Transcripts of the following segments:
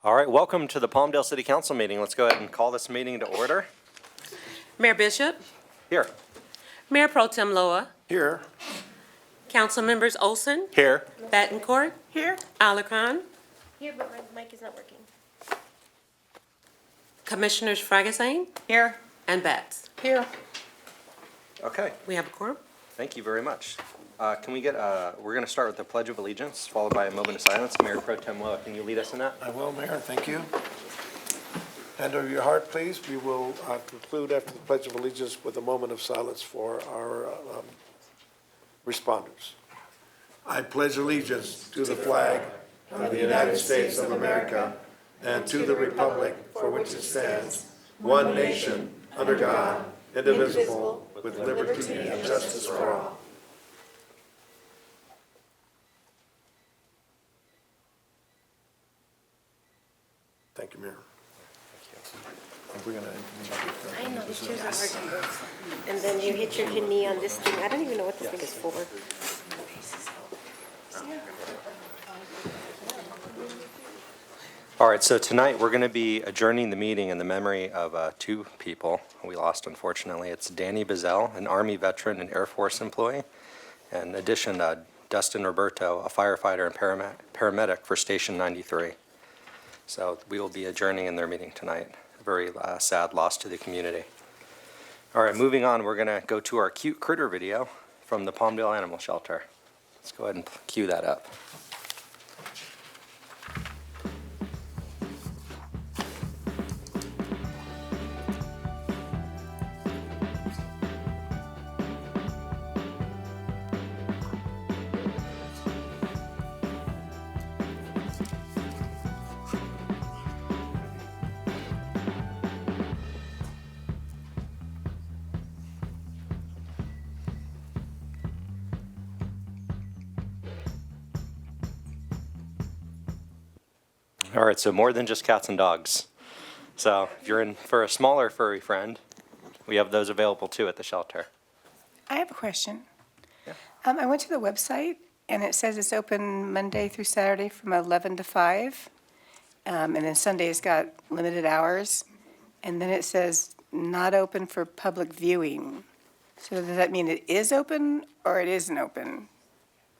All right, welcome to the Palmdale City Council meeting. Let's go ahead and call this meeting to order. Mayor Bishop, Here. Mayor Pro Tem Loa, Here. Council Members Olson, Here. Battencourt, Here. Alarcon, Here, but my mic is not working. Commissioners Fragasane, Here. and Betts. Here. Okay, We have a quorum. thank you very much. Can we get, we're going to start with the Pledge of Allegiance, followed by a moment of silence. Mayor Pro Tem Loa, can you lead us in that? I will, Mayor. Thank you. Hand over your heart, please. We will conclude after the Pledge of Allegiance with a moment of silence for our responders. I pledge allegiance to the flag of the United States of America and to the republic for which it stands, one nation, under God, indivisible, with liberty and justice for all. Thank you, Mayor. We're gonna. I know, these chairs are hard to move. And then you hit your knee on this thing. I don't even know what this thing is for. All right, so tonight we're going to be adjourning the meeting in the memory of two people we lost, unfortunately. It's Danny Bazell, an Army veteran and Air Force employee, and in addition, Dustin Roberto, a firefighter and paramedic for Station 93. So we will be adjourning in their meeting tonight. A very sad loss to the community. All right, moving on, we're going to go to our cute critter video from the Palmdale Animal Shelter. Let's go ahead and cue that up. All right, so more than just cats and dogs. So if you're in for a smaller furry friend, we have those available too at the shelter. I have a question. Yeah. I went to the website, and it says it's open Monday through Saturday from 11 to 5, and then Sunday's got limited hours, and then it says not open for public viewing. So does that mean it is open, or it isn't open?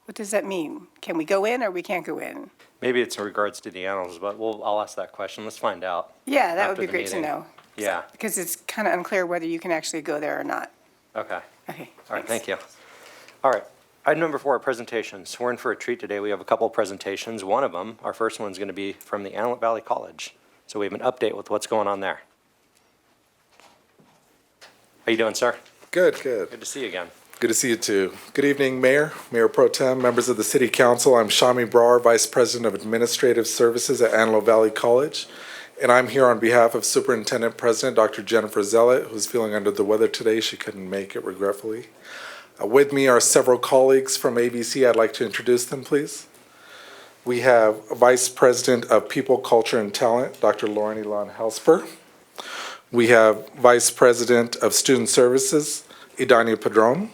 What does that mean? Can we go in, or we can't go in? Maybe it's in regards to the animals, but I'll ask that question. Let's find out. Yeah, that would After be the great to meeting. know. Yeah, Because it's kind of unclear whether you can actually go there or not. okay. Okay. All right, thanks. thank you. All right, item number 4, presentations. We're in for a treat today. We have a couple of presentations. One of them, our first one's going to be from the Antelope Valley College. So we have an update with what's going on there. How you doing, sir? Good, good. Good to see you again. Good to see you too. Good evening, Mayor, Mayor Pro Tem, members of the City Council. I'm Shami Brar, Vice President of Administrative Services at Antelope Valley College. And I'm here on behalf of Superintendent President Dr. Jennifer Zellett, who's feeling under the weather today. She couldn't make it, regretfully. With me are several colleagues from ABC. I'd like to introduce them, please. We have Vice President of People, Culture, and Talent, Dr. Lauren Elon Helsper. We have Vice President of Student Services, Idania Padron.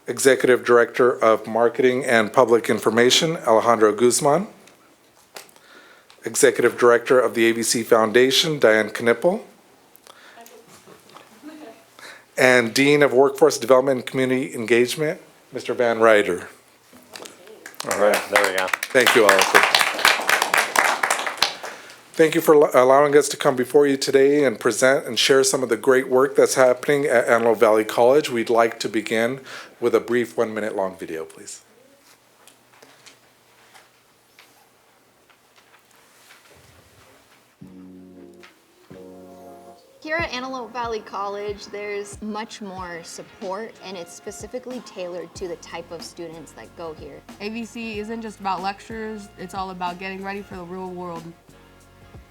Executive Director of Marketing and Public Information, Alejandro Guzman. Executive Director of the ABC Foundation, Diane Knippel. And Dean of Workforce Development and Community Engagement, Mr. Van Ryder. All right, there we go. Thank you all. Thank you for allowing us to come before you today and present and share some of the great work that's happening at Antelope Valley College. We'd like to begin with a brief 1-minute long video, please. Here at Antelope Valley College, there's much more support, and it's specifically tailored to the type of students that go here. ABC isn't just about lectures, it's all about getting ready for the real world.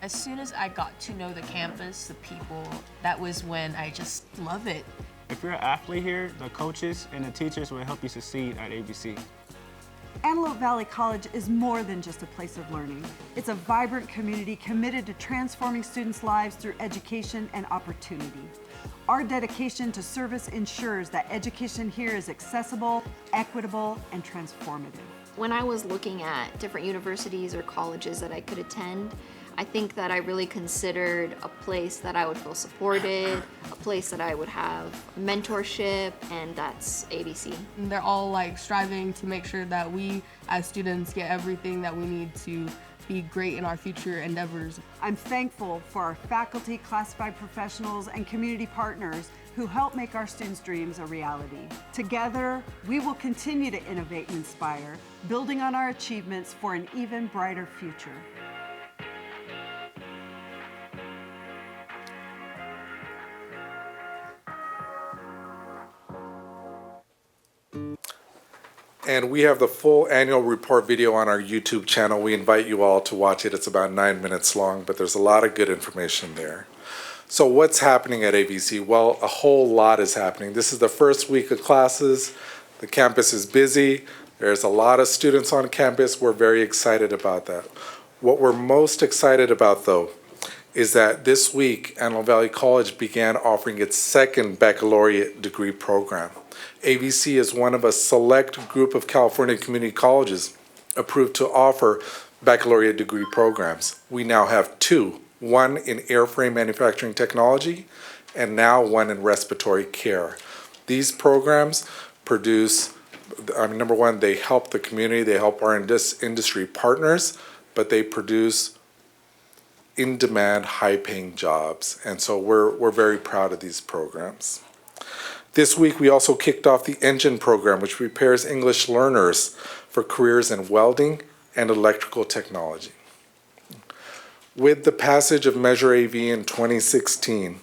As soon as I got to know the campus, the people, that was when I just love it. If you're an athlete here, the coaches and the teachers will help you succeed at ABC. Antelope Valley College is more than just a place of learning. It's a vibrant community committed to transforming students' lives through education and opportunity. Our dedication to service ensures that education here is accessible, equitable, and transformative. When I was looking at different universities or colleges that I could attend, I think that I really considered a place that I would feel supported, a place that I would have mentorship, and that's ABC. And they're all like striving to make sure that we as students get everything that we need to be great in our future endeavors. I'm thankful for our faculty, classified professionals, and community partners who help make our students' dreams a reality. Together, we will continue to innovate and inspire, building on our achievements for an even brighter future. And we have the full annual report video on our YouTube channel. We invite you all to watch it. It's about 9 minutes long, but there's a lot of good information there. So what's happening at ABC? Well, a whole lot is happening. This is the first week of classes. The campus is busy. There's a lot of students on campus. We're very excited about that. What we're most excited about, though, is that this week, Antelope Valley College began offering its second baccalaureate degree program. ABC is one of a select group of California community colleges approved to offer baccalaureate degree programs. We now have two, one in airframe manufacturing technology and now one in respiratory care. These programs produce, number one, they help the community, they help our industry partners, but they produce in-demand, high-paying jobs. And so we're very proud of these programs. This week, we also kicked off the Engine program, which prepares English learners for careers in welding and electrical technology. With the passage of Measure AV in 2016,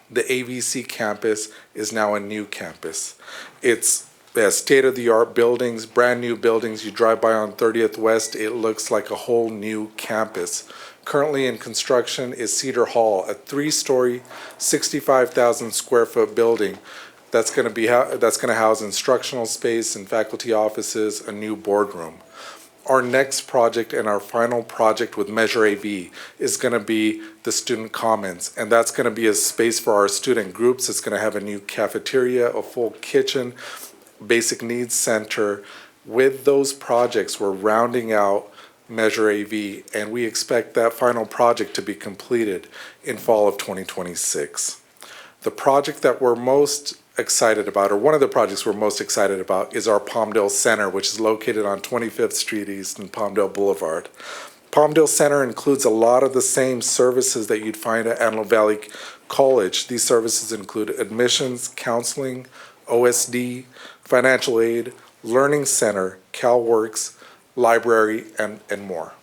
the AVC campus is now a new campus. It's state-of-the-art buildings, brand new buildings. You drive by on 30th West, it looks like a whole new campus. Currently in construction is Cedar Hall, a 3-story, 65,000 square foot building that's going to house instructional space and faculty offices, a new boardroom. Our next project and our final project with Measure AV is going to be the Student Commons, and that's going to be a space for our student groups. It's going to have a new cafeteria, a full kitchen, basic needs center. With those projects, we're rounding out Measure AV, and we expect that final project to be completed in fall of 2026. The project that we're most excited about, or one of the projects we're most excited about, is our Palmdale Center, which is located on 25th Street East and Palmdale Boulevard. Palmdale Center includes a lot of the same services that you'd find at Antelope Valley College. These services include admissions, counseling, OSD, financial aid, learning center, CalWorks, library, and more.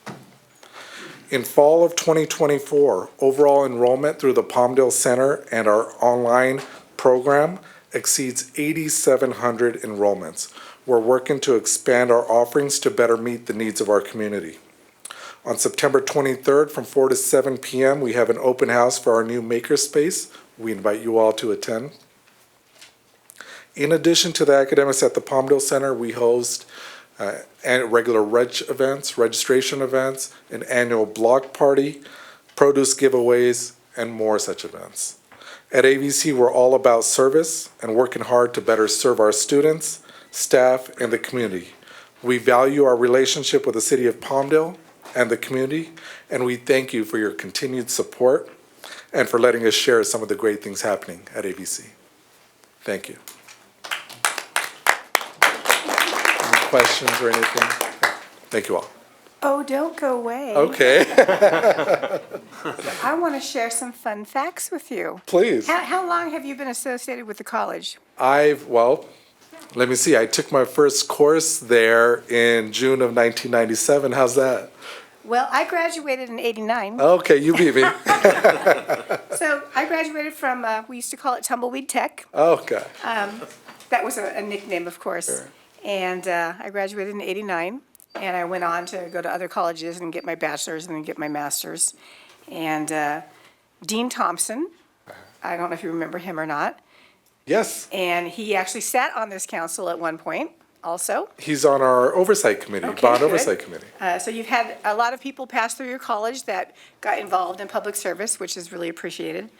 In fall of 2024, overall enrollment through the Palmdale Center and our online program exceeds 8,700 enrollments. We're working to expand our offerings to better meet the needs of our community. On September 23rd from 4 to 7 p.m., we have an open house for our new makerspace. We invite you all to attend. In addition to the academics at the Palmdale Center, we host and regular registration events, an annual block party, produce giveaways, and more such events. At AVC, we're all about service and working hard to better serve our students, staff, and the community. We value our relationship with the city of Palmdale and the community, and we thank you for your continued support and for letting us share some of the great things happening at AVC. Thank you. Questions or anything? Thank you all. Oh, don't go away. Okay. I want to share some fun facts with you. Please. How long have you been associated with the college? Let me see. I took my first course there in June of 1997. How's that? Well, I graduated in '89. Okay, you beat me. So I graduated from, we used to call it Tumbleweed Tech. Okay. That was a nickname, of course. Sure. And I graduated in '89, and I went on to go to other colleges and get my bachelor's and then get my master's. And Dean Thompson, I don't know if you remember him or not, Yes. and he actually sat on this council at one point also. He's on our oversight committee, Okay, bond good. oversight committee. So you've had a lot of people pass through your college that got involved in public service, which is really appreciated.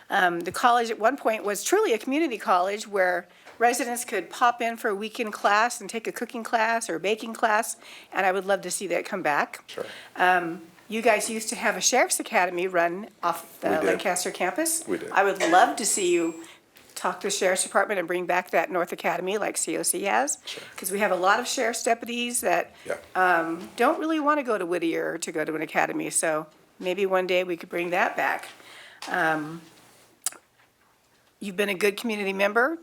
The college at one point was truly a community college where residents could pop in for a weekend class and take a cooking class or a baking class, and I would love to see that come back. Sure. You guys used to have a sheriff's academy run off the We did. Lancaster campus. We did. I would love to see you talk to the sheriff's department and bring back that North Academy like COC has. Because we have a lot of sheriff's deputies that Yeah. don't really want to go to Whittier to go to an academy, so maybe one day we could bring that back. You've been a good community member.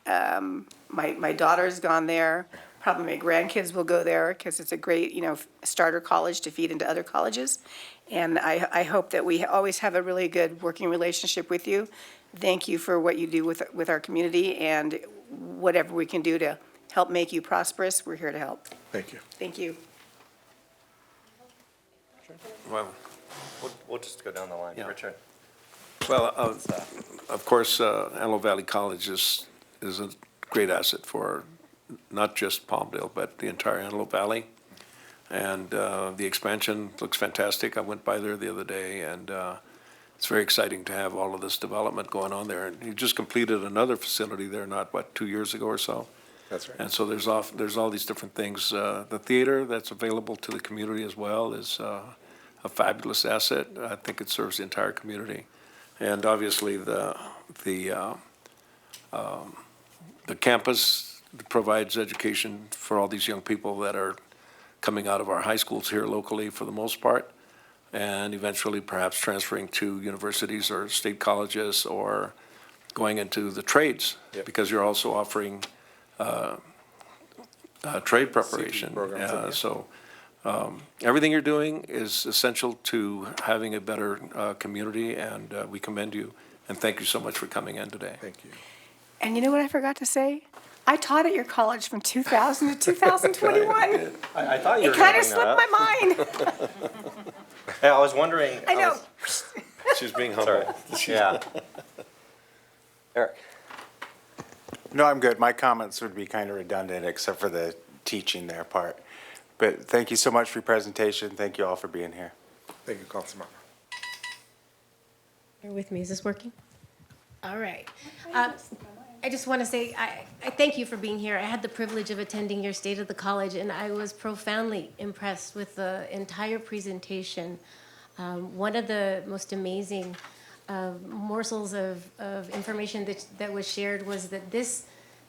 My daughter's gone there. Probably my grandkids will go there because it's a great, starter college to feed into other colleges. And I hope that we always have a really good working relationship with you. Thank you for what you do with our community, and whatever we can do to help make you prosperous, we're here to help. Thank you. Thank you. Well, We'll just go down the line. Yeah. Richard? well, of course, Antelope Valley College is a great asset for not just Palmdale, but the entire Antelope Valley. And the expansion looks fantastic. I went by there the other day, and it's very exciting to have all of this development going on there. And you just completed another facility there, not, 2 years ago or so? That's right. And so there's all these different things. The theater that's available to the community as well is a fabulous asset. I think it serves the entire community. And obviously, the campus provides education for all these young people that are coming out of our high schools here locally for the most part, and eventually perhaps transferring to universities or state colleges or going into the trades, Yep. because you're also offering trade preparation. programs, yeah. So everything you're doing is essential to having a better community, and we commend you. And thank you so much for coming in today. Thank you. And you know what I forgot to say? I taught at your college from 2000 to 2021. I thought you It were kind gonna of bring slipped that my up. mind. Yeah, I was wondering. I know. She's being Sorry. humble. Yeah. Eric? No, I'm good. My comments would be kind of redundant except for the teaching there part. But thank you so much for your presentation. Thank you all for being here. Thank you, Councilmember. Bear with me, is this working? All right. I just want to say, I thank you for being here. I had the privilege of attending your State of the College, and I was profoundly impressed with the entire presentation. One of the most amazing morsels of information that was shared was that this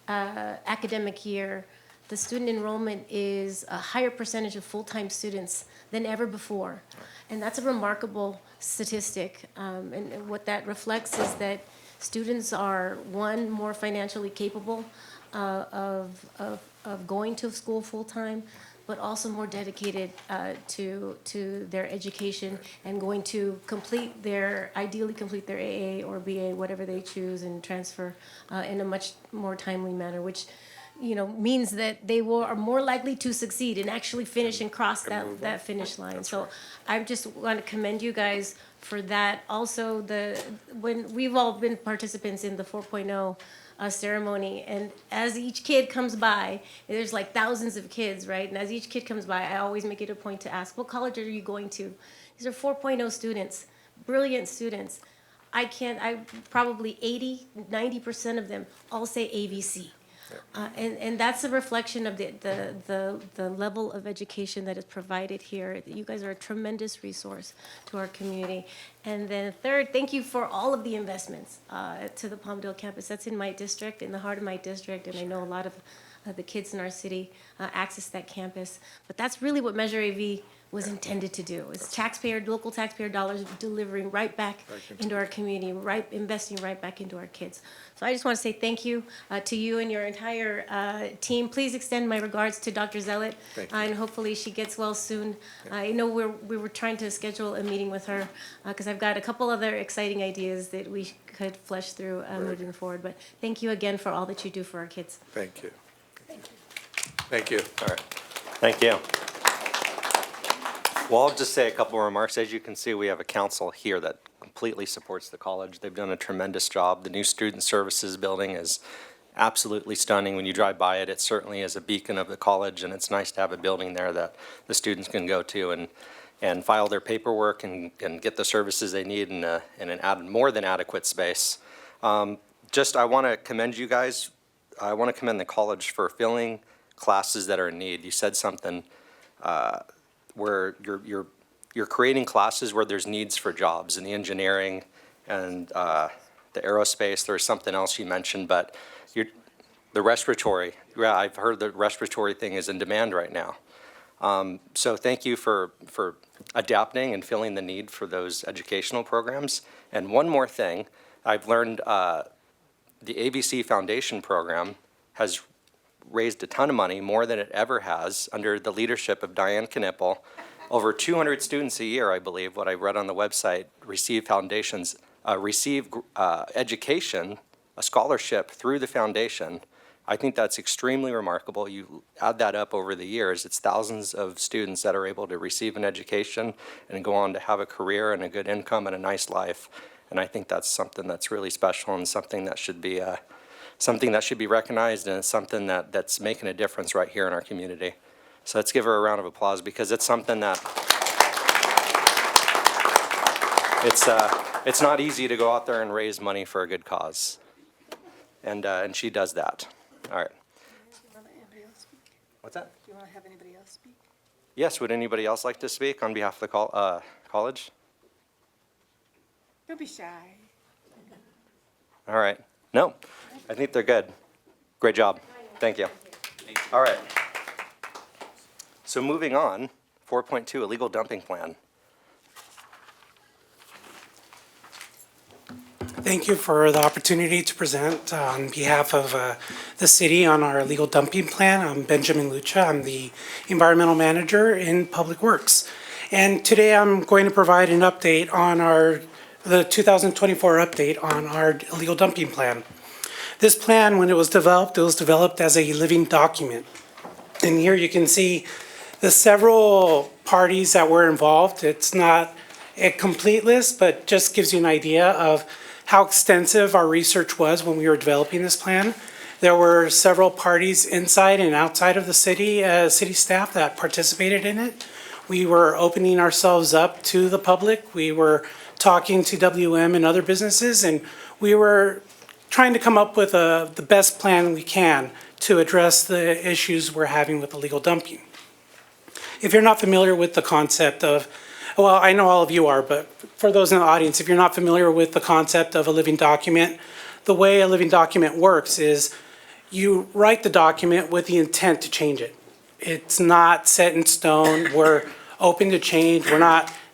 academic year, the student enrollment is a higher percentage of full-time students than ever before. And that's a remarkable statistic. And what that reflects is that students are, one, more financially capable of going to school full-time, but also more dedicated to their education and going to ideally complete their AA or BA, whatever they choose, and transfer in a much more timely manner, which means that they are more likely to succeed and actually finish and cross that finish line. So I just want to commend you guys for that. Also, when we've all been participants in the 4.0 ceremony, and as each kid comes by, there's like thousands of kids, right? And as each kid comes by, I always make it a point to ask, what college are you going to? These are 4.0 students, brilliant students. I probably 80-90% of them all say AVC. And that's a reflection of the level of education that is provided here. You guys are a tremendous resource to our community. And then third, thank you for all of the investments to the Palmdale campus. That's in my district, in the heart of my district, and I know a lot of the kids in our city access that campus. But that's really what Measure AV was intended to do. It's local taxpayer dollars delivering right back into our community, investing right back into our kids. So I just want to say thank you to you and your entire team. Please extend my regards to Dr. Zealot, and hopefully she gets well soon. I know we were trying to schedule a meeting with her because I've got a couple other exciting ideas that we could flesh through moving forward. But thank you again for all that you do for our kids. Thank you. Thank you. All right. Thank you. Well, I'll just say a couple of remarks. As you can see, we have a council here that completely supports the college. They've done a tremendous job. The new student services building is absolutely stunning. When you drive by it, it certainly is a beacon of the college, and it's nice to have a building there that the students can go to. And and file their paperwork and get the services they need in an more than adequate space. I want to commend you guys. I want to commend the college for filling classes that are in need. You said something where you're creating classes where there's needs for jobs in the engineering and the aerospace. There's something else you mentioned, but the respiratory. Yeah, I've heard the respiratory thing is in demand right now. So thank you for adapting and filling the need for those educational programs. And one more thing, I've learned the ABC Foundation program has raised a ton of money, more than it ever has, under the leadership of Diane Knipple. Over 200 students a year, I believe, what I read on the website, receive education, a scholarship through the foundation. I think that's extremely remarkable. You add that up over the years, it's thousands of students that are able to receive an education and go on to have a career and a good income and a nice life. And I think that's something that's really special and something that should be recognized, and it's something that's making a difference right here in our community. So let's give her a round of applause, because it's something that it's not easy to go out there and raise money for a good cause, and she does that. All right. What's that? Do you want to have anybody else speak? Yes, would anybody else like to speak on behalf of the college? Don't be shy. All right. No, I think they're good. Great job. Thank you. All right. So moving on, 4.2, illegal dumping plan. Thank you for the opportunity to present on behalf of the city on our illegal dumping plan. I'm Benjamin Lucha. I'm the environmental manager in Public Works. And today I'm going to provide an update on the 2024 update on our illegal dumping plan. This plan, when it was developed as a living document. And here you can see the several parties that were involved. It's not a complete list, but just gives you an idea of how extensive our research was when we were developing this plan. There were several parties inside and outside of the city staff that participated in it. We were opening ourselves up to the public. We were talking to WM and other businesses, and we were trying to come up with the best plan we can to address the issues we're having with illegal dumping. If you're not familiar with the concept of, well, I know all of you are, but for those in the audience, if you're not familiar with the concept of a living document, the way a living document works is you write the document with the intent to change it. It's not set in stone. We're open to change.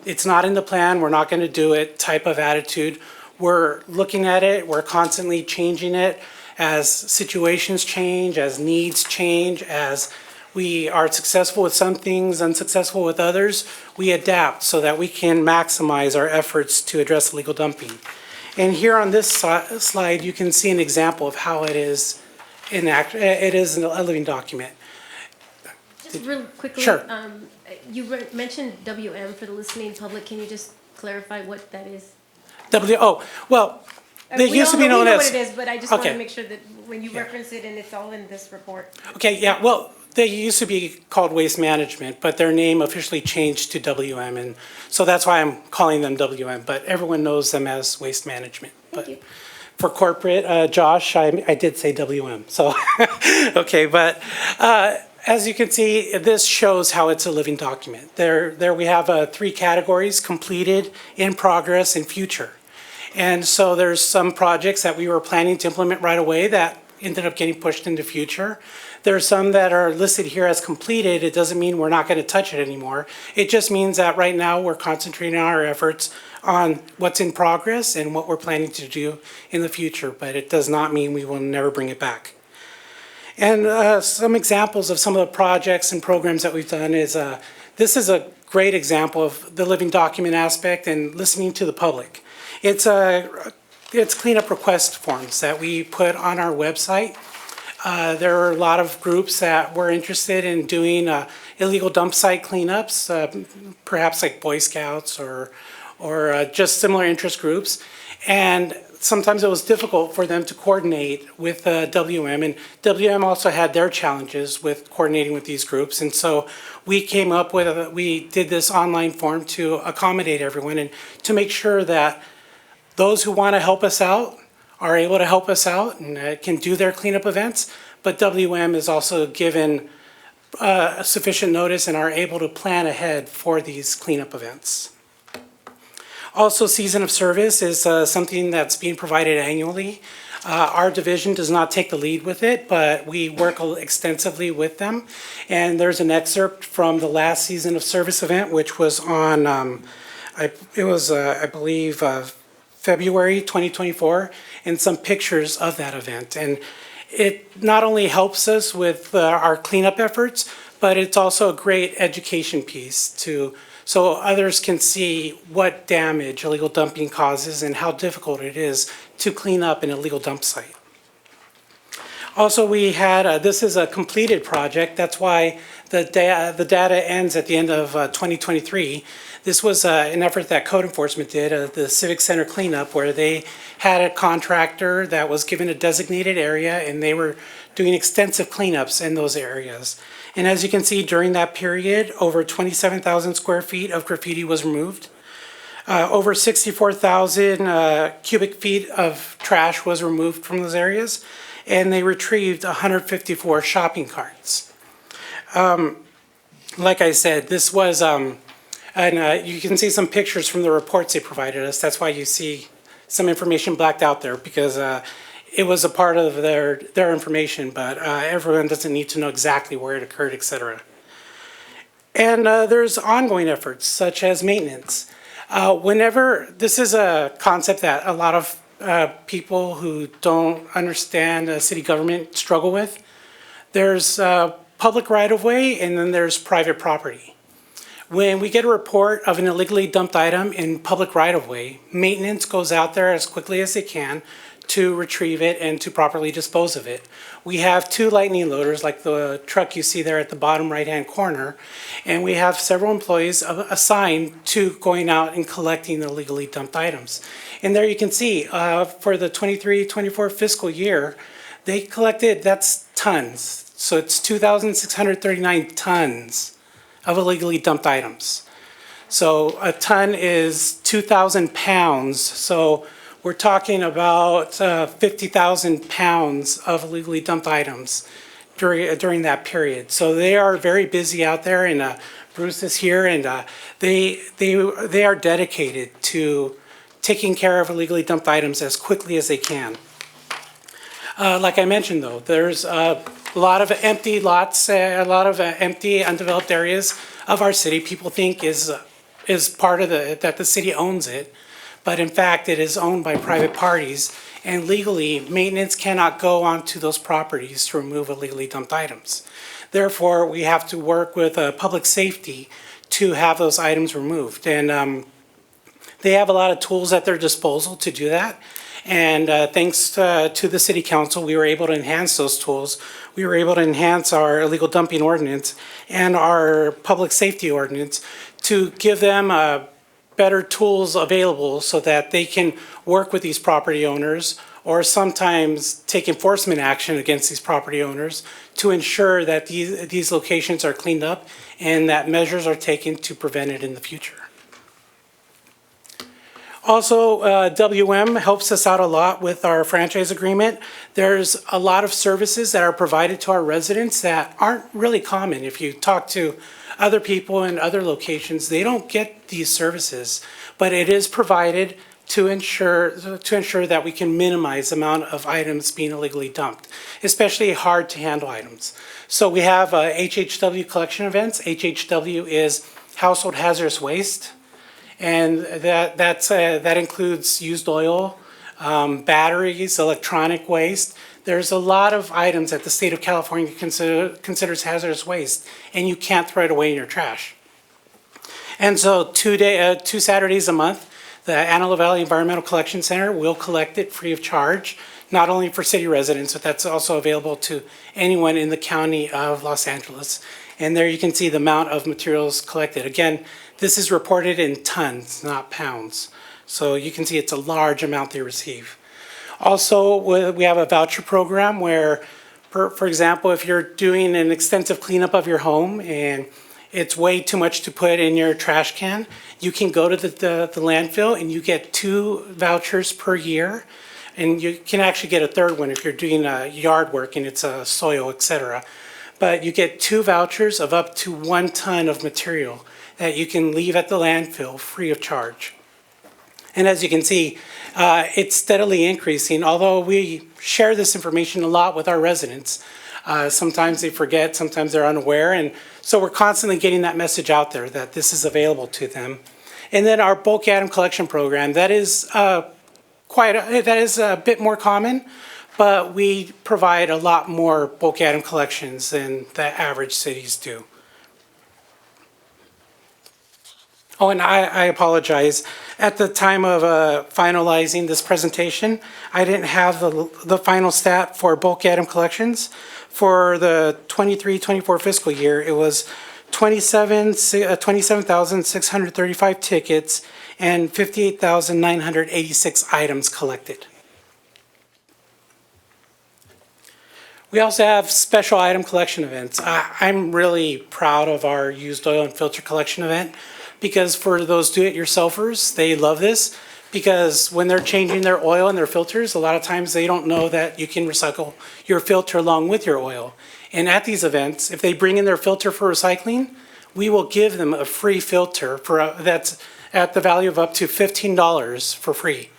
It's not in the plan. We're not going to do it type of attitude. We're looking at it. We're constantly changing it as situations change, as needs change, as we are successful with some things, unsuccessful with others. We adapt so that we can maximize our efforts to address illegal dumping. And here on this slide, you can see an example of how it is it is a living document. Just real quickly. Sure. You mentioned WM for the listening public. Can you just clarify what that is? Well, they used to be known as. We know what it is, but I just want to Okay. make sure that when you reference it and it's all in this report. Okay, yeah, well, they used to be called Waste Management, but their name officially changed to WM, and so that's why I'm calling them WM, but everyone knows them as Waste Management. Thank you. For corporate, Josh, I did say WM, so, okay, but as you can see, this shows how it's a living document. There we have 3 categories: completed, in progress, and future. And so there's some projects that we were planning to implement right away that ended up getting pushed into future. There are some that are listed here as completed. It doesn't mean we're not going to touch it anymore. It just means that right now we're concentrating our efforts on what's in progress and what we're planning to do in the future, but it does not mean we will never bring it back. And some examples of some of the projects and programs that we've done is, this is a great example of the living document aspect and listening to the public. It's cleanup request forms that we put on our website. There are a lot of groups that were interested in doing illegal dump site cleanups, perhaps like Boy Scouts or just similar interest groups. And sometimes it was difficult for them to coordinate with WM, and WM also had their challenges with coordinating with these groups. And so we came up with, we did this online form to accommodate everyone and to make sure that those who want to help us out are able to help us out and can do their cleanup events. But WM is also given sufficient notice and are able to plan ahead for these cleanup events. Also, season of service is something that's being provided annually. Our division does not take the lead with it, but we work extensively with them. And there's an excerpt from the last season of service event, which was on, I believe, February 2024, and some pictures of that event. And it not only helps us with our cleanup efforts, but it's also a great education piece so others can see what damage illegal dumping causes and how difficult it is to clean up an illegal dump site. Also, we had, this is a completed project. That's why the data ends at the end of 2023. This was an effort that code enforcement did, the Civic Center cleanup, where they had a contractor that was given a designated area and they were doing extensive cleanups in those areas. And as you can see, during that period, over 27,000 square feet of graffiti was removed. Over 64,000 cubic feet of trash was removed from those areas, and they retrieved 154 shopping carts. Like I said, this was, and you can see some pictures from the reports they provided us. That's why you see some information blacked out there, because it was a part of their information, but everyone doesn't need to know exactly where it occurred, etc. And there's ongoing efforts such as maintenance. This is a concept that a lot of people who don't understand city government struggle with. There's public right-of-way and then there's private property. When we get a report of an illegally dumped item in public right-of-way, maintenance goes out there as quickly as they can to retrieve it and to properly dispose of it. We have 2 lightning loaders, like the truck you see there at the bottom right-hand corner, and we have several employees assigned to going out and collecting the illegally dumped items. And there you can see, for the 23-24 fiscal year, they collected, that's tons. So it's 2,639 tons of illegally dumped items. So a ton is 2,000 pounds. So we're talking about 50,000 pounds of illegally dumped items during that period. So they are very busy out there, and Bruce is here, and they are dedicated to taking care of illegally dumped items as quickly as they can. Like I mentioned, though, there's a lot of empty lots, a lot of empty, undeveloped areas of our city. People think is part of that the city owns it. But in fact, it is owned by private parties, and legally, maintenance cannot go onto those properties to remove illegally dumped items. Therefore, we have to work with public safety to have those items removed. And they have a lot of tools at their disposal to do that. And thanks to the city council, we were able to enhance those tools. We were able to enhance our illegal dumping ordinance and our public safety ordinance to give them better tools available so that they can work with these property owners or sometimes take enforcement action against these property owners to ensure that these locations are cleaned up and that measures are taken to prevent it in the future. Also, WM helps us out a lot with our franchise agreement. There's a lot of services that are provided to our residents that aren't really common. If you talk to other people in other locations, they don't get these services, but it is provided to ensure that we can minimize the amount of items being illegally dumped, especially hard to handle items. So we have HHW collection events. HHW is household hazardous waste, and that includes used oil, batteries, electronic waste. There's a lot of items that the state of California considers hazardous waste, and you can't throw it away in your trash. And so 2 Saturdays a month, the Antelope Valley Environmental Collection Center will collect it free of charge, not only for city residents, but that's also available to anyone in the county of Los Angeles. And there you can see the amount of materials collected. Again, this is reported in tons, not pounds. So you can see it's a large amount they receive. Also, we have a voucher program where, for example, if you're doing an extensive cleanup of your home and it's way too much to put in your trash can, you can go to the landfill and you get 2 vouchers per year. And you can actually get a third one if you're doing yard work and it's soil, et cetera. But you get 2 vouchers of up to 1 ton of material that you can leave at the landfill free of charge. And as you can see, it's steadily increasing, although we share this information a lot with our residents. Sometimes they forget, sometimes they're unaware, and so we're constantly getting that message out there that this is available to them. And then our bulk item collection program, that is a bit more common, but we provide a lot more bulk item collections than the average cities do. Oh, and I apologize. At the time of finalizing this presentation, I didn't have the final stat for bulk item collections. For the 23-24 fiscal year, it was 27,635 tickets and 58,986 items collected. We also have special item collection events. I'm really proud of our used oil and filter collection event because for those do-it-yourselfers, they love this because when they're changing their oil and their filters, a lot of times they don't know that you can recycle your filter along with your oil. And at these events, if they bring in their filter for recycling, we will give them a free filter that's at the value of up to $15 for free.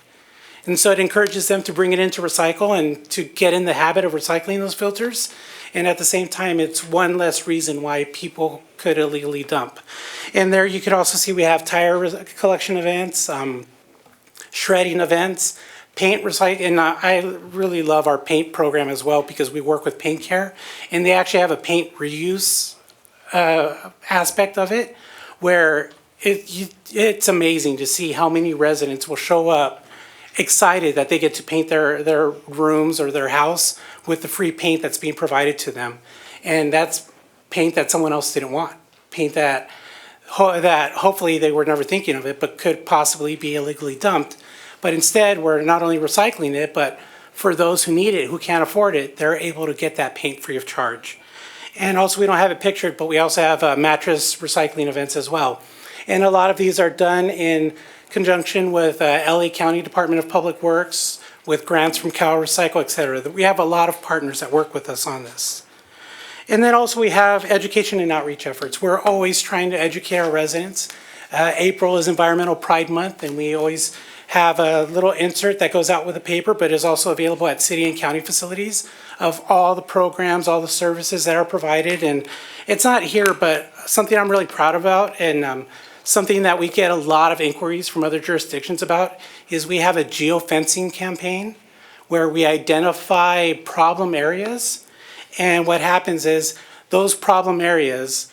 And so it encourages them to bring it in to recycle and to get in the habit of recycling those filters. And at the same time, it's one less reason why people could illegally dump. And there you could also see we have tire collection events, shredding events, paint recycling, and I really love our paint program as well because we work with Paint Care, and they actually have a paint reuse aspect of it where it's amazing to see how many residents will show up excited that they get to paint their rooms or their house with the free paint that's being provided to them. And that's paint that someone else didn't want, paint that hopefully they were never thinking of it, but could possibly be illegally dumped. But instead, we're not only recycling it, but for those who need it, who can't afford it, they're able to get that paint free of charge. And also, we don't have it pictured, but we also have mattress recycling events as well. And a lot of these are done in conjunction with LA County Department of Public Works, with grants from Cal Recycle, et cetera. We have a lot of partners that work with us on this. And then also we have education and outreach efforts. We're always trying to educate our residents. April is Environmental Pride Month, and we always have a little insert that goes out with the paper, but is also available at city and county facilities of all the programs, all the services that are provided. And it's not here, but something I'm really proud about, and something that we get a lot of inquiries from other jurisdictions about, is we have a geofencing campaign where we identify problem areas. And what happens is those problem areas,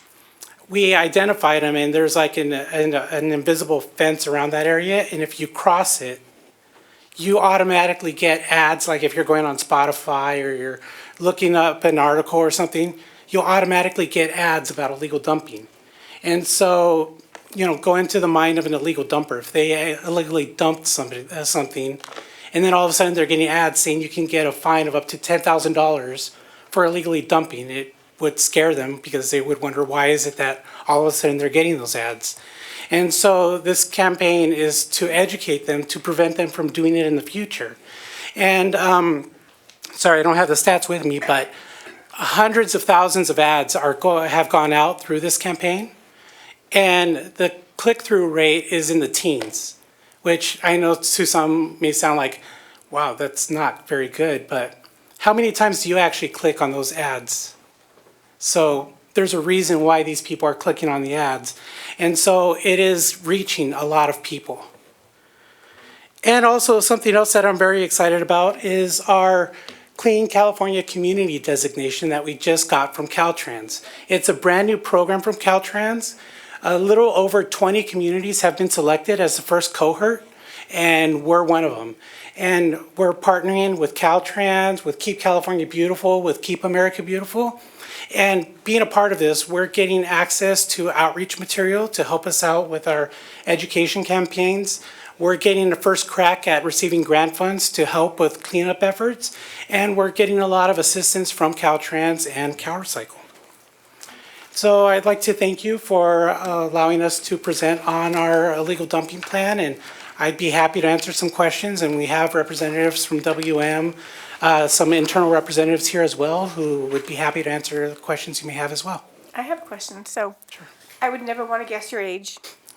we identify them, and there's like an invisible fence around that area. And if you cross it, you automatically get ads. Like if you're going on Spotify or you're looking up an article or something, you'll automatically get ads about illegal dumping. And so, you know, go into the mind of an illegal dumper. If they illegally dumped something, and then all of a sudden they're getting ads saying you can get a fine of up to $10,000 for illegally dumping, it would scare them because they would wonder, why is it that all of a sudden they're getting those ads? And so this campaign is to educate them, to prevent them from doing it in the future. And sorry, I don't have the stats with me, but hundreds of thousands of ads have gone out through this campaign. And the click-through rate is in the teens, which I know to some may sound like, wow, that's not very good, but how many times do you actually click on those ads? So there's a reason why these people are clicking on the ads. And so it is reaching a lot of people. And also something else that I'm very excited about is our Clean California Community designation that we just got from Caltrans. It's a brand new program from Caltrans. A little over 20 communities have been selected as the first cohort. and we're one of them. And we're partnering with Caltrans, with Keep California Beautiful, with Keep America Beautiful. And being a part of this, we're getting access to outreach material to help us out with our education campaigns. We're getting the first crack at receiving grant funds to help with cleanup efforts. And we're getting a lot of assistance from Caltrans and CalRecycle. So I'd like to thank you for allowing us to present on our illegal dumping plan, and I'd be happy to answer some questions, and we have representatives from WM, some internal representatives here as well, who would be happy to answer the questions you may have as well. I have a question. So I would never want to guess your age.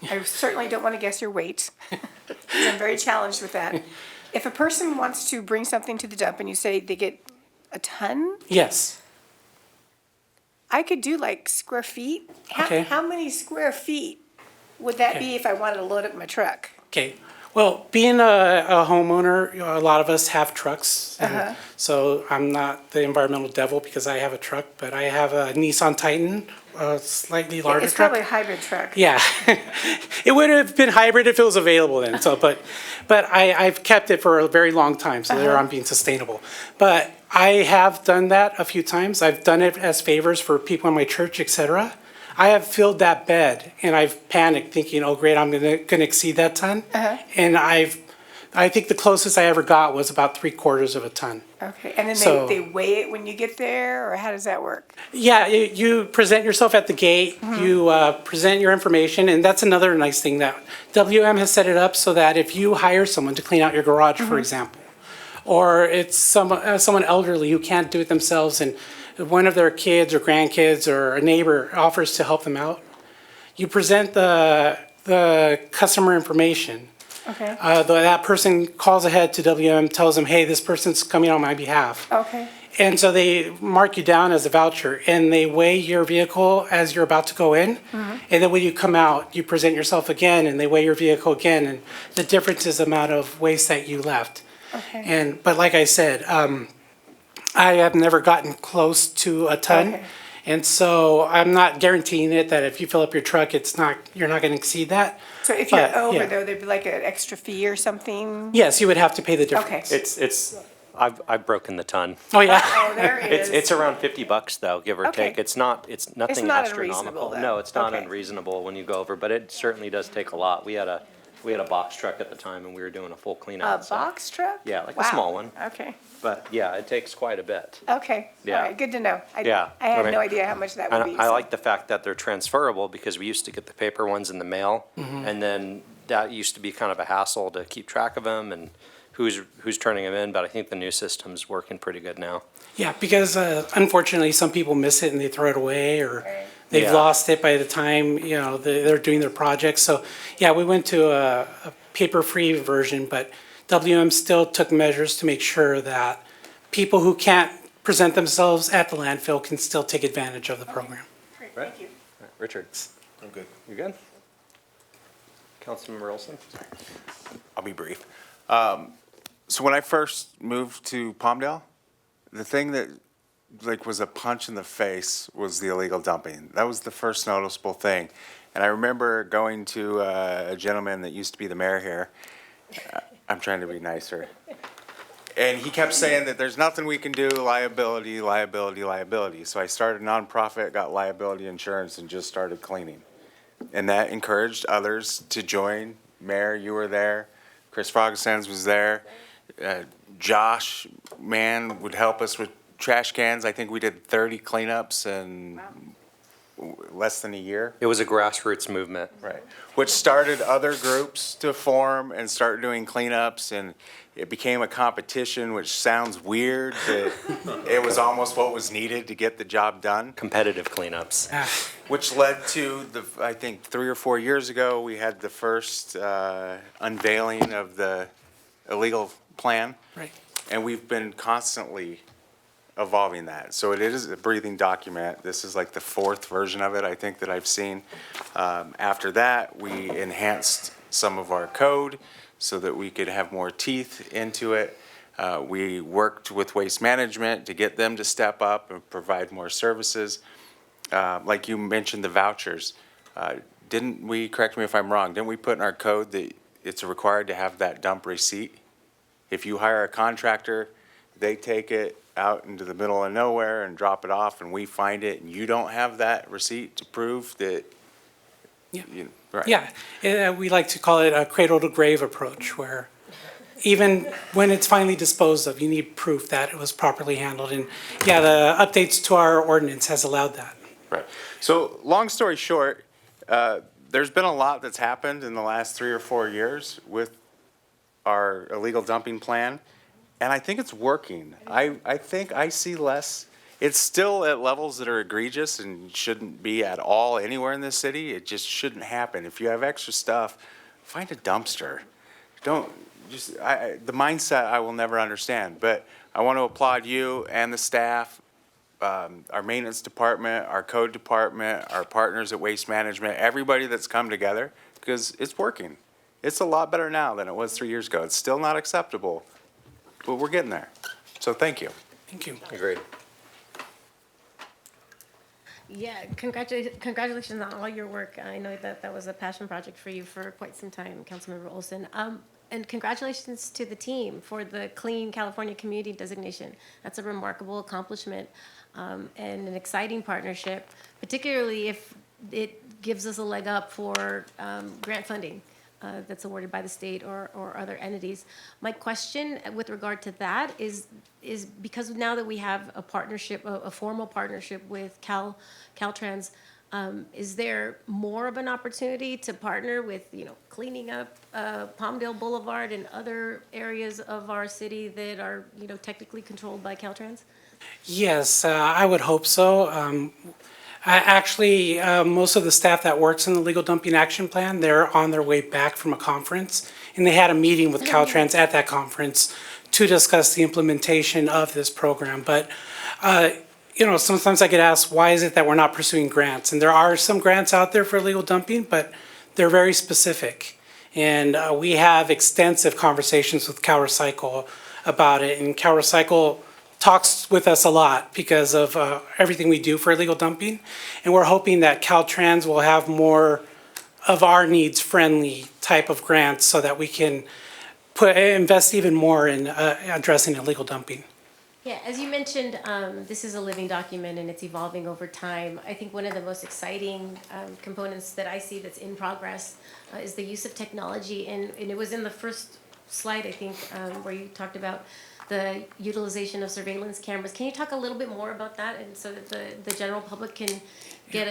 I certainly don't want to guess your weight. 'Cause I'm very challenged with that. If a person wants to bring something to the dump and you say they get a ton, Yes. I could do like square feet. Okay. How many square feet would that Okay. be if I wanted to load up my truck? Okay. Well, being a homeowner, you know, a lot of us have trucks. And so I'm not the environmental devil because I have a truck, but I have a Nissan Titan, a slightly larger It's truck. probably a hybrid truck. Yeah, it would have been hybrid if it was available then. So, but I've kept it for a very long time, so there I'm being sustainable. But I have done that a few times. I've done it as favors for people in my church, etc. I have filled that bed, and I've panicked, thinking, "Oh, great, I'm gonna exceed that ton." And I think the closest I ever got was about 3/4 of a ton. Okay, and then So- they weigh it when you get there, or how does that work? Yeah, you present yourself at the gate, you present your information, and that's another nice thing that WM has set it up so that if you hire someone to clean out your garage, for example, or it's someone elderly who can't do it themselves and one of their kids or grandkids or a neighbor offers to help them out, you present the customer information. Okay. That person calls ahead to WM, tells them, hey, this person's coming on my behalf. Okay. And so they mark you down as a voucher, and they weigh your vehicle as you're about to go in. And then when you come out, you present yourself again, and they weigh your vehicle again, and the difference is the amount of waste that you left. Okay. But like I said, I have never gotten close to a ton. Okay. And so I'm not guaranteeing it that if you fill up your truck, you're not gonna exceed that. So if you're But, over yeah. though, there'd be like an extra fee or something? Yes, you would have to pay the Okay. difference. I've broken the ton. Oh, yeah. Oh, there it is. It's around $50 though, give or Okay. take. It's nothing not astronomical. unreasonable, though. No, it's not Okay. unreasonable when you go over, but it certainly does take a lot. We had a box truck at the time and we were doing a full clean A out. so- box truck? Yeah, like a Wow. small one. Okay, But yeah, it takes quite a bit. okay. All Yeah. right, good to know. Yeah. I had Okay. no idea how much that would be. And I so- like the fact that they're transferable because we used to get the paper ones in the mail. And then that used to be kind of a hassle to keep track of them and who's turning them in. But I think the new system's working pretty good now. Yeah, because unfortunately, some people miss it and they throw it away, or they've Yeah. lost it by the time, you know, they're doing their projects. So, yeah, we went to a paper-free version, but WM still took measures to make sure that people who can't present themselves at the landfill can still take advantage of the program. Great, Right. thank you. Richard? I'm good. You good? Councilmember Olson? I'll be brief. So when I first moved to Palmdale, the thing that was a punch in the face was the illegal dumping. That was the first noticeable thing. And I remember going to a gentleman that used to be the mayor here. I'm trying to be nicer. And he kept saying that there's nothing we can do, liability, liability, liability. So I started a nonprofit, got liability insurance, and just started cleaning. And that encouraged others to join. Mayor, you were there. Chris Frogstans was there. Josh, man, would help us with trash cans. I think we did 30 cleanups in less than a year. It was a grassroots movement. Right. Which started other groups to form and start doing cleanups, and it became a competition, which sounds weird, but it was almost what was needed to get the job done. Competitive cleanups. Which led to I think 3 or 4 years ago, we had the first unveiling of the illegal plan. Right. And we've been constantly evolving that. So it is a breathing document. This is like the 4th version of it, I think, that I've seen. After that, we enhanced some of our code so that we could have more teeth into it. We worked with Waste Management to get them to step up and provide more services. Like you mentioned, the vouchers. Didn't we, correct me if I'm wrong, didn't we put in our code that it's required to have that dump receipt. If you hire a contractor, they take it out into the middle of nowhere and drop it off, and we find it, and you don't have that receipt to prove that. Yeah. Right. Yeah, we like to call it a cradle to grave approach, where even when it's finally disposed of, you need proof that it was properly handled. And yeah, the updates to our ordinance has allowed that. Right. So, long story short, there's been a lot that's happened in the last 3 or 4 years with our illegal dumping plan, and I think it's working. I think I see less. It's still at levels that are egregious and shouldn't be at all anywhere in this city. It just shouldn't happen. If you have extra stuff, find a dumpster. Don't just, the mindset I will never understand, but I want to applaud you and the staff, our maintenance department, our code department, our partners at Waste Management, everybody that's come together, because it's working. It's a lot better now than it was 3 years ago. It's still not acceptable, but we're getting there. So thank you. Thank you. Agreed. Yeah, congratulations on all your work. I know that that was a passion project for you for quite some time, Councilmember Olson. And congratulations to the team for the Clean California Community designation. That's a remarkable accomplishment and an exciting partnership, particularly if it gives us a leg up for grant funding that's awarded by the state or other entities. My question with regard to that is because now that we have a partnership, a formal partnership with Caltrans, is there more of an opportunity to partner with, cleaning up Palmdale Boulevard and other areas of our city that are, technically controlled by Caltrans? Yes, I would hope so. Actually, most of the staff that works in the Legal Dumping Action Plan, they're on their way back from a conference, and they had a meeting with Caltrans at that conference to discuss the implementation of this program. But, sometimes I get asked, why is it that we're not pursuing grants? And there are some grants out there for illegal dumping, but they're very specific. And we have extensive conversations with CalRecycle about it, and CalRecycle talks with us a lot because of everything we do for illegal dumping. And we're hoping that Caltrans will have more of our needs-friendly type of grants so that we can invest even more in addressing illegal dumping. Yeah, as you mentioned, this is a living document and it's evolving over time. I think one of the most exciting components that I see that's in progress is the use of technology. And it was in the first slide, I think, where you talked about the utilization of surveillance cameras. Can you talk a little bit more about that, and so that the general public can get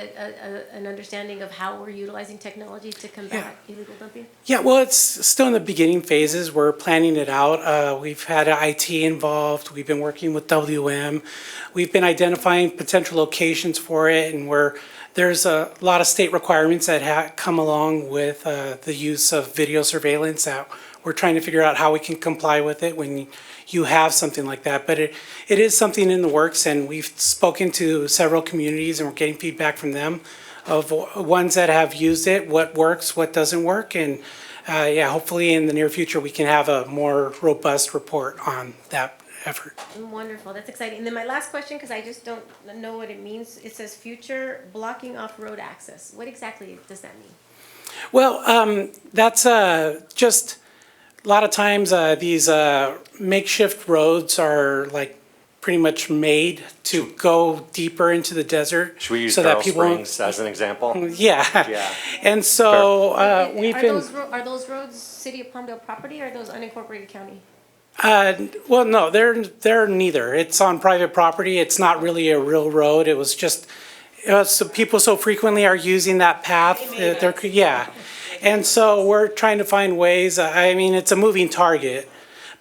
an understanding of how we're utilizing technology to combat illegal dumping? Yeah, well, it's still in the beginning phases. We're planning it out. We've had IT involved. We've been working with WM. We've been identifying potential locations for it, and there's a lot of state requirements that come along with the use of video surveillance that we're trying to figure out how we can comply with it when you have something like that. But it is something in the works, and we've spoken to several communities and we're getting feedback from them of ones that have used it, what works, what doesn't work. And hopefully in the near future, we can have a more robust report on that effort. Wonderful, that's exciting. And then my last question, because I just don't know what it means. It says future blocking off road access. What exactly does that mean? Well, that's just a lot of times these makeshift roads are like pretty much made to go deeper into the desert. Should we use so Beryl that people Springs as an example? Yeah. Yeah. And so we've been. Are those roads City of Palmdale property or are those unincorporated county? Well, no, they're neither. It's on private property. It's not really a real road. It was just so people so frequently are using that path. And so we're trying to find ways. I mean, it's a moving target,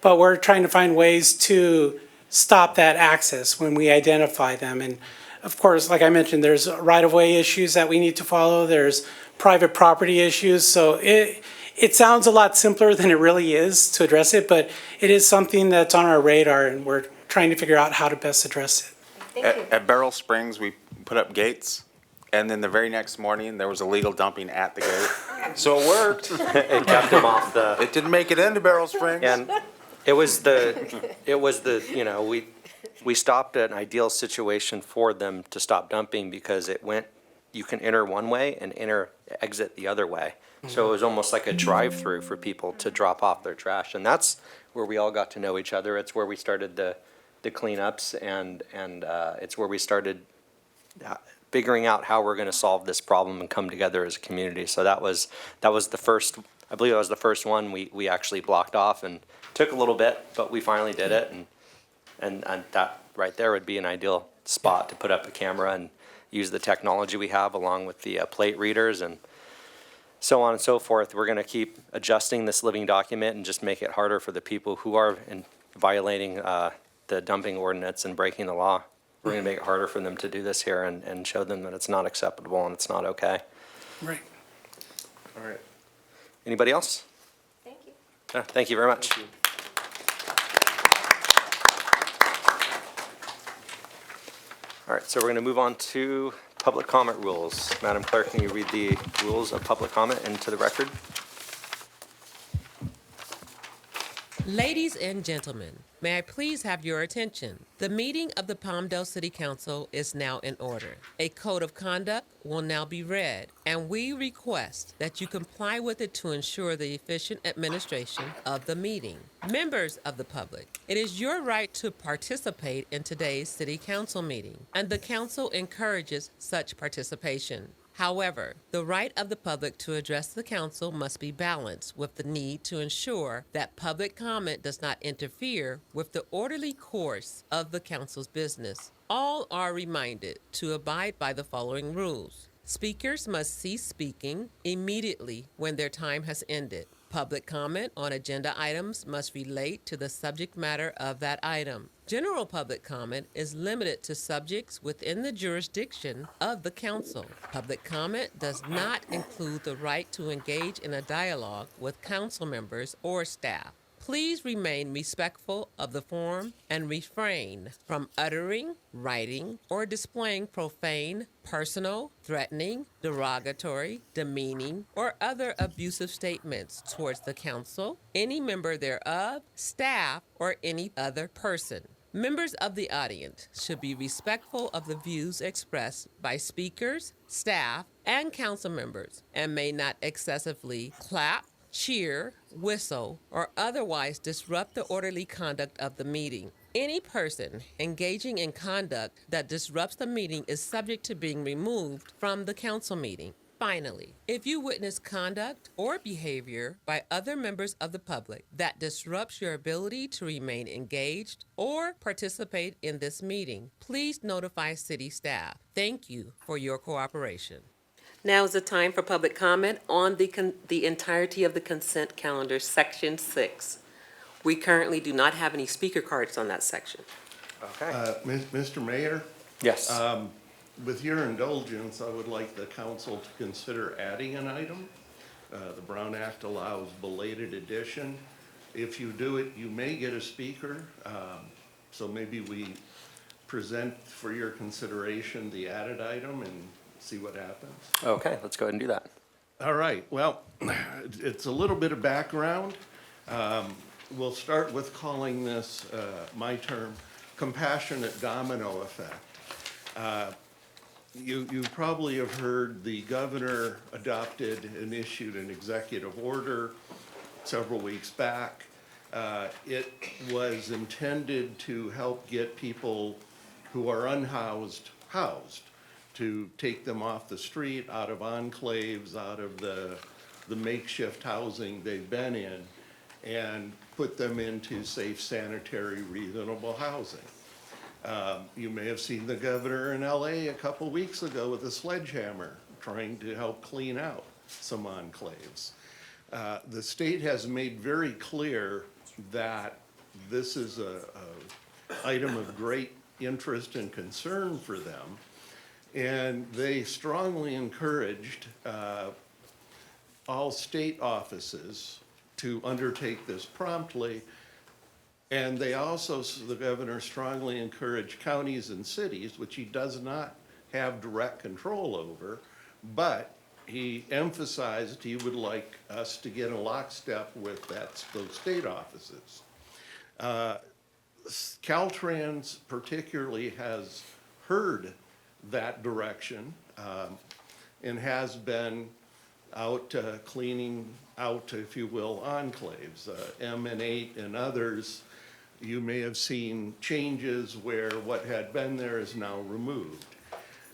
but we're trying to find ways to stop that access when we identify them. And of course, like I mentioned, there's right-of-way issues that we need to follow. There's private property issues. So it sounds a lot simpler than it really is to address it, but it is something that's on our radar, and we're trying to figure out how to best address it. Thank you. At Beryl Springs, we put up gates, and then the very next morning, there was illegal dumping at the gate. So it worked. It kept them off the. It didn't make it into Beryl Springs. And it was we stopped an ideal situation for them to stop dumping because it went you can enter one way and exit the other way. So it was almost like a drive-through for people to drop off their trash. And that's where we all got to know each other. It's where we started the cleanups, and it's where we started figuring out how we're going to solve this problem and come together as a community. So that was the first, I believe that was the first one we actually blocked off, and took a little bit, but we finally did it. And that right there would be an ideal spot to put up a camera and use the technology we have along with the plate readers and so on and so forth. We're going to keep adjusting this living document and just make it harder for the people who are violating the dumping ordinance and breaking the law. We're going to make it harder for them to do this here and show them that it's not acceptable and it's not okay. Right. All right. Anybody else? Thank you. Thank you very much. Thank you. All right, so we're going to move on to public comment rules. Madam Clerk, can you read the rules of public comment into the record? Ladies and gentlemen, may I please have your attention? The meeting of the Palmdale City Council is now in order. A code of conduct will now be read, and we request that you comply with it to ensure the efficient administration of the meeting. Members of the public, it is your right to participate in today's City Council meeting, and the Council encourages such participation. However, the right of the public to address the council must be balanced with the need to ensure that public comment does not interfere with the orderly course of the council's business. All are reminded to abide by the following rules. Speakers must cease speaking immediately when their time has ended. Public comment on agenda items must relate to the subject matter of that item. General public comment is limited to subjects within the jurisdiction of the council. Public comment does not include the right to engage in a dialogue with council members or staff. Please remain respectful of the forum and refrain from uttering, writing, or displaying profane, personal, threatening, derogatory, demeaning, or other abusive statements towards the council, any member thereof, staff, or any other person. Members of the audience should be respectful of the views expressed by speakers, staff, and council members, and may not excessively clap, cheer, whistle, or otherwise disrupt the orderly conduct of the meeting. Any person engaging in conduct that disrupts the meeting is subject to being removed from the council meeting. Finally, if you witness conduct or behavior by other members of the public that disrupts your ability to remain engaged or participate in this meeting, please notify city staff. Thank you for your cooperation. Now is the time for public comment on the entirety of the consent calendar, Section 6. We currently do not have any speaker cards on that section. Okay. Mr. Mayor? Yes. With your indulgence, I would like the council to consider adding an item. The Brown Act allows belated addition. If you do it, you may get a speaker. So maybe we present for your consideration the added item and see what happens. Okay, let's go ahead and do that. All right, well, it's a little bit of background. We'll start with calling this, my term, compassionate domino effect. You probably have heard the governor adopted and issued an executive order several weeks back. It was intended to help get people who are unhoused housed, to take them off the street, out of enclaves, out of the makeshift housing they've been in, and put them into safe, sanitary, reasonable housing. You may have seen the governor in LA a couple weeks ago with a sledgehammer trying to help clean out some enclaves. The state has made very clear that this is a item of great interest and concern for them. And they strongly encouraged all state offices to undertake this promptly. And they also, the governor strongly encouraged counties and cities, which he does not have direct control over, but he emphasized he would like us to get in lockstep with those state offices. Caltrans particularly has heard that direction. and has been out cleaning out, if you will, enclaves. M and 8 and others, you may have seen changes where what had been there is now removed.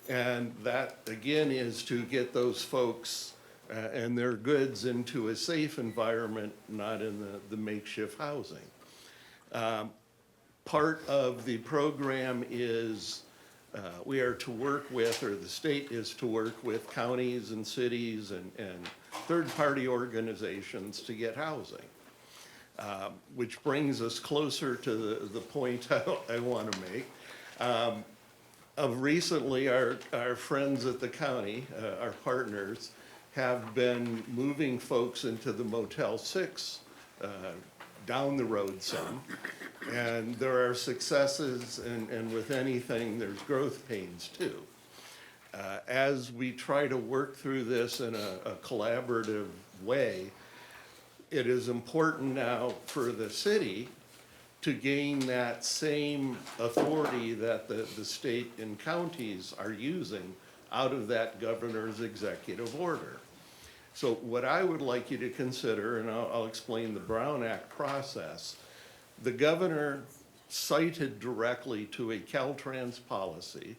And that, again, is to get those folks and their goods into a safe environment, not in the makeshift housing. Part of the program is we are to work with, or the state is to work with counties and cities and third-party organizations to get housing. Which brings us closer to the point I want to make. Of recently, our friends at the county, our partners, have been moving folks into the Motel 6 down the road some. And there are successes, and with anything, there's growth pains too. As we try to work through this in a collaborative way, it is important now for the city to gain that same authority that the state and counties are using out of that governor's executive order. So what I would like you to consider, and I'll explain the Brown Act process, the governor cited directly to a Caltrans policy,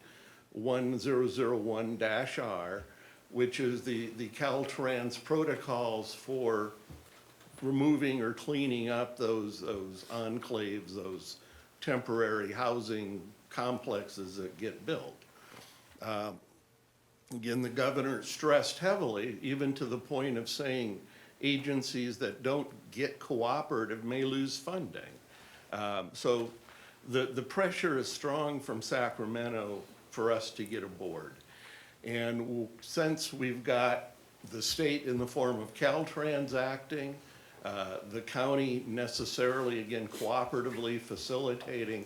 1001-R, which is the Caltrans protocols for removing or cleaning up those enclaves, those temporary housing complexes that get built. Again, the governor stressed heavily, even to the point of saying agencies that don't get cooperative may lose funding. So the pressure is strong from Sacramento for us to get aboard. And since we've got the state in the form of Caltrans acting, the county necessarily, again, cooperatively facilitating,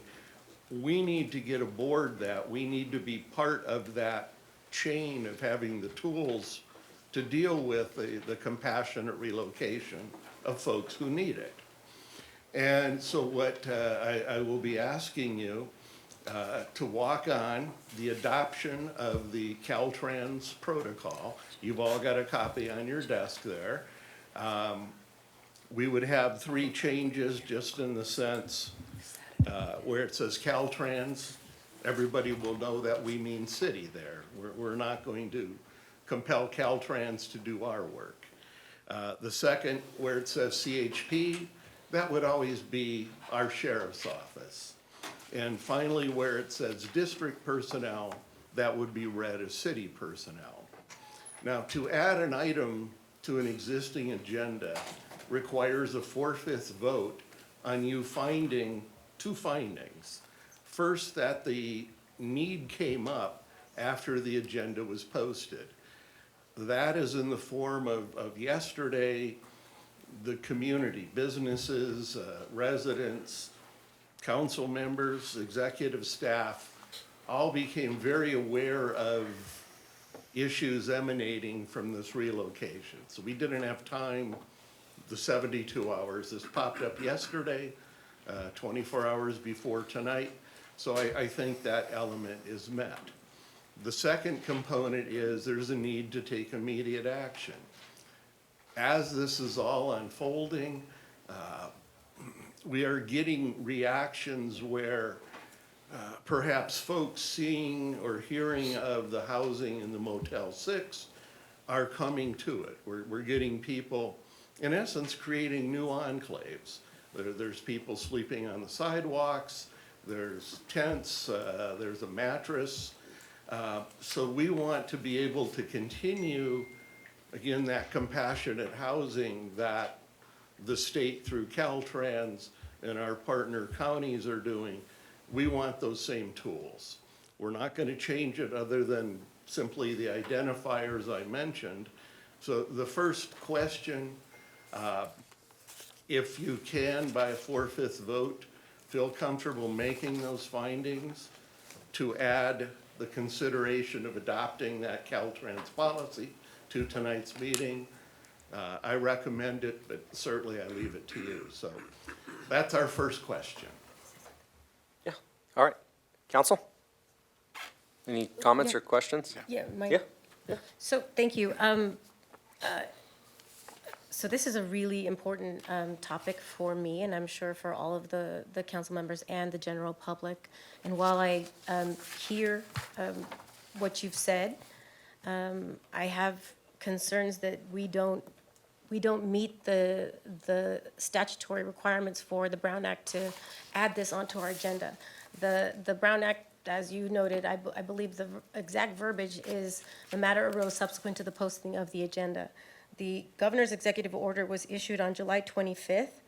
we need to get aboard that. We need to be part of that chain of having the tools to deal with the compassionate relocation of folks who need it. And so what I will be asking you to walk on the adoption of the Caltrans protocol. You've all got a copy on your desk there. We would have 3 changes just in the sense where it says Caltrans, everybody will know that we mean city there. We're not going to compel Caltrans to do our work. The second, where it says CHP, that would always be our sheriff's office. And finally, where it says district personnel, that would be read as city personnel. Now, to add an item to an existing agenda requires a 4/5 vote on you finding 2 findings. First, that the need came up after the agenda was posted. That is in the form of yesterday, the community, businesses, residents, council members, executive staff, all became very aware of issues emanating from this relocation. So we didn't have time, the 72 hours. This popped up yesterday, 24 hours before tonight. So I think that element is met. The second component is there's a need to take immediate action. As this is all unfolding, we are getting reactions where perhaps folks seeing or hearing of the housing in the Motel 6 are coming to it. We're getting people, in essence, creating new enclaves. There's people sleeping on the sidewalks, there's tents, there's a mattress. So we want to be able to continue, again, that compassionate housing that the state through Caltrans and our partner counties are doing. We want those same tools. We're not going to change it other than simply the identifiers I mentioned. So the first question, if you can, by a 4/5 vote, feel comfortable making those findings to add the consideration of adopting that Caltrans policy to tonight's meeting. I recommend it, but certainly I leave it to you. So that's our first question. Yeah, all right. Council? Any comments or questions? Yeah, Yeah. So, thank you. So this is a really important topic for me, and I'm sure for all of the council members and the general public. And while I hear what you've said, I have concerns that we don't meet the statutory requirements for the Brown Act to add this onto our agenda. The Brown Act, as you noted, I believe the exact verbiage is the matter arose subsequent to the posting of the agenda. The governor's executive order was issued on July 25th,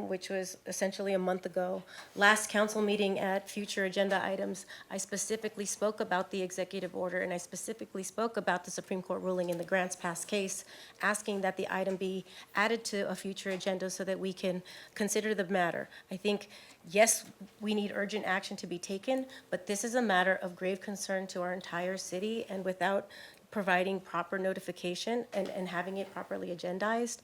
which was essentially a month ago. Last council meeting at future agenda items, I specifically spoke about the executive order, and I specifically spoke about the Supreme Court ruling in the Grants Pass case, asking that the item be added to a future agenda so that we can consider the matter. I think, yes, we need urgent action to be taken, but this is a matter of grave concern to our entire city, and without providing proper notification and having it properly agendized,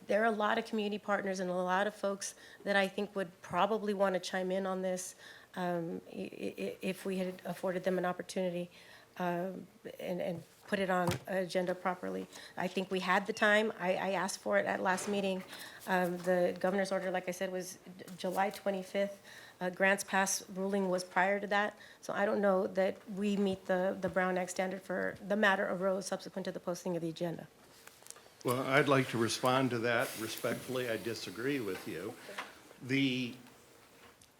there are a lot of community partners and a lot of folks that I think would probably want to chime in on this if we had afforded them an opportunity and put it on agenda properly. I think we had the time. I asked for it at last meeting. The governor's order, like I said, was July 25th. Grants Pass ruling was prior to that. So I don't know that we meet the Brown Act standard for the matter arose subsequent to the posting of the agenda. Well, I'd like to respond to that respectfully. I disagree with you. The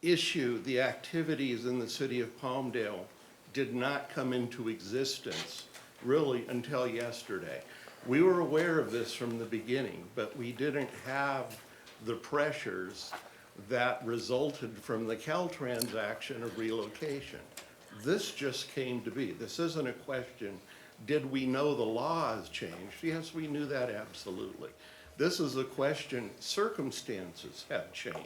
issue, the activities in the city of Palmdale did not come into existence really until yesterday. We were aware of this from the beginning, but we didn't have the pressures that resulted from the Caltrans action of relocation. This just came to be. This isn't a question, did we know the law has changed? Yes, we knew that absolutely. This is a question, circumstances have changed.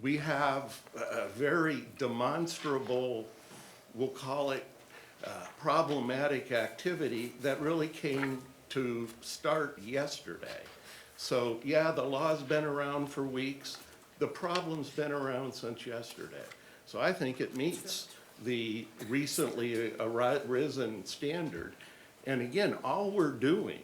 We have a very demonstrable, we'll call it problematic activity that really came to start yesterday. So yeah, the law's been around for weeks. The problem's been around since yesterday. So I think it meets the recently arisen standard. And again, all we're doing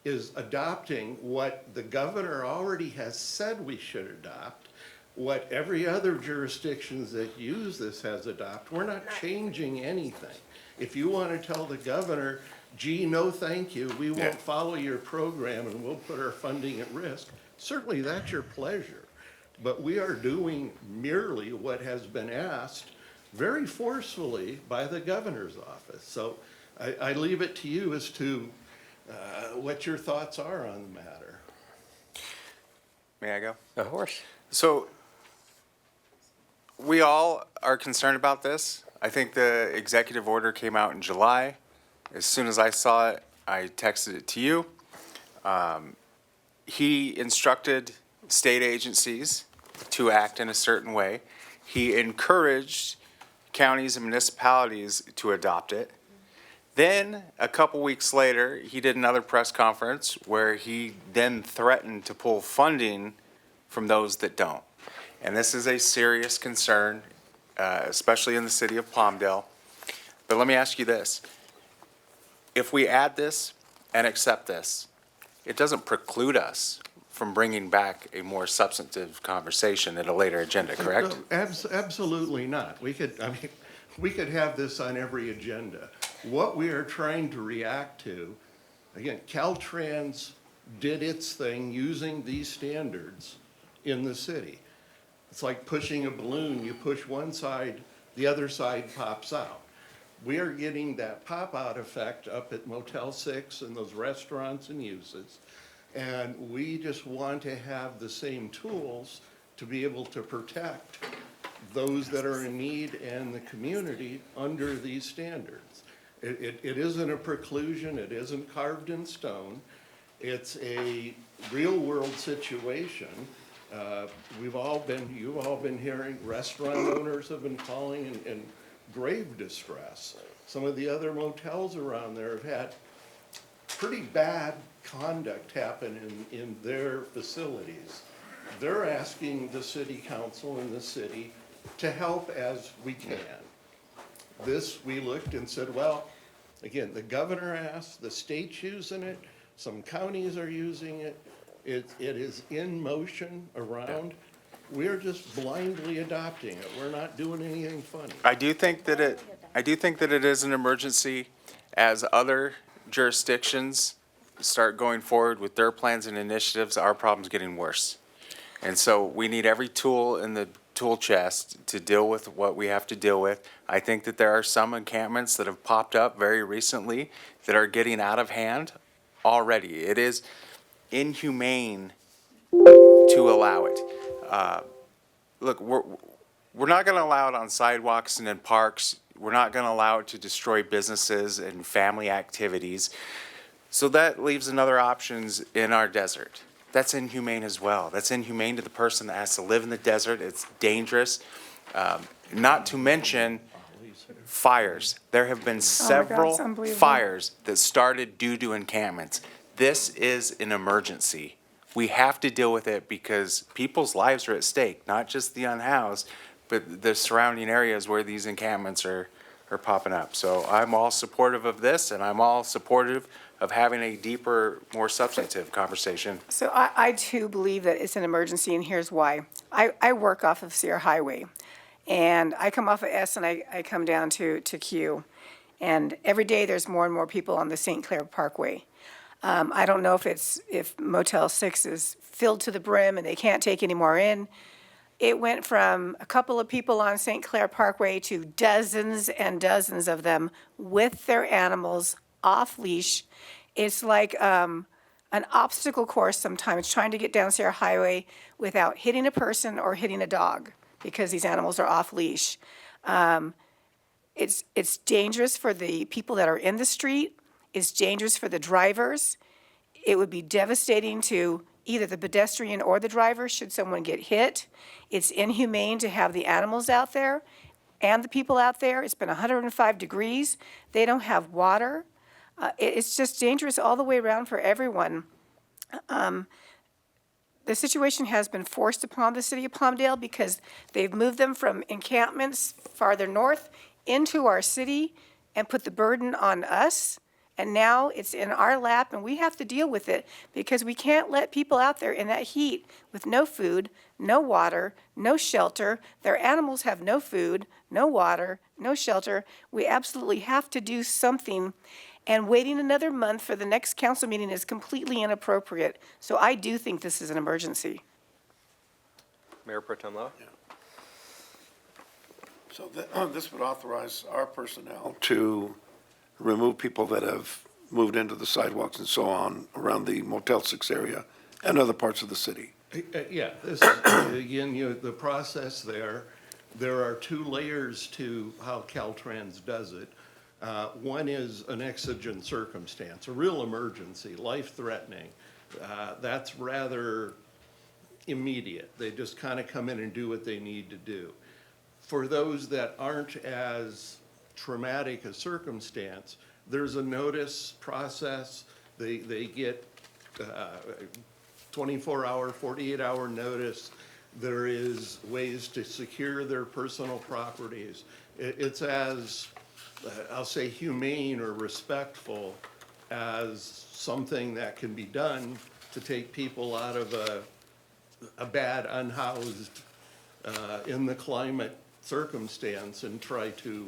is adopting what the governor already has said we should adopt, what every other jurisdictions that use this has adopted. We're not changing anything. If you want to tell the governor, gee, no thank you, we won't follow your program and we'll put our funding at risk, certainly that's your pleasure. But we are doing merely what has been asked very forcefully by the governor's office. So I leave it to you as to what your thoughts are on the matter. May I go? Of course. So we all are concerned about this. I think the executive order came out in July. As soon as I saw it, I texted it to you. He instructed state agencies to act in a certain way. He encouraged counties and municipalities to adopt it. Then, a couple weeks later, he did another press conference where he then threatened to pull funding from those that don't. And this is a serious concern, especially in the city of Palmdale. But let me ask you this. If we add this and accept this, it doesn't preclude us from bringing back a more substantive conversation at a later agenda, correct? No, absolutely not. We could have this on every agenda. What we are trying to react to, again, Caltrans did its thing using these standards in the city. It's like pushing a balloon. You push one side, the other side pops out. We are getting that pop-out effect up at Motel 6 and those restaurants and uses. And we just want to have the same tools to be able to protect those that are in need and the community under these standards. It isn't a preclusion, it isn't carved in stone. It's a real-world situation. You've all been hearing, restaurant owners have been calling in grave distress. Some of the other motels around there have had pretty bad conduct happen in their facilities. They're asking the city council and the city to help as we can. This, we looked and said, well, Again, the governor asked, the state's using it, some counties are using it. It is in motion around. We're just blindly adopting it. We're not doing anything funny. I do think that it is an emergency as other jurisdictions start going forward with their plans and initiatives, our problem's getting worse. And so we need every tool in the tool chest to deal with what we have to deal with. I think that there are some encampments that have popped up very recently that are getting out of hand already. It is inhumane to allow it. Look, we're not gonna allow it on sidewalks and in parks. We're not gonna allow it to destroy businesses and family activities. So that leaves another options in our desert. That's inhumane as well. That's inhumane to the person that has to live in the desert. It's dangerous. Not to mention fires. There have been several fires that started due to encampments. This is an emergency. We have to deal with it because people's lives are at stake, not just the unhoused, but the surrounding areas where these encampments are popping up. So I'm all supportive of this, and I'm all supportive of having a deeper, more substantive conversation. So I too believe that it's an emergency, and here's why. I work off of Sierra Highway, and I come off of S and I come down to Q. And every day there's more and more people on the St. Clair Parkway. I don't know if Motel 6 is filled to the brim and they can't take any more in. It went from a couple of people on St. Clair Parkway to dozens and dozens of them with their animals off leash. It's like an obstacle course sometimes, trying to get down Sierra Highway without hitting a person or hitting a dog because these animals are off leash. It's dangerous for the people that are in the street. It's dangerous for the drivers. It would be devastating to either the pedestrian or the driver should someone get hit. It's inhumane to have the animals out there and the people out there. It's been 105 degrees. They don't have water. It's just dangerous all the way around for everyone. The situation has been forced upon the city of Palmdale because they've moved them from encampments farther north into our city and put the burden on us. And now it's in our lap, and we have to deal with it because we can't let people out there in that heat with no food, no water, no shelter. Their animals have no food, no water, no shelter. We absolutely have to do something. And waiting another month for the next council meeting is completely inappropriate. So I do think this is an emergency. Mayor Pro Tem Loa? So this would authorize our personnel to remove people that have moved into the sidewalks and so on around the Motel 6 area and other parts of the city. Yeah, this is, again, the process there are two layers to how Caltrans does it. One is an exigent circumstance, a real emergency, life-threatening. That's rather immediate. They just kind of come in and do what they need to do. For those that aren't as traumatic a circumstance, there's a notice process. They get 24-hour, 48-hour notice. There is ways to secure their personal properties. It's as, I'll say, humane or respectful as something that can be done to take people out of a bad, unhoused, in the climate circumstance and try to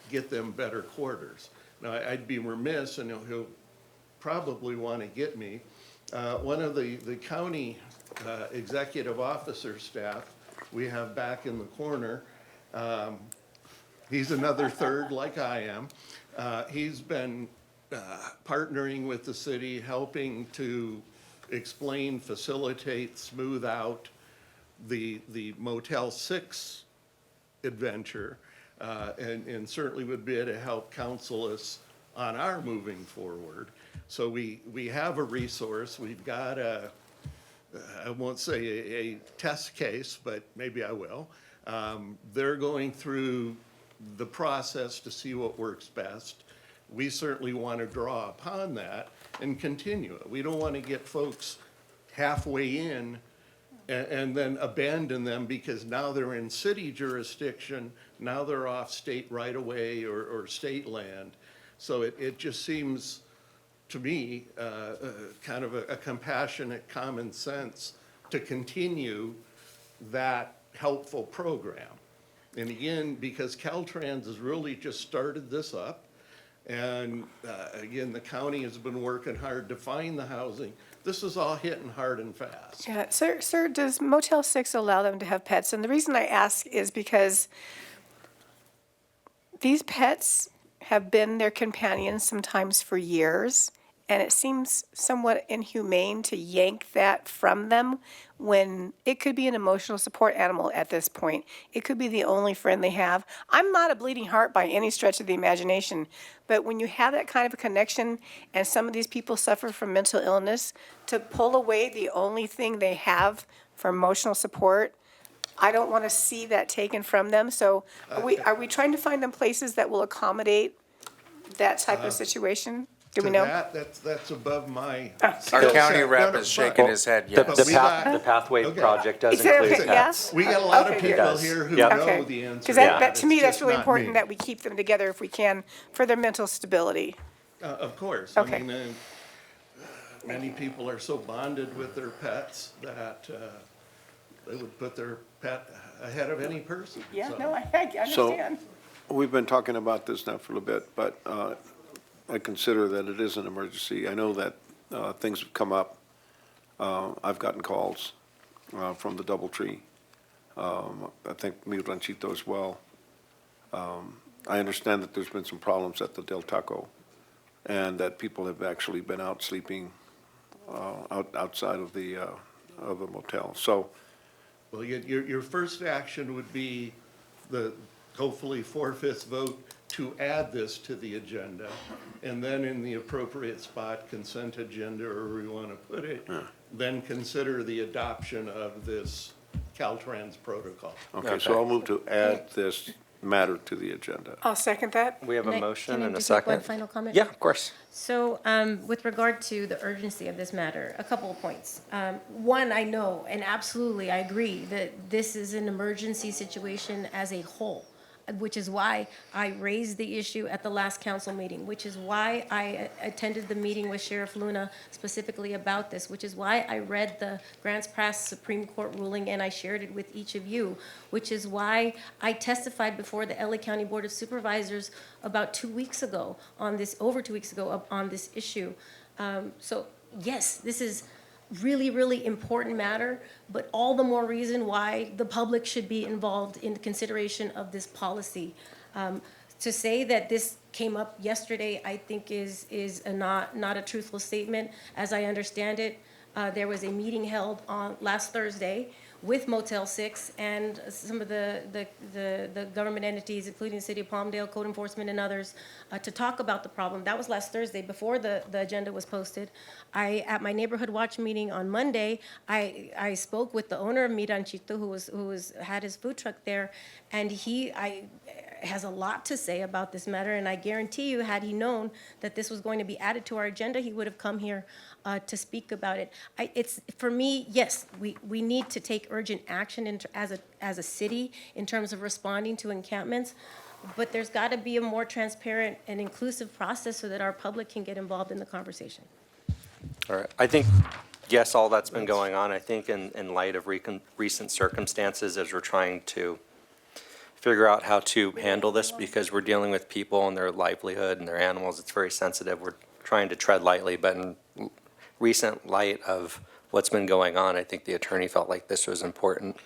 get them better quarters. Now, I'd be remiss, and he'll probably want to get me, one of the county executive officer staff we have back in the corner, he's another third like I am. He's been partnering with the city, helping to explain, facilitate, smooth out the Motel 6 adventure, and certainly would be able to help counsel us on our moving forward. So we have a resource. We've got I won't say a test case, but maybe I will. They're going through the process to see what works best. We certainly want to draw upon that and continue it. We don't want to get folks halfway in and then abandon them because now they're in city jurisdiction, now they're off state right away or state land. So it just seems to me kind of a compassionate common sense to continue that helpful program. And again, because Caltrans has really just started this up, and again, the county has been working hard to find the housing. This is all hitting hard and fast. Yeah, sir, does Motel 6 allow them to have pets? And the reason I ask is because these pets have been their companions sometimes for years, and it seems somewhat inhumane to yank that from them when it could be an emotional support animal at this point. It could be the only friend they have. I'm not a bleeding heart by any stretch of the imagination, but when you have that kind of a connection and some of these people suffer from mental illness, to pull away the only thing they have for emotional support, I don't want to see that taken from them. So are we trying to find them places that will accommodate that type of situation? Do we know? That's above my. Our county rep is shaking his head, yes. The Pathway project does Is that include okay? Yeah? pets. We got a lot of Okay, people good. here who Yep. know the answer. Because to that, to me, It's that's just really not important me. that we keep them together if we can for their mental stability. Of course. Okay. I mean, many people are so bonded with their pets that they would put their pet ahead of any person. Yeah, So- no, I understand. We've been talking about this now for a little bit, but I consider that it is an emergency. I know that things have come up. I've gotten calls from the DoubleTree. I think Mi Ranchito as well. I understand that there's been some problems at the Del Taco, and that people have actually been out sleeping outside of the motel. So, Well, your first action would be the hopefully 4/5 vote to add this to the agenda, and then in the appropriate spot, consent agenda, or wherever you want to put it, then consider the adoption of this Caltrans protocol. okay, so I'll move to add this matter to the agenda. I'll second that. We have a Can I- motion can I and a just make second. one final comment? Yeah, of course. So, with regard to the urgency of this matter, a couple of points. One, I know, and absolutely, I agree, that this is an emergency situation as a whole, which is why I raised the issue at the last council meeting, which is why I attended the meeting with Sheriff Luna specifically about this, which is why I read the Grants Pass Supreme Court ruling and I shared it with each of you, which is why I testified before the LA County Board of Supervisors about 2 weeks ago on this, over 2 weeks ago on this issue. So yes, this is really, really important matter, but all the more reason why the public should be involved in the consideration of this policy. To say that this came up yesterday, I think is not a truthful statement. As I understand it, there was a meeting held on last Thursday with Motel 6 and some of the government entities, including the City of Palmdale, Code Enforcement, and others, to talk about the problem. That was last Thursday, before the agenda was posted. At my neighborhood watch meeting on Monday, I spoke with the owner of Mi Ranchito, who had his food truck there, and he has a lot to say about this matter, and I guarantee you, had he known that this was going to be added to our agenda, he would have come here to speak about it. It's, for me, yes, we need to take urgent action as a city in terms of responding to encampments, but there's got to be a more transparent and inclusive process so that our public can get involved in the conversation. All right. I think, yes, all that's been going on. I think in light of recent circumstances, as we're trying to figure out how to handle this, because we're dealing with people and their livelihood and their animals, it's very sensitive. We're trying to tread lightly, but in recent light of what's been going on, I think the attorney felt like this was important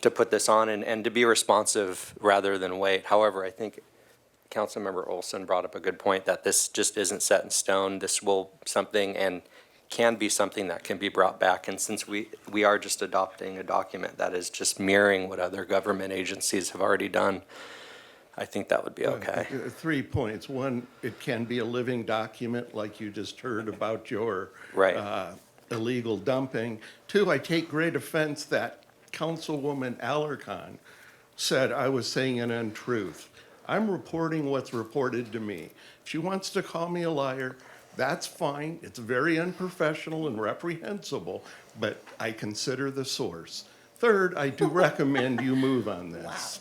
to put this on and to be responsive rather than wait. However, I think Councilmember Olson brought up a good point that this just isn't set in stone. This will something and can be something that can be brought back. And since we are just adopting a document that is just mirroring what other government agencies have already done, I think that would be okay. 3 points. One, it can be a living document, like you just heard about your illegal dumping. Two, I take great offense that Councilwoman Alarcon said I was saying an untruth. I'm reporting what's reported to me. If she wants to call me a liar, that's fine. It's very unprofessional and reprehensible, but I consider the source. Third, I do recommend you move on this.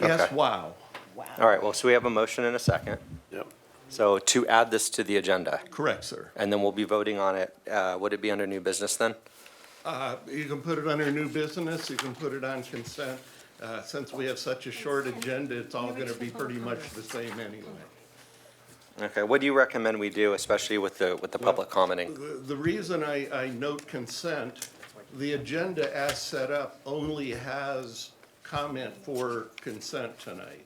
Yes, Okay. wow. All right, well, so we have a motion and a second. Yep. So to add this to the agenda, Correct, sir. and then we'll be voting on it. Would it be under new business then? You can put it under new business, you can put it on consent. Since we have such a short agenda, it's all gonna be pretty much the same anyway. Okay, what do you recommend we do, especially with the public commenting? The reason I note consent, the agenda as set up only has comment for consent tonight.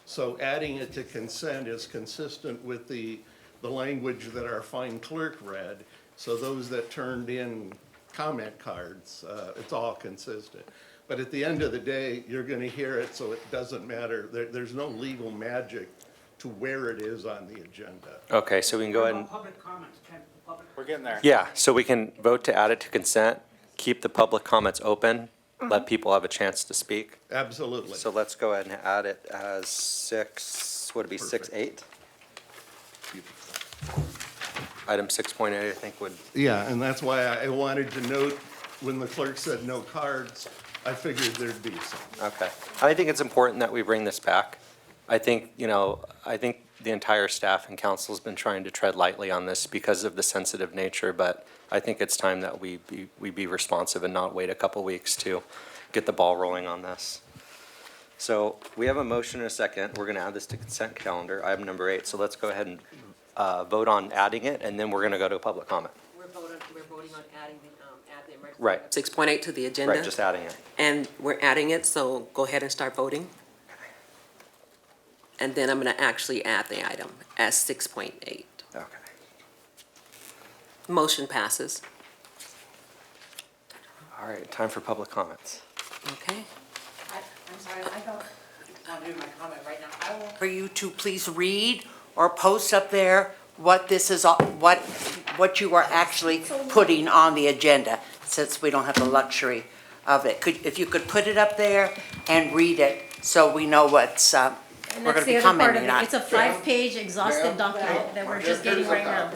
So adding it to consent is consistent with the language that our fine clerk read. So those that turned in comment cards, it's all consistent. But at the end of the day, you're gonna hear it, so it doesn't matter. There's no legal magic to where it is on the agenda. Okay, so we can go ahead and, Public comments, We're getting there. yeah, so we can vote to add it to consent, keep the public comments open, let people have a chance to speak. Absolutely. So let's go ahead and add it as 6, would it be 6.8? Item 6.8, I think would, Yeah, and that's why I wanted to note, when the clerk said no cards, I figured there'd be some. okay. I think it's important that we bring this back. I think, I think the entire staff and council's been trying to tread lightly on this because of the sensitive nature, but I think it's time that we be responsive and not wait a couple weeks to get the ball rolling on this. So we have a motion and a second. We're going to add this to consent calendar, item number 8. So let's go ahead and vote on adding it, and then we're going to go to public comment. We're voting on adding add the emergency. Right. 6.8 to the agenda. Right, just adding it. And we're adding it, so go ahead and start voting. And then I'm gonna actually add the item as 6.8. Okay. Motion passes. All right, time for public comments. Okay. I'm sorry, I don't want to do my comment right now. I want for you to please read or post up there what this is, what you are actually putting on the agenda, since we don't have the luxury of it. If you could put it up there and read it, so we know what's, And we're that's gonna the be other part of commenting it. on. It's a 5-page exhaustive document that we're just getting right now.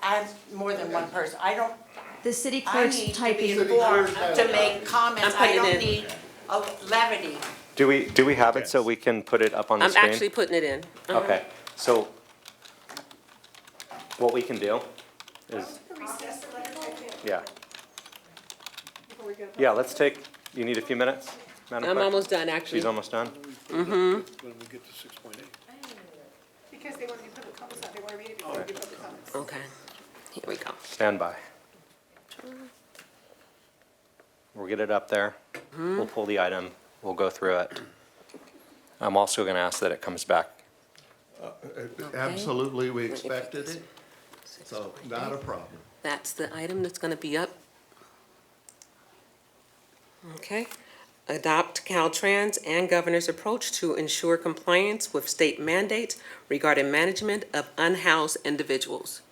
As more than one person, I don't, The city I clerk's need to be typing. informed to make comments. I'm I putting it don't in. need a levity. Do we have it so we can put it up on the I'm screen? actually putting it in. Okay, so what we can do is, yeah. Yeah, let's take, you need a few minutes, Madam I'm Clerk? almost done, actually. She's almost done? Mm-hmm. When we get to 6.8. Because they want to do public comments, they want to read it before we do public comments. Okay, here we go. Stand by. We'll get it up there. We'll pull the item. We'll go through it. I'm also going to ask that it comes back. Absolutely, we expected it, so not a problem. That's the item that's gonna be up. Okay. Adopt Caltrans and governor's approach to ensure compliance with state mandates regarding management of unhoused individuals.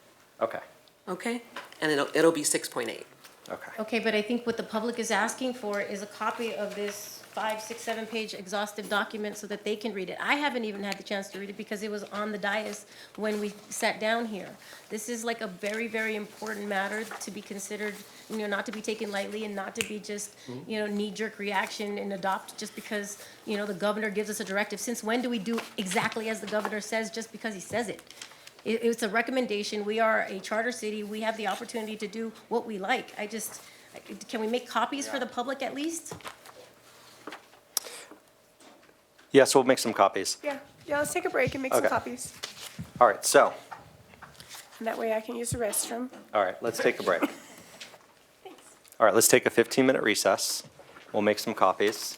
Okay, Okay? And it'll be 6.8. okay. Okay, but I think what the public is asking for is a copy of this 5, 6, 7-page exhaustive document so that they can read it. I haven't even had the chance to read it because it was on the dais when we sat down here. This is like a very, very important matter to be considered, not to be taken lightly and not to be just, knee-jerk reaction and adopt just because, the governor gives us a directive. Since when do we do exactly as the governor says just because he says it? It's a recommendation. We are a charter city. We have the opportunity to do what we like. Can we make copies for the public at least? Yeah, so we'll make some copies. Yeah, let's take a break and make some Okay. copies. All right, so, And that way I can use the restroom. all right, let's take a break. All right, let's take a 15-minute recess. We'll make some copies.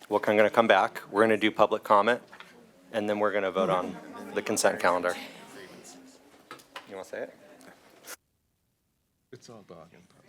We're going to come back. We're going to do public comment, and then we're going to vote on the consent calendar. You want to say it? It's all dog and pony.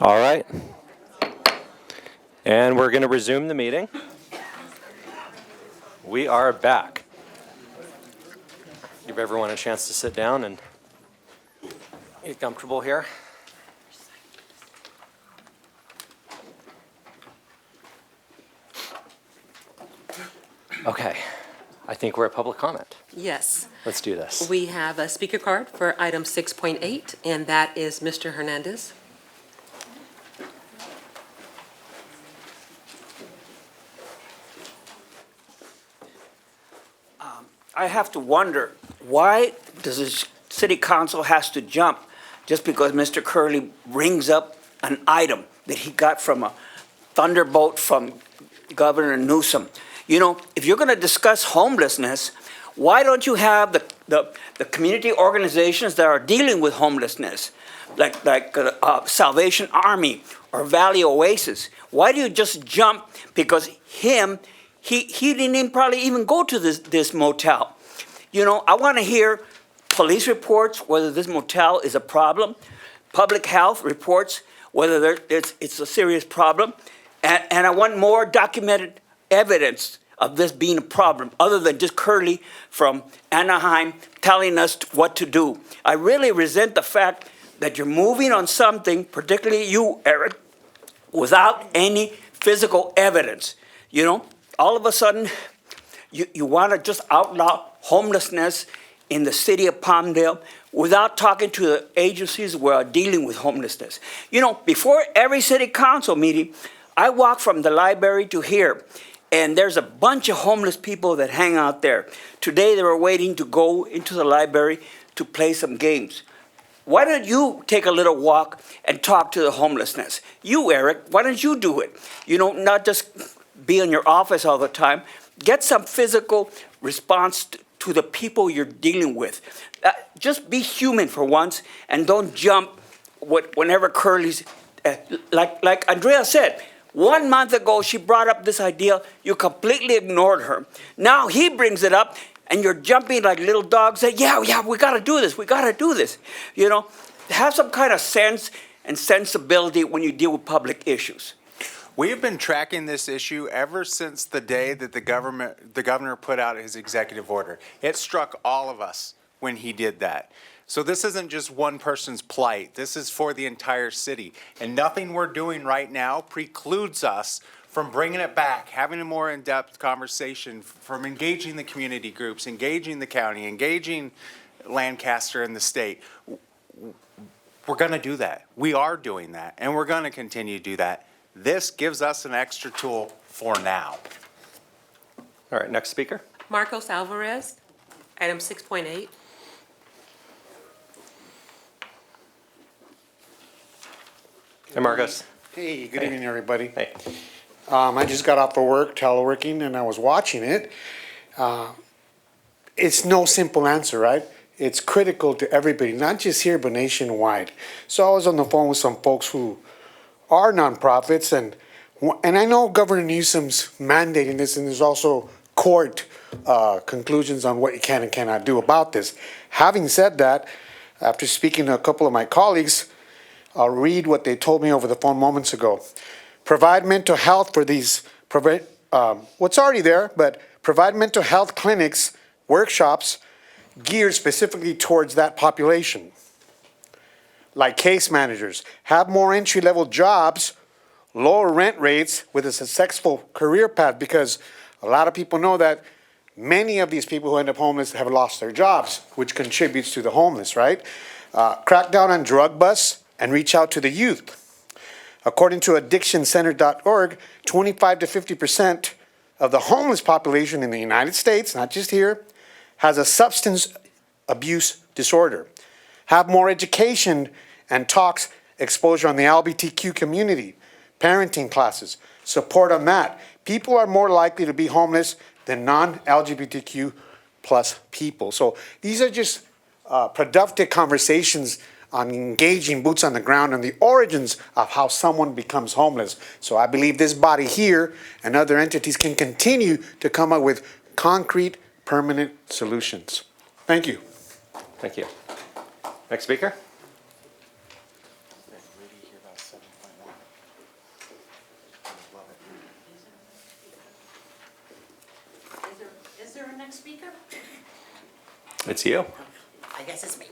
All right. And we're going to resume the meeting. We are back. Give everyone a chance to sit down and get comfortable here. Okay. I think we're at public comment. Yes. Let's do this. We have a speaker card for item 6.8, and that is Mr. Hernandez. I have to wonder, why does the city council has to jump just because Mr. Curley brings up an item that he got from a thunderbolt from Governor Newsom? You know, if you're going to discuss homelessness, why don't you have the community organizations that are dealing with homelessness, like Salvation Army or Valley Oasis? Why do you just jump because he didn't even probably even go to this motel? You know, I want to hear police reports whether this motel is a problem, public health reports whether it's a serious problem, and I want more documented evidence of this being a problem, other than just Curley from Anaheim telling us what to do. I really resent the fact that you're moving on something, particularly you, Eric, without any physical evidence. You know, all of a sudden, you want to just outlaw homelessness in the city of Palmdale without talking to the agencies who are dealing with homelessness. You know, before every city council meeting, I walk from the library to here, and there's a bunch of homeless people that hang out there. Today they were waiting to go into the library to play some games. Why don't you take a little walk and talk to the homelessness? You, Eric, why don't you do it? You know, not just be in your office all the time. Get some physical response to the people you're dealing with. Just be human for once and don't jump whenever Curly's, like Andrea said, 1 month ago, she brought up this idea. You completely ignored her. Now he brings it up, and you're jumping like little dogs. Say, yeah, we got to do this. We got to do this. You know, have some kind of sense and sensibility when you deal with public issues. We have been tracking this issue ever since the day that the governor put out his executive order. It struck all of us when he did that. So this isn't just one person's plight. This is for the entire city. And nothing we're doing right now precludes us from bringing it back, having a more in-depth conversation, from engaging the community groups, engaging the county, engaging Lancaster and the state. We're going to do that. We are doing that, and we're going to continue to do that. This gives us an extra tool for now. All right, next speaker. Marcos Alvarez, item 6.8. Hey, Marcos. Hey, good evening, everybody. Hey. I just got off of work, teleworking, and I was watching it. It's no simple answer, right? It's critical to everybody, not just here, but nationwide. So I was on the phone with some folks who are nonprofits, and I know Governor Newsom's mandating this, and there's also court conclusions on what you can and cannot do about this. Having said that, after speaking to a couple of my colleagues, I'll read what they told me over the phone moments ago. Provide mental health for these, what's already there, but provide mental health clinics, workshops geared specifically towards that population. Like case managers, have more entry-level jobs, lower rent rates with a successful career path, because a lot of people know that many of these people who end up homeless have lost their jobs, which contributes to the homeless, right? Crack down on drug busts and reach out to the youth. According to addictioncenter.org, 25 to 50% of the homeless population in the United States, not just here, has a substance abuse disorder. Have more education and talks, exposure on the LGBTQ community, parenting classes, support on that. People are more likely to be homeless than non-LGBTQ plus people. So these are just productive conversations on engaging boots on the ground and the origins of how someone becomes homeless. So I believe this body here and other entities can continue to come up with concrete, permanent solutions. Thank you. Thank you. Next speaker. next speaker? It's you. I guess it's me.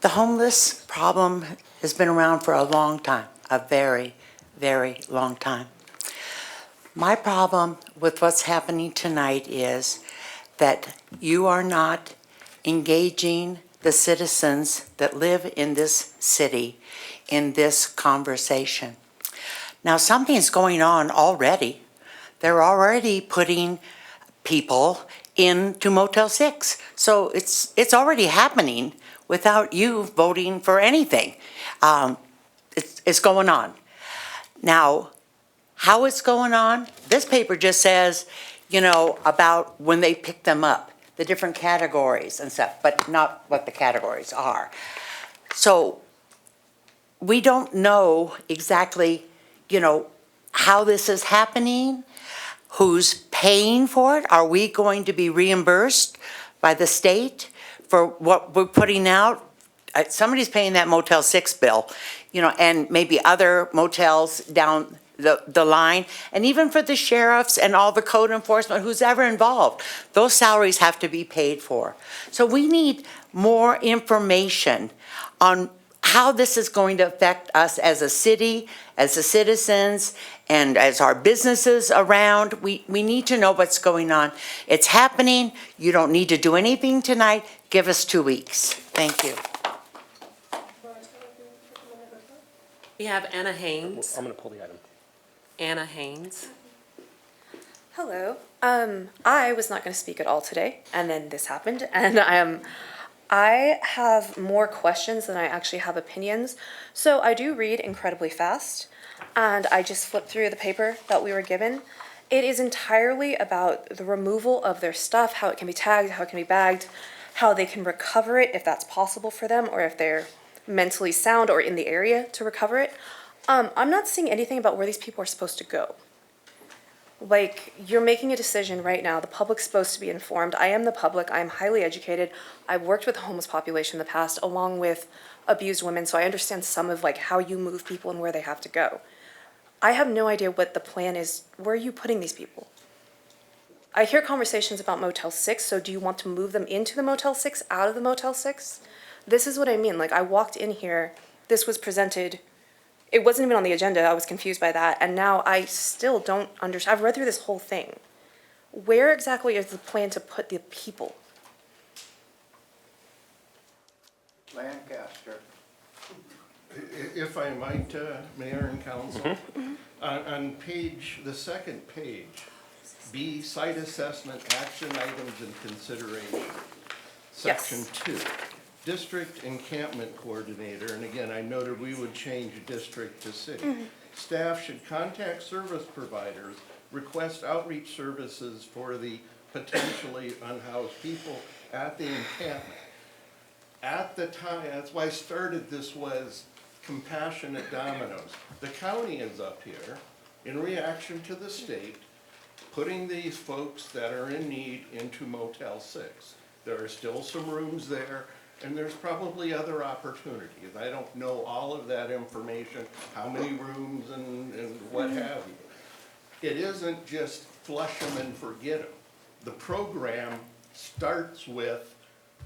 The homeless problem has been around for a long time, a very, very long time. My problem with what's happening tonight is that you are not engaging the citizens that live in this city in this conversation. Now, something's going on already. They're already putting people into Motel 6. So it's already happening without you voting for anything. It's going on. Now, how it's going on, this paper just says, you know, about when they pick them up, the different categories and stuff, but not what the categories are. So we don't know exactly, you know, how this is happening, who's paying for it. Are we going to be reimbursed by the state for what we're putting out? Somebody's paying that Motel 6 bill, you know, and maybe other motels down the line, and even for the sheriffs and all the code enforcement, who's ever involved, those salaries have to be paid for. So we need more information on how this is going to affect us as a city, as the citizens, and as our businesses around. We need to know what's going on. It's happening. You don't need to do anything tonight. Give us 2 weeks. Thank you. We have Anna Haynes. I'm going to pull the item. Anna Haynes. Hello. I was not going to speak at all today, and then this happened, and I have more questions than I actually have opinions. So I do read incredibly fast, and I just flipped through the paper that we were given. It is entirely about the removal of their stuff, how it can be tagged, how it can be bagged, how they can recover it if that's possible for them, or if they're mentally sound or in the area to recover it. I'm not seeing anything about where these people are supposed to go. Like, you're making a decision right now. The public's supposed to be informed. I am the public. I am highly educated. I've worked with the homeless population in the past, along with abused women, so I understand some of like how you move people and where they have to go. I have no idea what the plan is. Where are you putting these people? I hear conversations about Motel 6, so do you want to move them into the Motel 6, out of the Motel 6? This is what I mean. Like, I walked in here, this was presented. It wasn't even on the agenda. I was confused by that. And now I still don't understand. I've read through this whole thing. Where exactly is the plan to put the people? Lancaster. If I might, Mayor and Council, on page, the second page, B, site assessment, action items and consideration. Section 2, district encampment coordinator, and again, I noted we would change district to city. Staff should contact service providers, request outreach services for the potentially unhoused people at the encampment. At the time, that's why I started this, was Compassionate Dominoes. The county is up here in reaction to the state putting these folks that are in need into Motel 6. There are still some rooms there, and there's probably other opportunities. I don't know all of that information, how many rooms and what have you. It isn't just flush them and forget them. The program starts with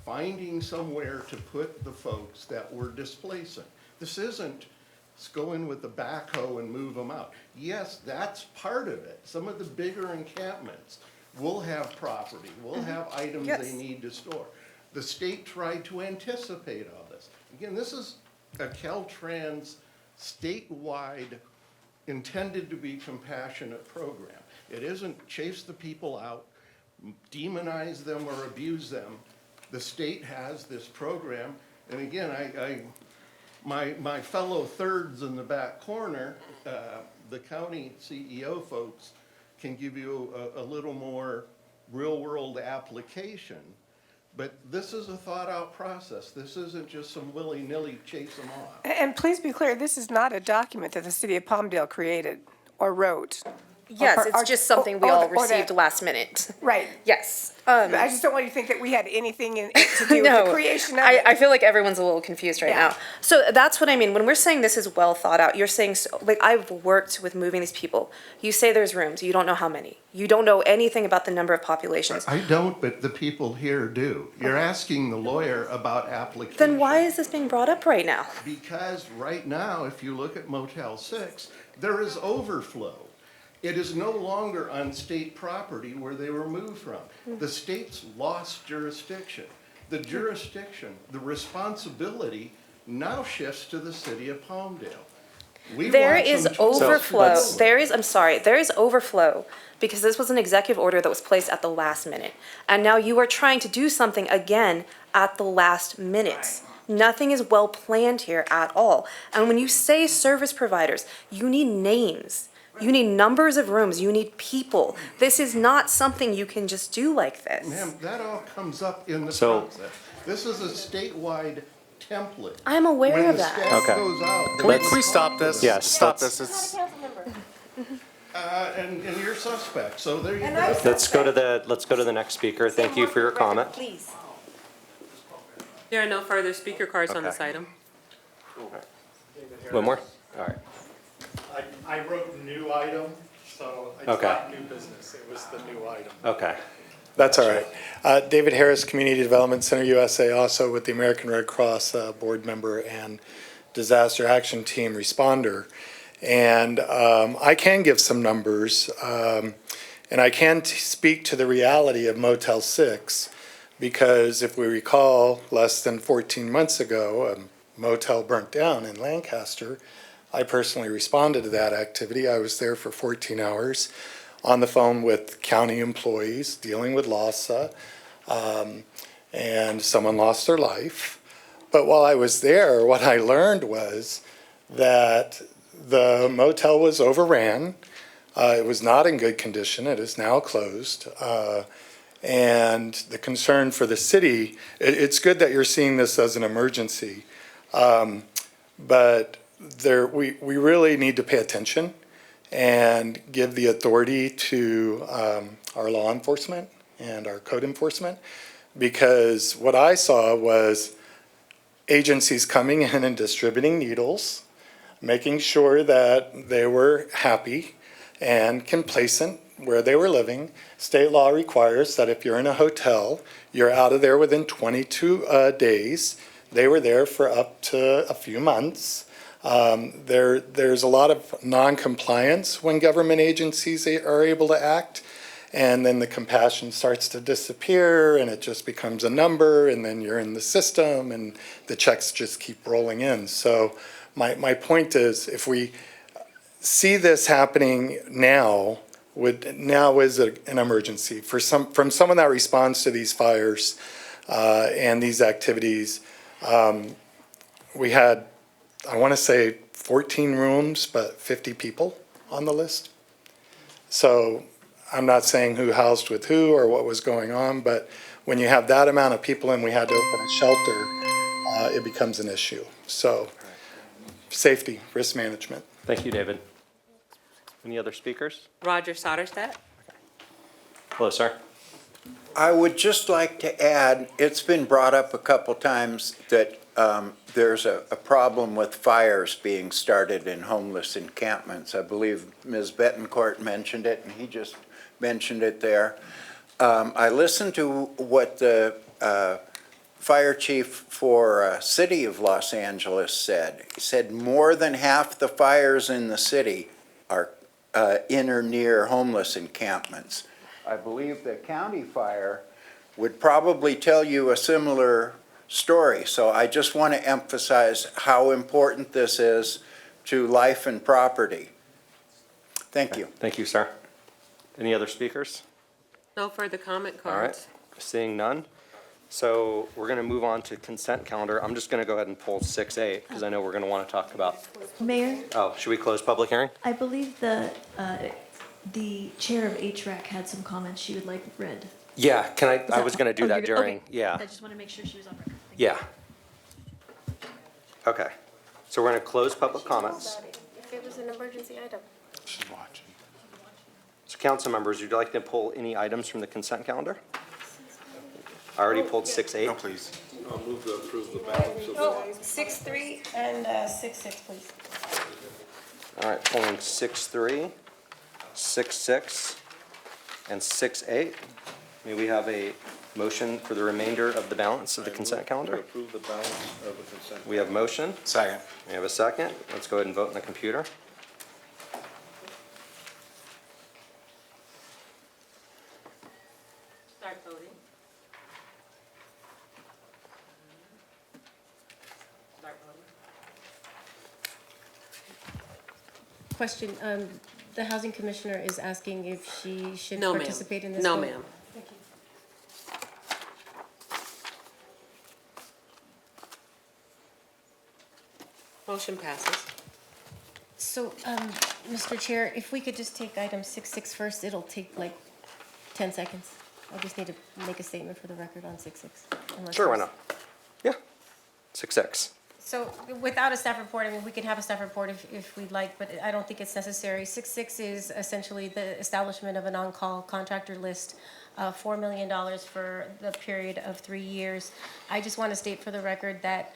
finding somewhere to put the folks that we're displacing. This isn't, let's go in with the backhoe and move them out. Yes, that's part of it. Some of the bigger encampments will have property, will have items they need to store. The state tried to anticipate all this. Again, this is a Caltrans statewide intended to be compassionate program. It isn't chase the people out, demonize them or abuse them. The state has this program, and again, my fellow Thurs in the back corner, the county CEO folks can give you a little more real-world application. But this is a thought-out process. This isn't just some willy-nilly chase them off. And please be clear, this is not a document that the city of Palmdale created or wrote. Yes, it's just something we all or the- received last minute. Right. Yes. I just don't want you to think that we had anything to do with the creation of it. I feel like everyone's a little confused right now. So that's what I mean. When we're saying this is well thought out, you're saying, like, I've worked with moving these people. You say there's rooms. You don't know how many. You don't know anything about the number of populations. I don't, but the people here do. You're asking the lawyer about applications. Then why is this being brought up right now? Because right now, if you look at Motel 6, there is overflow. It is no longer on state property where they were moved from. The state's lost jurisdiction. The jurisdiction, the responsibility now shifts to the city of Palmdale. There is overflow. There is overflow because this was an executive order that was placed at the last minute. And now you are trying to do something again at the last minute. Nothing is well planned here at all. And when you say service providers, you need names. You need numbers of rooms. You need people. This is not something you can just do like this. Ma'am, that all comes up in the process. This is a statewide template. I'm aware of that. When the staff goes out. Can we stop this? Yes, Stop let's- this. It's, And you're suspect, so there you go. Let's go to the next speaker. Thank you for your comment. Please. There are no further speaker cards on this item. One more? All right. I wrote new item, so it's Okay. not new business, it was the new item. Okay. That's all right. David Harris, Community Development Center USA, also with the American Red Cross board member and Disaster Action Team responder. And I can give some numbers, and I can speak to the reality of Motel 6, because if we recall, less than 14 months ago, a motel burnt down in Lancaster. I personally responded to that activity. I was there for 14 hours on the phone with county employees dealing with LAHSA, and someone lost their life. But while I was there, what I learned was that the motel was overran. It was not in good condition. It is now closed. And the concern for the city, it's good that you're seeing this as an emergency, but we really need to pay attention and give the authority to our law enforcement and our code enforcement, because what I saw was agencies coming in and distributing needles, making sure that they were happy and complacent where they were living. State law requires that if you're in a hotel, you're out of there within 22 days. They were there for up to a few months. There's a lot of non-compliance when government agencies are able to act, and then the compassion starts to disappear and it just becomes a number, and then you're in the system and the checks just keep rolling in. So my point is, if we see this happening now is an emergency from someone that responds to these fires and these activities. We had, I want to say 14 rooms, but 50 people on the list. So I'm not saying who housed with who or what was going on, but when you have that amount of people and we had to open a shelter, it becomes an issue. So safety, risk management. Thank you, David. Any other speakers? Roger Soderstadt. Hello, sir. I would just like to add, it's been brought up a couple times that there's a problem with fires being started in homeless encampments. I believe Ms. Betancourt mentioned it, and he just mentioned it there. I listened to what the fire chief for City of Los Angeles said. He said more than half the fires in the city are in or near homeless encampments. I believe the county fire would probably tell you a similar story. So I just want to emphasize how important this is to life and property. Thank you. Thank you, sir. Any other speakers? No further comment All right, cards. seeing none. So we're going to move on to consent calendar. I'm just going to go ahead and pull 6A because I know we're going to want to talk about. Mayor, Oh, should we close public hearing? I believe the chair of HRAC had some comments she would like read. Yeah, I was going to do that during, okay. yeah. I just want to make sure she was on record. Yeah. Okay, so we're going to close public comments. If it was an emergency item. She's watching. council members, would you like to pull any items from the consent calendar? I already pulled 6-8. No, please. I'll move to approve the balance of Oh, 6-3 and 6-6, please. All right, pulling 6-3, 6-6, and 6-8. May we have a motion for the remainder of the balance of the consent To calendar? approve the balance of the consent. We have motion. Second. We have a second. Let's go ahead and vote in the computer. Start voting. Start voting. Question, the housing commissioner is asking if she should No, ma'am. participate in this No, vote? ma'am. Thank you. Motion passes. So, Mr. Chair, if we could just take item 6-6 first, it'll take like 10 seconds. I just need to make a statement for the record on 6-6. unless Sure, why there's- not? Yeah. 6-6. So without a staff report, I mean, we can have a staff report if we'd like, but I don't think it's necessary. 6-6 is essentially the establishment of an on-call contractor list, $4 million for the period of 3 years. I just want to state for the record that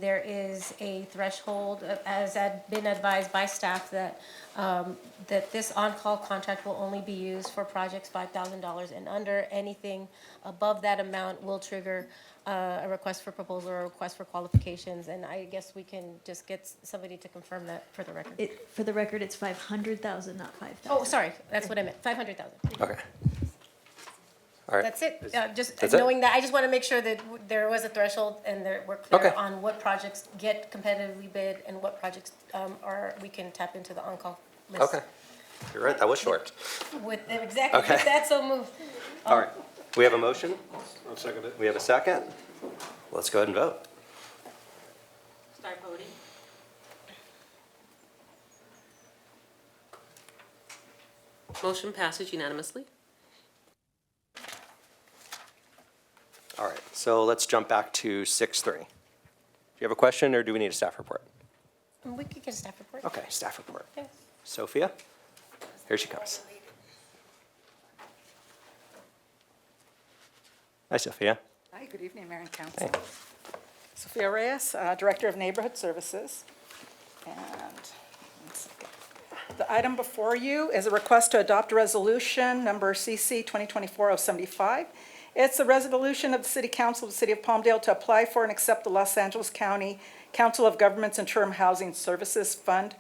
there is a threshold, as had been advised by staff, that that this on-call contract will only be used for projects $5,000 and under. Anything above that amount will trigger a request for proposal or a request for qualifications, and I guess we can just get somebody to confirm that for the record. For the record, it's 500,000, not 5,000. Oh, sorry, that's what I meant, 500,000. Okay. All right. That's it, just That's it? knowing that, I just want to make sure that there was a threshold and we're clear Okay. on what projects get competitively bid and what projects we can tap into the on-call list. Okay. You're right, that was short. With, exactly, Okay. with that, so moved. All right. We have a motion. I'll second it. We have a second. Let's go ahead and vote. Start voting. Motion passes unanimously. All right, so let's jump back to 6-3. Do you have a question, or do we need a staff report? We could get a staff report. Okay, staff report. Yes. Sophia, here she comes. Hi, Sophia. Hi, good evening, Mayor and Council. Hey. Sophia Reyes, Director of Neighborhood Services. And the item before you is a request to adopt resolution number CC 2024-075. It's a resolution of the City Council of the City of Palmdale to apply for and accept the Los Angeles County Council of Governments Interim Housing Services Fund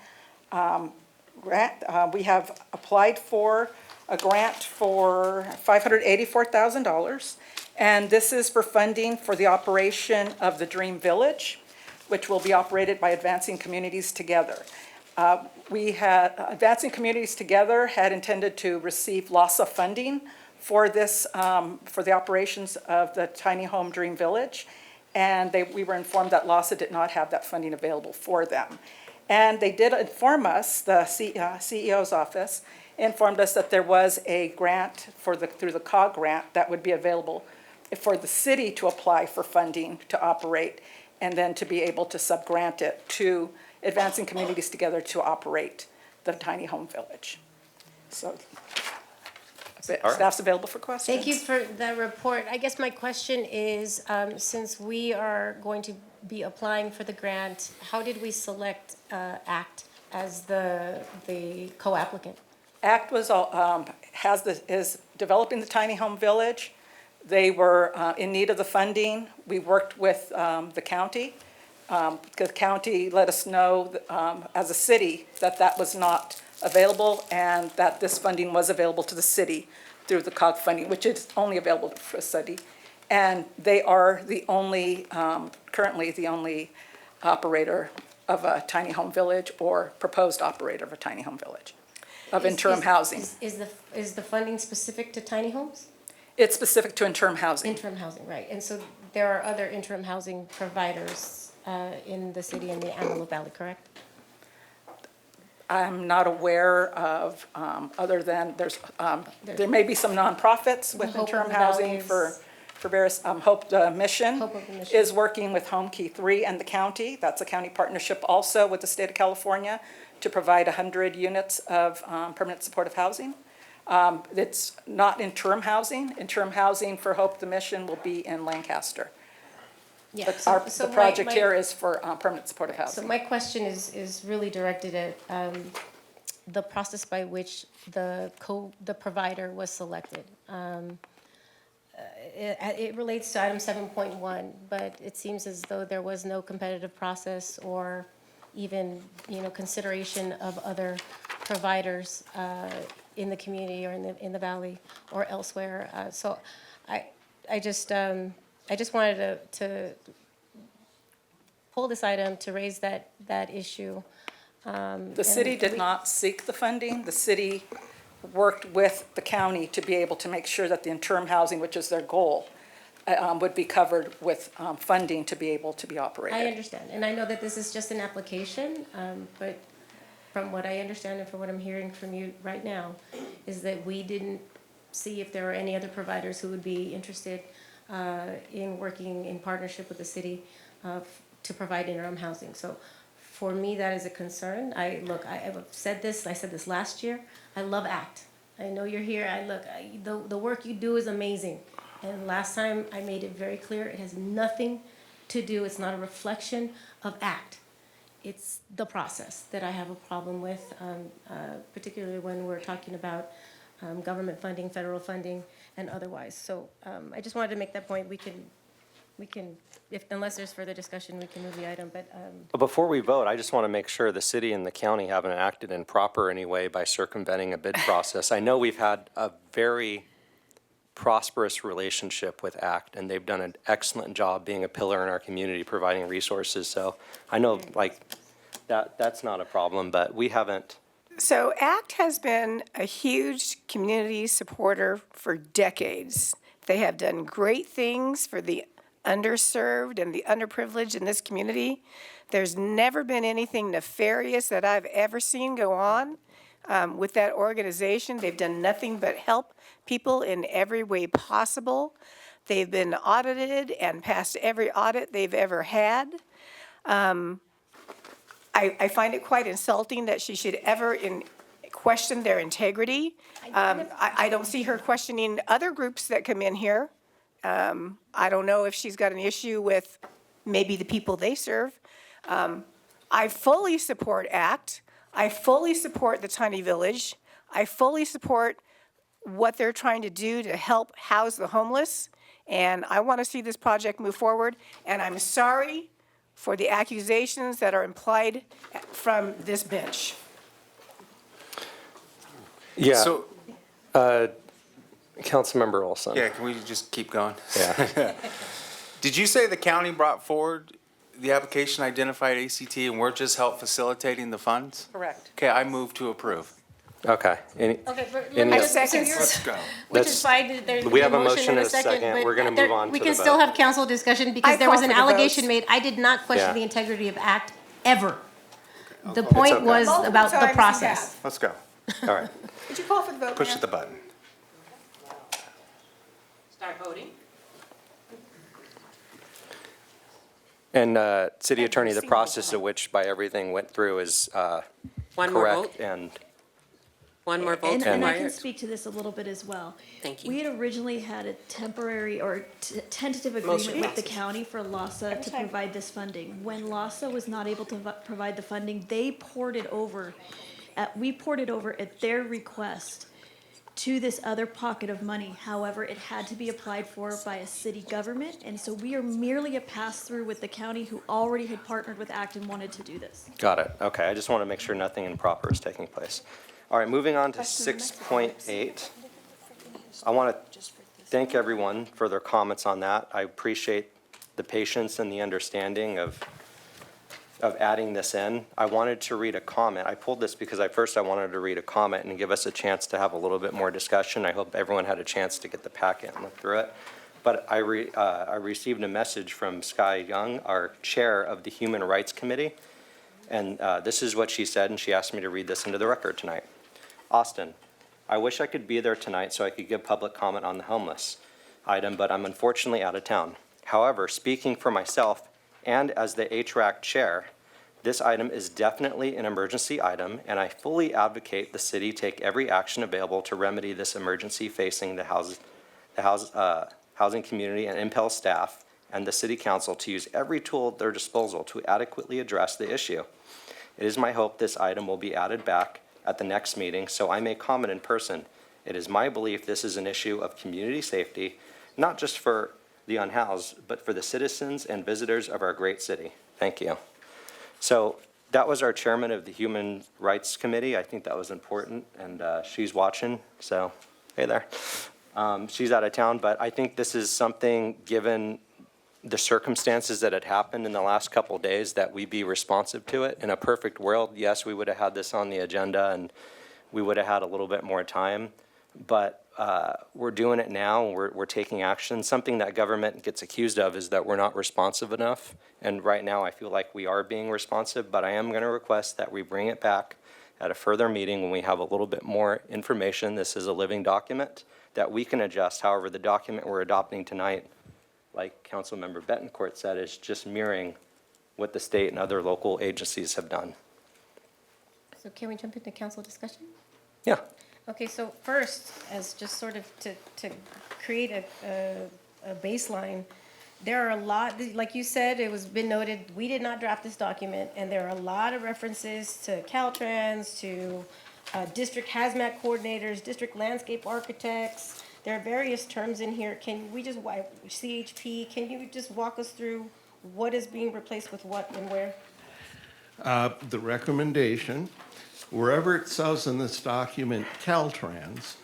grant. We have applied for a grant for $584,000. And this is for funding for the operation of the Dream Village, which will be operated by Advancing Communities Together. Advancing Communities Together had intended to receive LASA funding for this, for the operations of the tiny home Dream Village. And we were informed that LASA did not have that funding available for them. And they did inform us, the CEO's office informed us that there was a grant through the COG grant that would be available for the city to apply for funding to operate, and then to be able to subgrant it to Advancing Communities Together to operate the tiny home village. So right. staff's available for questions. Thank you for the report. I guess my question is, since we are going to be applying for the grant, how did we select ACT as the co-applicant? ACT was, is developing the tiny home village. They were in need of the funding. We worked with the county. The county let us know as a city that was not available, and that this funding was available to the city through the COG funding, which is only available for the city. And they are the only, currently the only operator of a tiny home village, or proposed operator of a tiny home village of interim housing. Is the funding specific to tiny homes? It's specific to interim housing. Interim housing, right. And so there are other interim housing providers in the city and the Antelope Valley, correct? I'm not aware of, other than there may be some nonprofits with Hope of interim the housing Valley for various, Hope the Mission Hope of the Mission. is working with Home Key 3 and the county. That's a county partnership also with the state of California to provide 100 units of permanent supportive housing. It's not interim housing. Interim housing for Hope the Mission will be in Lancaster. Yeah, But so- so the my- project my- here is for permanent supportive So housing. my question is really directed at the process by which the provider was selected. It relates to item 7.1, but it seems as though there was no competitive process or even, consideration of other providers in the community or in the valley or elsewhere. So I just wanted to pull this item to raise that issue. The city did not seek the funding. The city worked with the county to be able to make sure that the interim housing, which is their goal, would be covered with funding to be able to be operated. I understand, and I know that this is just an application, but from what I understand and from what I'm hearing from you right now, is that we didn't see if there were any other providers who would be interested in working in partnership with the city to provide interim housing. So for me, that is a concern. I've said this, I said this last year, I love ACT. I know you're here, the work you do is amazing. And last time I made it very clear, it has nothing to do, it's not a reflection of ACT. It's the process that I have a problem with, particularly when we're talking about government funding, federal funding, and otherwise. So I just wanted to make that point. We can, unless there's further discussion, we can move the item, but. But before we vote, I just want to make sure the city and the county haven't acted improper any way by circumventing a bid process. I know we've had a very prosperous relationship with ACT, and they've done an excellent job being a pillar in our community, providing resources. So I know, that's not a problem, but we haven't. So ACT has been a huge community supporter for decades. They have done great things for the underserved and the underprivileged in this community. There's never been anything nefarious that I've ever seen go on with that organization. They've done nothing but help people in every way possible. They've been audited and passed every audit they've ever had. I find it quite insulting that she should ever question their integrity. I don't see her questioning other groups that come in here. I don't know if she's got an issue with maybe the people they serve. I fully support ACT. I fully support the tiny village. I fully support what they're trying to do to help house the homeless. And I want to see this project move forward. And I'm sorry for the accusations that are implied from this bench. Yeah. So, Councilmember Olson. yeah, can we just keep going? Yeah. Did you say the county brought forward the application, identified ACT, and we're just help facilitating the funds? Correct. Okay, I move to approve. Okay. Okay, Any- let me I just, second. Let's go. which That's- is fine, there's we a have a motion and a second. second, We're gonna but move on we to can the still vote. have council discussion because I there was call an for the allegation votes. made. I did not question Yeah. the integrity of ACT, ever. The point okay. was Multiple about the times you process. Let's go. All right. Would you call for the vote, Push Mayor? the button. Start voting. And City Attorney, the seen process at which by everything went through is One more vote? correct and One more vote And I can required? speak to this a little bit as well. Thank We you. had originally had a temporary or tentative agreement with the county for LAHSA to provide this funding. When LAHSA was not able to provide the funding, they poured it over, we poured it over at their request to this other pocket of money. However, it had to be applied for by a city government, and so we are merely a pass-through with the county who already had partnered with ACT and wanted to do this. got it. Okay, I just want to make sure nothing improper is taking place. All right, moving on to 6.8. I want to thank everyone for their comments on that. I appreciate the patience and the understanding of adding this in. I wanted to read a comment. I pulled this because at first I wanted to read a comment and give us a chance to have a little bit more discussion. I hope everyone had a chance to get the packet and look through it. But I received a message from Sky Young, our chair of the Human Rights Committee. And this is what she said, and she asked me to read this into the record tonight. Austin, I wish I could be there tonight so I could give public comment on the homeless item, but I'm unfortunately out of town. However, speaking for myself and as the HRAC chair, This item is definitely an emergency item, and I fully advocate the city take every action available to remedy this emergency facing the housing community and impel staff and the city council to use every tool at their disposal to adequately address the issue. It is my hope this item will be added back at the next meeting so I may comment in person. It is my belief this is an issue of community safety, not just for the unhoused, but for the citizens and visitors of our great city. Thank you. So that was our chairman of the Human Rights Committee. I think that was important, and she's watching, so hey there. She's out of town, but I think this is something, given the circumstances that had happened in the last couple of days, that we be responsive to it. In a perfect world, yes, we would have had this on the agenda and we would have had a little bit more time, but we're doing it now. We're taking action. Something that government gets accused of is that we're not responsive enough, and right now I feel like we are being responsive, but I am going to request that we bring it back at a further meeting when we have a little bit more information. This is a living document that we can adjust. However, the document we're adopting tonight, like Councilmember Betancourt said, is just mirroring what the state and other local agencies have done. So can we jump into council discussion? Yeah. Okay, so first, as just sort of to create a baseline, there are a lot, like you said, it was been noted, we did not draft this document, and there are a lot of references to Caltrans, to district hazmat coordinators, district landscape architects. There are various terms in here. Can we just, CHP, can you just walk us through what is being replaced with what and where? The recommendation, wherever it says in this document Caltrans,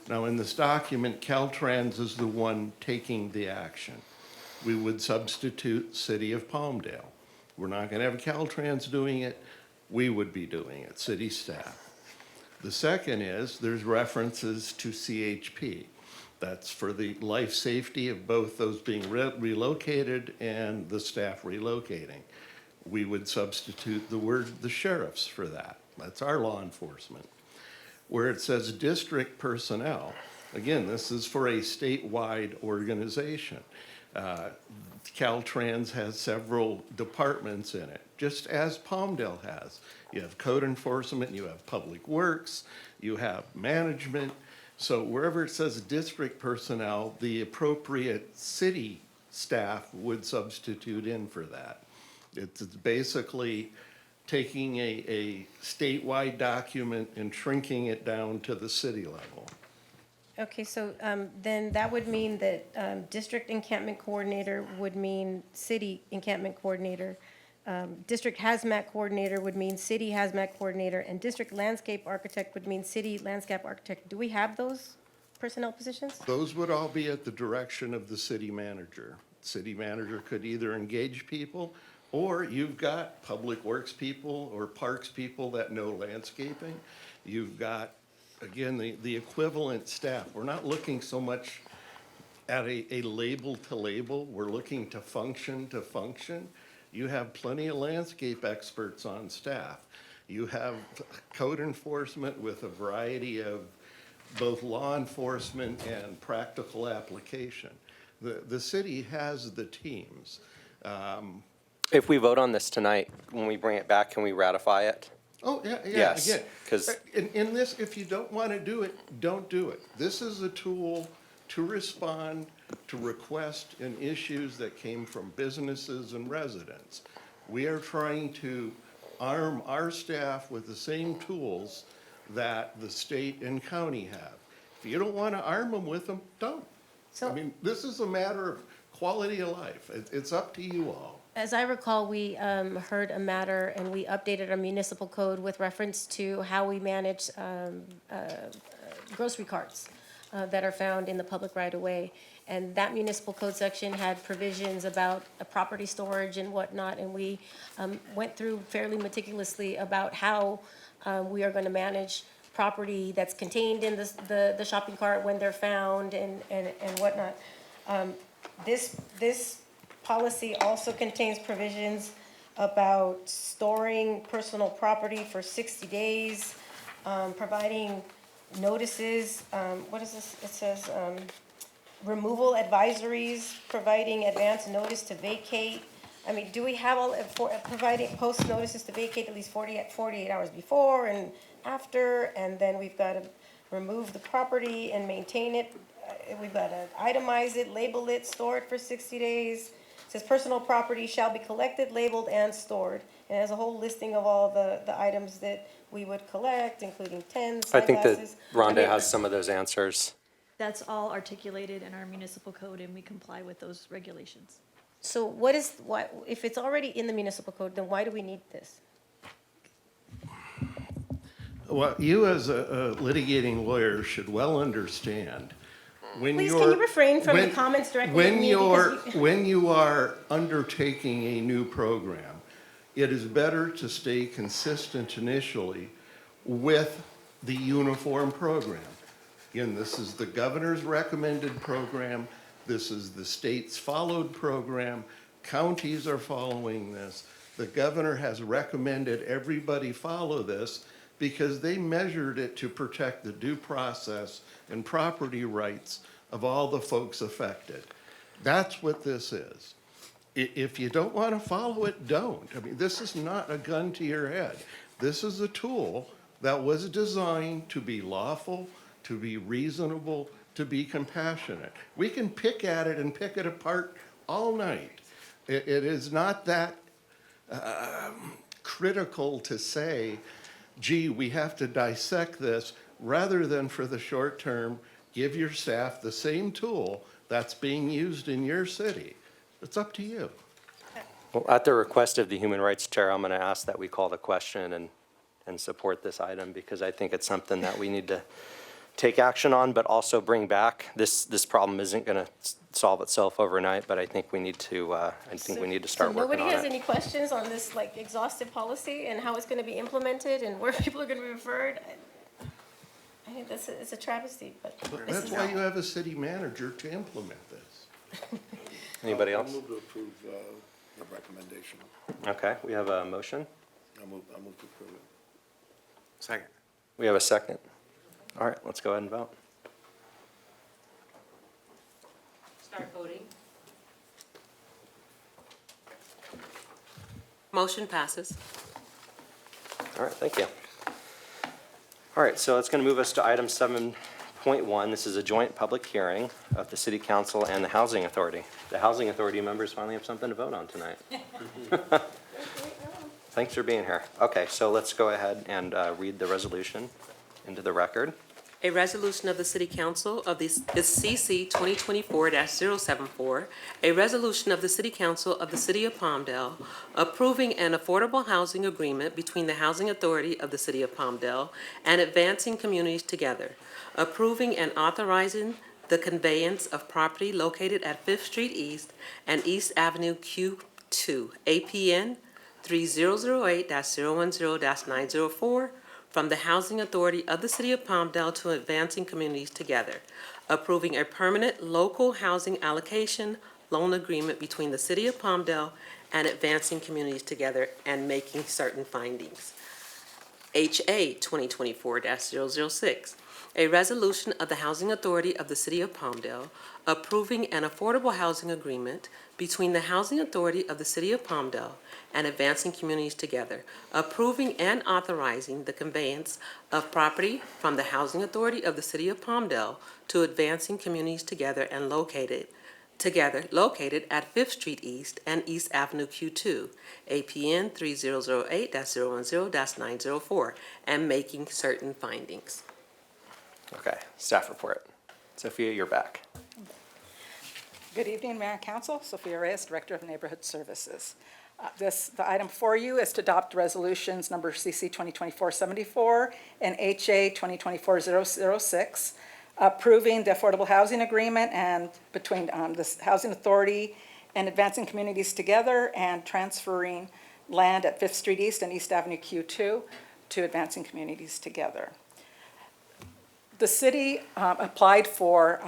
now in this document, Caltrans is the one taking the action. We would substitute City of Palmdale. We're not going to have Caltrans doing it. We would be doing it, city staff. The second is there's references to CHP. That's for the life safety of both those being relocated and the staff relocating. We would substitute the word the sheriffs for that. That's our law enforcement. Where it says district personnel, again, this is for a statewide organization. Caltrans has several departments in it, just as Palmdale has. You have code enforcement, you have public works, you have management. So wherever it says district personnel, the appropriate city staff would substitute in for that. It's basically taking a statewide document and shrinking it down to the city level. Okay, so then that would mean that district encampment coordinator would mean city encampment coordinator. District hazmat coordinator would mean city hazmat coordinator, and district landscape architect would mean city landscape architect. Do we have those personnel positions? Those would all be at the direction of the city manager. City manager could either engage people, or you've got public works people or parks people that know landscaping. You've got, again, the equivalent staff. We're not looking so much at a label to label. We're looking to function to function. You have plenty of landscape experts on staff. You have code enforcement with a variety of both law enforcement and practical application. The city has the teams. If we vote on this tonight, when we bring it back, can we ratify it? Oh, yeah, Yes, again. 'cause- In this, if you don't want to do it, don't do it. This is a tool to respond to requests and issues that came from businesses and residents. We are trying to arm our staff with the same tools that the state and county have. If you don't want to arm them with them, don't. So- I mean, this is a matter of quality of life. It's up to you all. As I recall, we heard a matter and we updated our municipal code with reference to how we manage grocery carts that are found in the public right-of-way. And that municipal code section had provisions about property storage and whatnot, and we went through fairly meticulously about how we are going to manage property that's contained in the shopping cart when they're found and whatnot. This policy also contains provisions about storing personal property for 60 days, providing notices, what is this? It says, removal advisories, providing advance notice to vacate, I mean, do we have all, providing post notices to vacate at least 48 hours before and after? And then we've got to remove the property and maintain it. We've got to itemize it, label it, store it for 60 days. It says personal property shall be collected, labeled, and stored. And it has a whole listing of all the items that we would collect, including tents, I think that sunglasses. Rhonda has some of those answers. That's all articulated in our municipal code and we comply with those regulations. So why, if it's already in the municipal code, then why do we need this? Well, you as a litigating lawyer should well understand. Please, can you refrain from the comments directly at me? When you are undertaking a new program, it is better to stay consistent initially with the uniform program. Again, this is the governor's recommended program. This is the state's followed program. Counties are following this. The governor has recommended everybody follow this because they measured it to protect the due process and property rights of all the folks affected. That's what this is. If you don't want to follow it, don't. I mean, this is not a gun to your head. This is a tool that was designed to be lawful, to be reasonable, to be compassionate. We can pick at it and pick it apart all night. It is not that critical to say, gee, we have to dissect this, rather than for the short term, give your staff the same tool that's being used in your city. It's up to you. Well, at the request of the Human Rights Chair, I'm going to ask that we call the question and support this item, because I think it's something that we need to take action on, but also bring back. This problem isn't going to solve itself overnight, but I think we need to start working on it. Nobody has any questions on this like exhaustive policy and how it's going to be implemented and where people are going to be referred? I think it's a travesty, but That's why you have a city manager to implement this. Anybody else? I'll move to approve the recommendation. Okay, we have a motion. I'll move to approve it. Second. We have a second. All right, let's go ahead and vote. Start voting. Motion passes. All right, thank you. All right, so it's going to move us to item 7.1. This is a joint public hearing of the City Council and the Housing Authority. The Housing Authority members finally have something to vote on tonight. Thanks for being here. Okay, so let's go ahead and read the resolution into the record. A resolution of the City Council of the CC 2024-074, a resolution of the City Council of the City of Palmdale approving an affordable housing agreement between the Housing Authority of the City of Palmdale and Advancing Communities Together, approving and authorizing the conveyance of property located at 5th Street East and East Avenue Q2, APN 3008-010-904, from the Housing Authority of the City of Palmdale to Advancing Communities Together, approving a permanent local housing allocation loan agreement between the City of Palmdale and Advancing Communities Together, and making certain findings. HA 2024-006, a resolution of the Housing Authority of the City of Palmdale approving an affordable housing agreement between the Housing Authority of the City of Palmdale and Advancing Communities Together, approving and authorizing the conveyance of property from the Housing Authority of the City of Palmdale to Advancing Communities Together and located at 5th Street East and East Avenue Q2, APN 3008-010-904, and making certain findings. Okay, staff report. Sophia, you're back. Good evening, Mayor and Council. Sophia Reyes, Director of Neighborhood Services. The item for you is to adopt resolutions number CC 2024-74 and HA 2024-006, approving the affordable housing agreement and between the Housing Authority and Advancing Communities Together, and transferring land at 5th Street East and East Avenue Q2 to Advancing Communities Together. The city applied for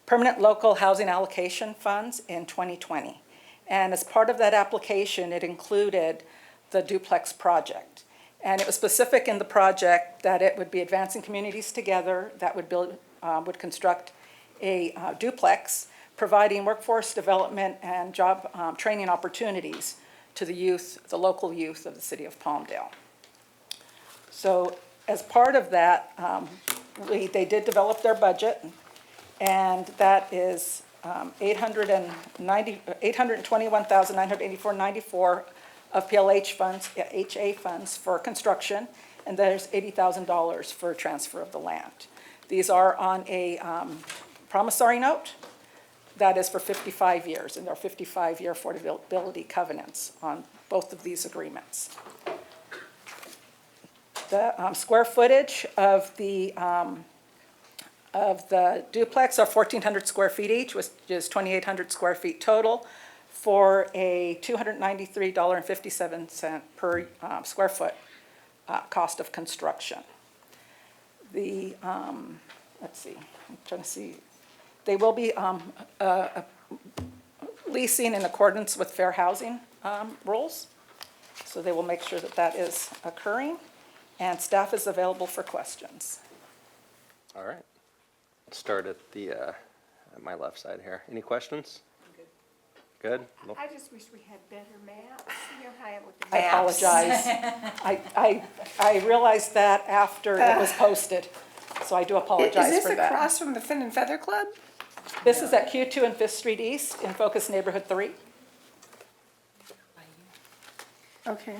permanent local housing allocation funds in 2020. And as part of that application, it included the duplex project. And it was specific in the project that it would be Advancing Communities Together that would construct a duplex providing workforce development and job training opportunities to the youth, the local youth of the city of Palmdale. So as part of that, they did develop their budget, and that is $821,984.94 of PLH funds, HA funds for construction, and there's $80,000 for transfer of the land. These are on a promissory note that is for 55 years, and there are 55-year affordability covenants on both of these agreements. The square footage of the duplex are 1,400 square feet each, which is 2,800 square feet total, for a $293.57 per square foot cost of construction. The, let's see, I'm trying to see. They will be leasing in accordance with fair housing rules. So they will make sure that that is occurring. And staff is available for questions. All right. Let's start at the at my left side here. Any questions? Good? Nope. I just wish we had better maps. You know how I am with the I maps. apologize. I realized that after it was posted, so I do apologize Is for this that. across from the Fin and Feather Club? This is at Q2 and 5th Street East in Focus Neighborhood 3. Okay.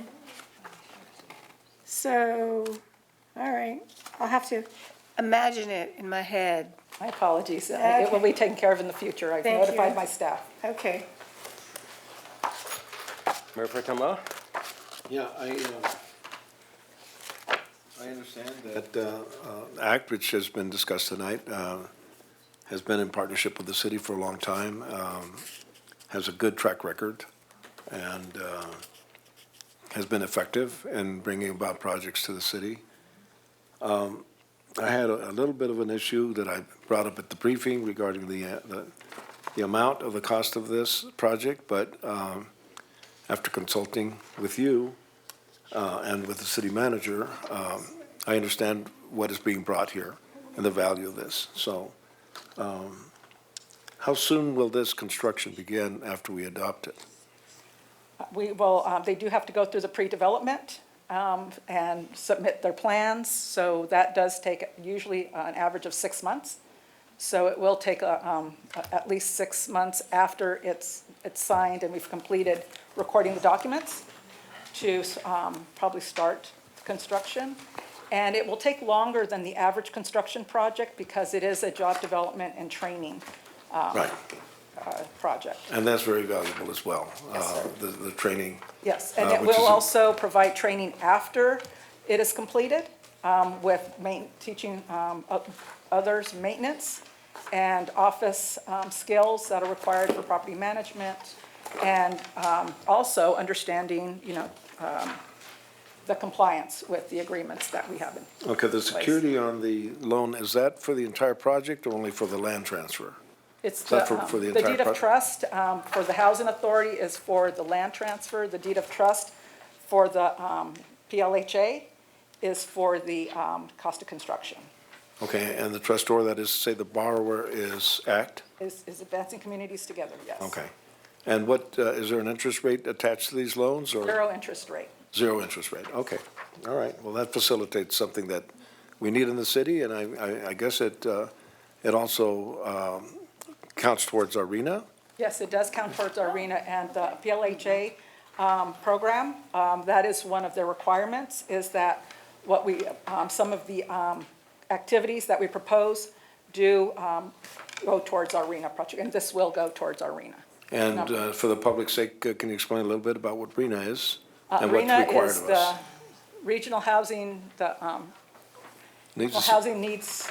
So, all right, I'll have to imagine it in my head. My apologies. Okay. It will be taken care of in the future. I've Thank notified you. my staff. Okay. Mayor Pro Tem Lowe? Yeah, I understand that act, which has been discussed tonight, has been in partnership with the city for a long time, has a good track record, and has been effective in bringing about projects to the city. I had a little bit of an issue that I brought up at the briefing regarding the amount of the cost of this project, but after consulting with you and with the city manager, I understand what is being brought here and the value of this. So how soon will this construction begin after we adopt it? We will, they do have to go through the pre-development and submit their plans, so that does take usually an average of 6 months. So it will take at least 6 months after it's signed and we've completed recording the documents to probably start construction. And it will take longer than the average construction project because it is a job development and training Right. project. And that's very valuable as well, the training. Yes, and it which is will a- also provide training after it is completed with teaching others maintenance and office skills that are required for property management, and also understanding, the compliance with the agreements that we have in Okay, the place. security on the loan, is that for the entire project or only for the land transfer? It's Is that the for the the entire deed of project? trust for the housing authority is for the land transfer. The deed of trust for the PLHA is for the cost of construction. Okay, and the trustor, that is to say the borrower is ACT? Is advancing communities together, yes. Okay. And what, is there an interest rate attached to these loans or? 0 interest rate. Zero interest rate, okay. All right, well, that facilitates something that we need in the city, and I guess it also counts towards our RENA? Yes, it does count towards our RENA, and the PLHA program, that is one of their requirements, is that what we, some of the activities that we propose do go towards our RENA project, and this will go towards our RENA. And for the public's sake, can you explain a little bit about what RENA is? And what's RENA required is of the us? regional housing, the Needs regional housing needs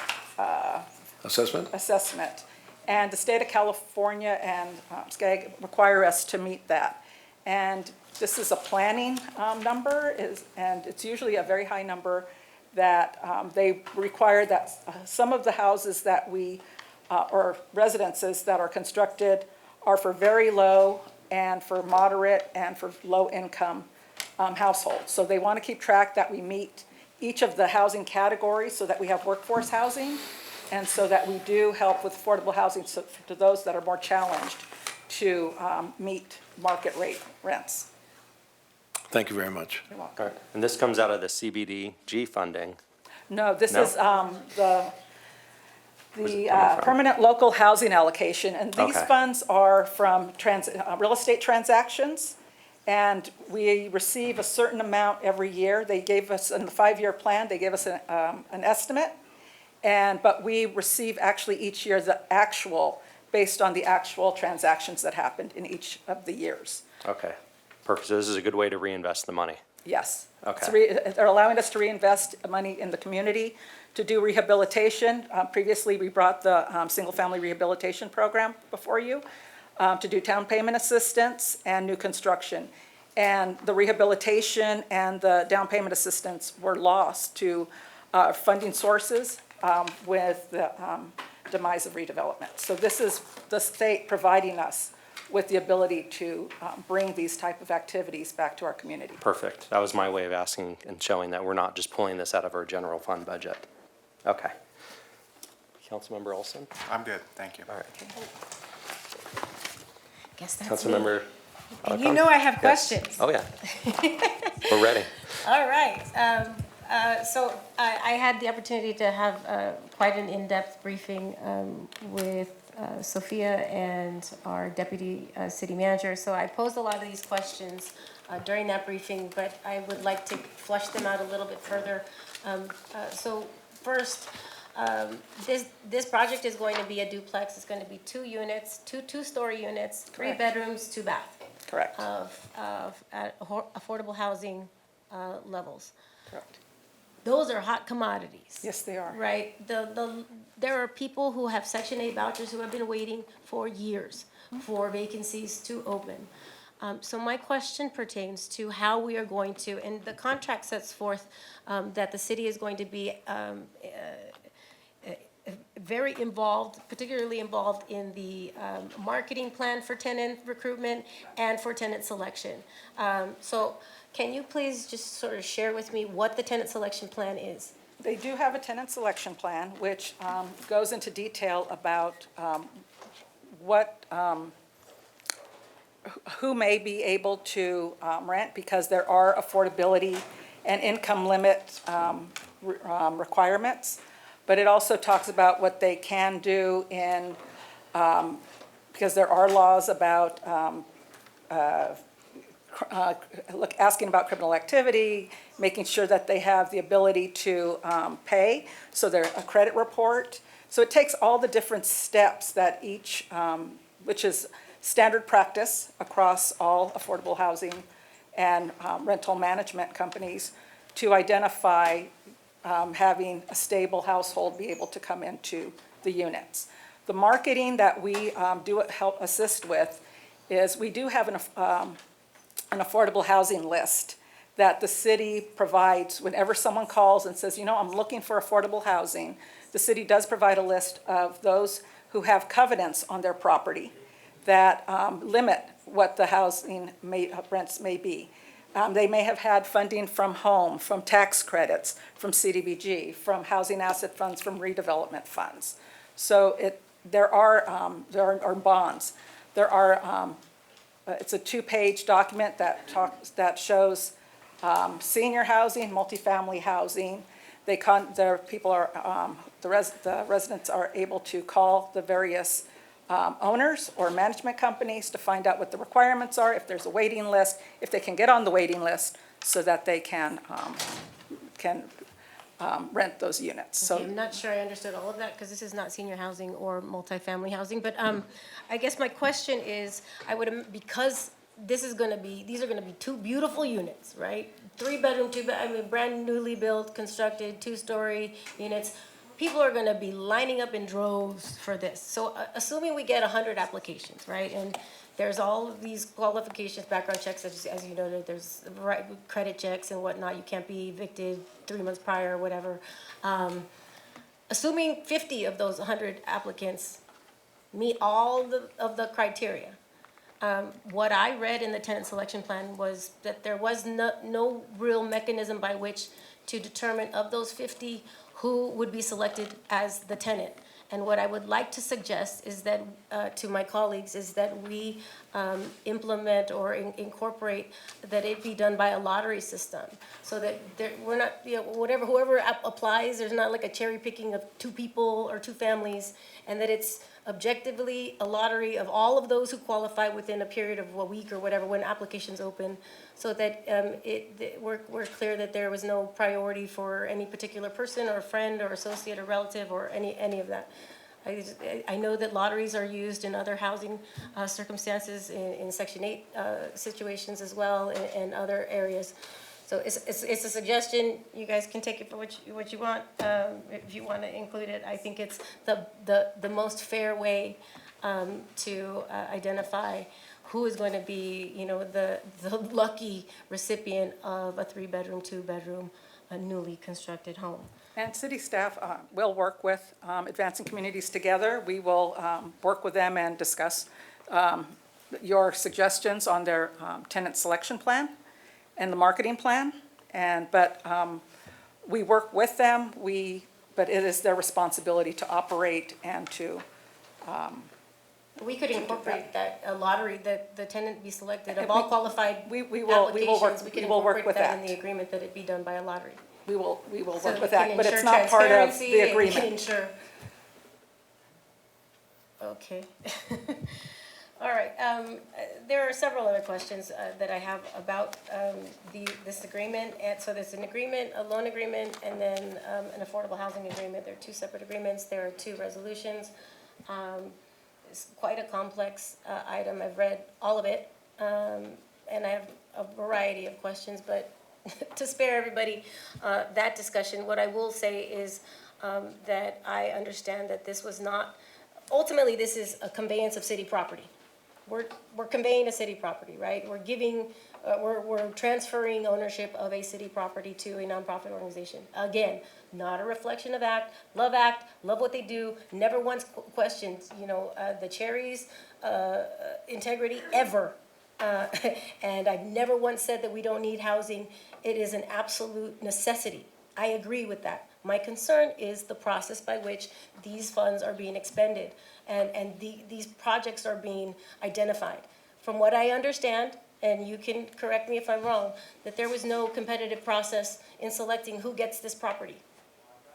assessment? assessment. And the state of California and SCAG require us to meet that. And this is a planning number, and it's usually a very high number that they require that some of the houses that we, or residences that are constructed are for very low and for moderate and for low income households. So they want to keep track that we meet each of the housing categories so that we have workforce housing and so that we do help with affordable housing to those that are more challenged to meet market rate rents. Thank you very much. You're welcome. All right, and this comes out of the CBDG funding. No, this No? is the Where's it coming from? permanent local housing allocation, and these Okay. funds are from real estate transactions, and we receive a certain amount every year. They gave us, in the 5-year plan, they gave us an estimate, but we receive actually each year the actual, based on the actual transactions that happened in each of the years. Okay, perfect. So this is a good way to reinvest the money. Yes. Okay. They're allowing us to reinvest money in the community to do rehabilitation. Previously, we brought the single-family rehabilitation program before you to do down payment assistance and new construction. And the rehabilitation and the down payment assistance were lost to funding sources with the demise of redevelopment. So this is the state providing us with the ability to bring these type of activities back to our community. Perfect. That was my way of asking and showing that we're not just pulling this out of our general fund budget. Okay. Councilmember Olson? I'm good, thank you. All right. Guess that's me. Councilmember? And you know I have Yes. questions. Oh, yeah. We're ready. All right. So I had the opportunity to have quite an in-depth briefing with Sophia and our deputy city manager. So I posed a lot of these questions during that briefing, but I would like to flush them out a little bit further. So first, this project is going to be a duplex. It's going to be 2 units, two-story units, 3 Correct. bedrooms, 2 bath. Correct. At affordable housing levels. Correct. Those are hot commodities. Yes, they are. Right? There are people who have Section 8 vouchers who have been waiting for years for vacancies to open. So my question pertains to how we are going to, and the contract sets forth that the city is going to be very involved, particularly involved in the marketing plan for tenant recruitment and for tenant selection. So can you please just sort of share with me what the tenant selection plan is? They do have a tenant selection plan, which goes into detail about who may be able to rent, because there are affordability and income limit requirements. But it also talks about what they can do in, because there are laws about asking about criminal activity, making sure that they have the ability to pay, so there's a credit report. So it takes all the different steps that each, which is standard practice across all affordable housing and rental management companies, to identify having a stable household be able to come into the units. The marketing that we do help assist with is we do have an affordable housing list that the city provides whenever someone calls and says, you know, I'm looking for affordable housing. The city does provide a list of those who have covenants on their property that limit what the housing rents may be. They may have had funding from home, from tax credits, from CDBG, from housing asset funds, from redevelopment funds. So there are bonds. There are, it's a 2-page document that shows senior housing, multifamily housing. The residents are able to call the various owners or management companies to find out what the requirements are, if there's a waiting list, if they can get on the waiting list, so that they can rent those units. Okay, I'm not sure I understood all of that, because this is not senior housing or multifamily housing, but I guess my question is, because these are gonna be 2 beautiful units, right? 3-bedroom, brand newly built, constructed, 2-story units. People are gonna be lining up in droves for this. So assuming we get 100 applications, right? And there's all of these qualifications, background checks, as you noted, there's credit checks and whatnot. You can't be evicted 3 months prior or whatever. Assuming 50 of those 100 applicants meet all of the criteria, what I read in the tenant selection plan was that there was no real mechanism by which to determine of those 50 who would be selected as the tenant. And what I would like to suggest is that, to my colleagues, is that we implement or incorporate that it be done by a lottery system, so that we're not, whoever applies, there's not like a cherry picking of two people or two families, and that it's objectively a lottery of all of those who qualify within a period of a week or whatever when applications open, so that we're clear that there was no priority for any particular person or friend or associate or relative or any of that. I know that lotteries are used in other housing circumstances, in Section 8 situations as well, and other areas. So it's a suggestion. You guys can take it for what you want. If you want to include it, I think it's the most fair way to identify who is going to be, the lucky recipient of a 3-bedroom, 2-bedroom, a newly constructed home. And city staff will work with Advancing Communities Together. We will work with them and discuss your suggestions on their tenant selection plan and the marketing plan. But we work with them. But it is their responsibility to operate and to. We could incorporate that, a lottery, that the tenant be selected of all qualified We will applications. We can incorporate with that in that. the agreement, that it be done by a lottery. We will So work with we can that, but it's ensure not part of transparency the and we can agreement. ensure. Okay. All right. There are several other questions that I have about this agreement. And so there's an agreement, a loan agreement, and then an affordable housing agreement. There are 2 separate agreements. There are 2 resolutions. It's quite a complex item. I've read all of it, and I have a variety of questions, but to spare everybody that discussion, what I will say is that I understand that this was not, ultimately, this is a conveyance of city property. We're conveying a city property, right? We're giving, we're transferring ownership of a city property to a nonprofit organization. Again, not a reflection of love what they do, never once questioned, the Cherries' integrity ever. And I've never once said that we don't need housing. It is an absolute necessity. I agree with that. My concern is the process by which these funds are being expended and these projects are being identified. From what I understand, and you can correct me if I'm wrong, that there was no competitive process in selecting who gets this property,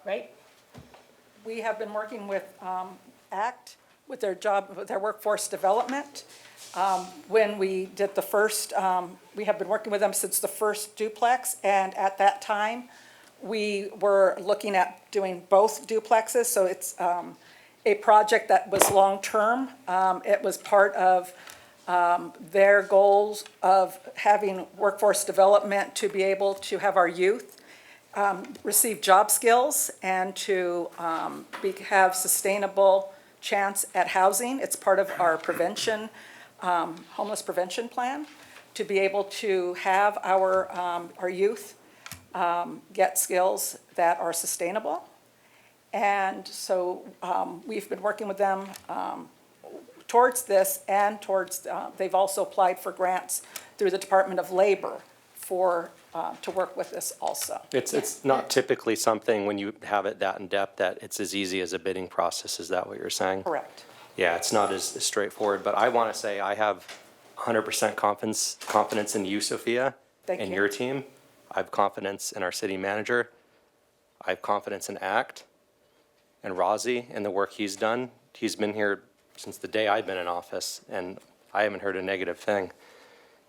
right? We have been working with ACT, with their workforce development. When we did the first, we have been working with them since the first duplex, and at that time, we were looking at doing both duplexes, so it's a project that was long-term. It was part of their goals of having workforce development to be able to have our youth receive job skills and to have sustainable chance at housing. It's part of our prevention, homeless prevention plan, to be able to have our youth get skills that are sustainable. And so we've been working with them towards this and towards, they've also applied for grants through the Department of Labor to work with this also. It's not typically something, when you have it that in depth, that it's as easy as a bidding process. Is that what you're saying? Correct. Yeah, it's not as straightforward, but I want to say I have 100% confidence in you, Sophia, and your team. I have confidence in our city manager. I have confidence in ACT and Razi and the work he's done. He's been here since the day I've been in office, and I haven't heard a negative thing.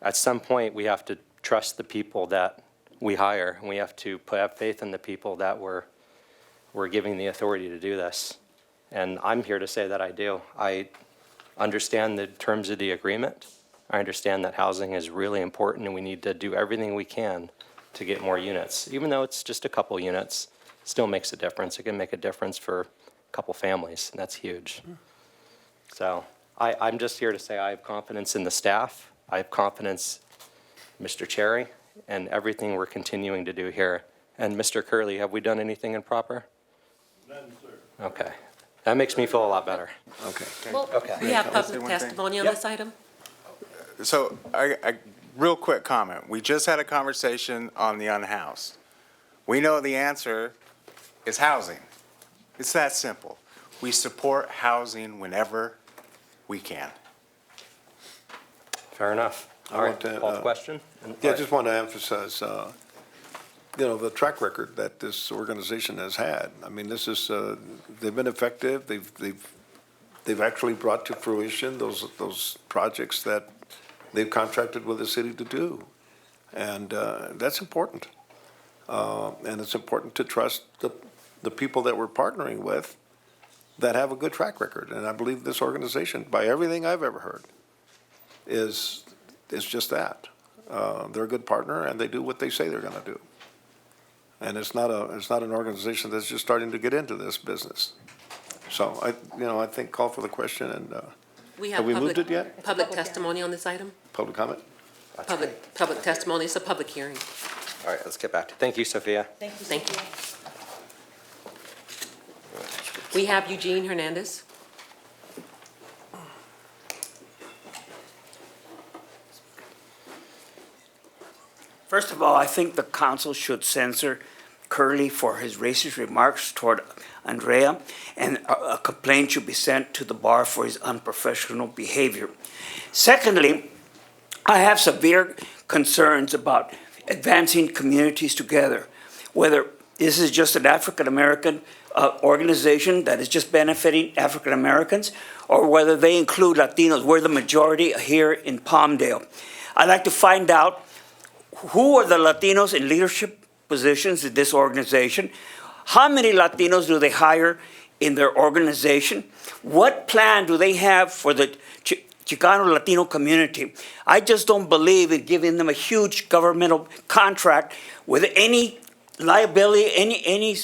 At some point, we have to trust the people that we hire, and we have to have faith in the people that we're giving the authority to do this. And I'm here to say that I do. I understand the terms of the agreement. I understand that housing is really important, and we need to do everything we can to get more units. Even though it's just a couple units, still makes a difference. It can make a difference for a couple families, and that's huge. So I'm just here to say I have confidence in the staff. I have confidence in Mr. Cherry and everything we're continuing to do here. And Mr. Curley, have we done anything improper? None, sir. Okay. That makes me feel a lot better. Okay. Well, we have public testimony on this item. So, real quick comment. We just had a conversation on the unhoused. We know the answer is housing. It's that simple. we support housing whenever we can. Fair enough. I All right, want to, call the question. Yeah, I just want to emphasize, the track record that this organization has had. I mean, this is, they've been effective. They've actually brought to fruition those projects that they've contracted with the city to do. And that's important. And it's important to trust the people that we're partnering with that have a good track record. And I believe this organization, by everything I've ever heard, is just that. They're a good partner and they do what they say they're going to do. And it's not an organization that's just starting to get into this business. So I think call for the question and have we moved it yet? Public testimony on this item? Public comment? Public testimony, it's a public hearing. All right, let's get back to, thank you, Sophia. Thank you. We have Eugene Hernandez. First of all, I think the council should censor Curley for his racist remarks toward Andrea, and a complaint should be sent to the bar for his unprofessional behavior. Secondly, I have severe concerns about advancing communities together, whether this is just an African-American organization that is just benefiting African-Americans, or whether they include Latinos. We're the majority here in Palmdale. I'd like to find out who are the Latinos in leadership positions in this organization? How many Latinos do they hire in their organization? What plan do they have for the Chicano Latino community? I just don't believe in giving them a huge governmental contract with any liability, any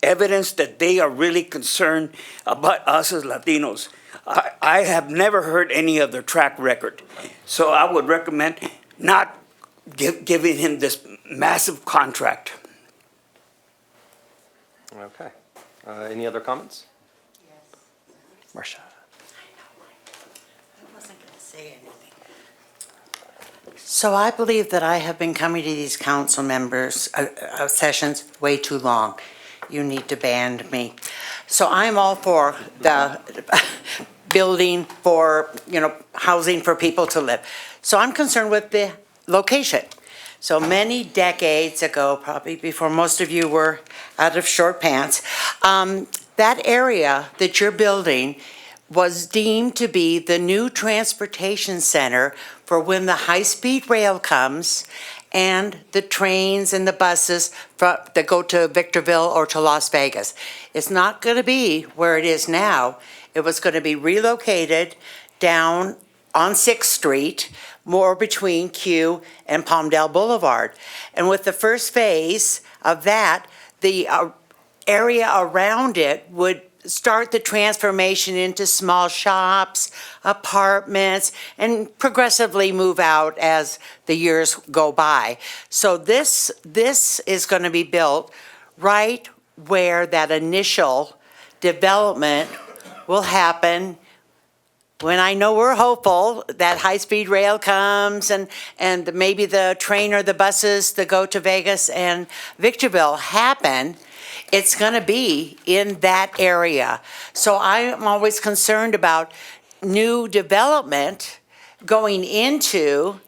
evidence that they are really concerned about us as Latinos. I have never heard any of their track record. So I would recommend not giving him this massive contract. Okay. Any other comments? Yes. Marcia. I wasn't going to say anything. So I believe that I have been coming to these council members sessions way too long. You need to ban me. So I'm all for the building for, housing for people to live. So I'm concerned with the location. So many decades ago, probably before most of you were out of short pants, that area that you're building was deemed to be the new transportation center for when the high-speed rail comes and the trains and the buses that go to Victorville or to Las Vegas. It's not going to be where it is now. It was going to be relocated down on 6th Street, more between Q and Palmdale Boulevard. And with the first phase of that, the area around it would start the transformation into small shops, apartments, and progressively move out as the years go by. So this is going to be built right where that initial development will happen. When I know we're hopeful that high-speed rail comes and maybe the train or the buses that go to Vegas and Victorville happen, it's going to be in that area. So I'm always concerned about new development going into,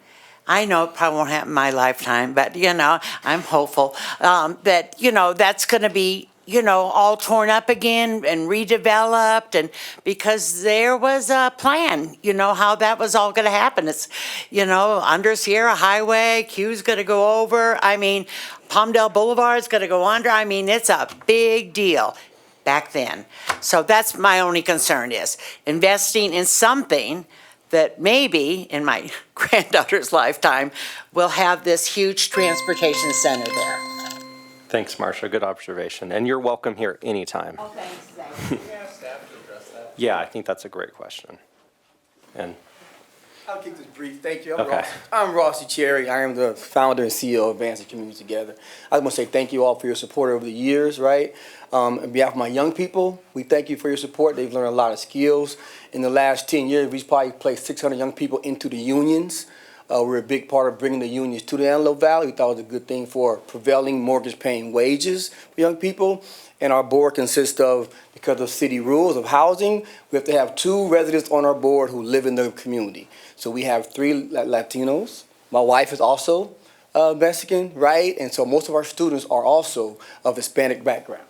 I know it probably won't happen in my lifetime, but, I'm hopeful that, that's going to be all torn up again and redeveloped, and because there was a plan, how that was all going to happen. It's, under Sierra Highway, Q's going to go over. I mean, Palmdale Boulevard's going to go under. I mean, it's a big deal back then. So that's my only concern, is investing in something that maybe in my granddaughter's lifetime will have this huge transportation center there. Thanks, Marcia. Good observation. And you're welcome here anytime. Oh, thanks. Can we ask staff to address that? Yeah, I think that's a great question. And I'll keep this brief. Thank you. Okay. I'm Rossi Cherry. I am the founder and CEO of Advancing Communities Together. I want to say thank you all for your support over the years, right? On behalf of my young people, we thank you for your support. They've learned a lot of skills. In the last 10 years, we've probably placed 600 young people into the unions We're a big part of bringing the unions to the Antelope Valley. We thought it was a good thing for prevailing mortgage-paying wages for young people. And our board consists of, because of city rules of housing, we have to have 2 residents on our board who live in the community. So we have 3 Latinos. My wife is also Mexican, right? And so most of our students are also of Hispanic background.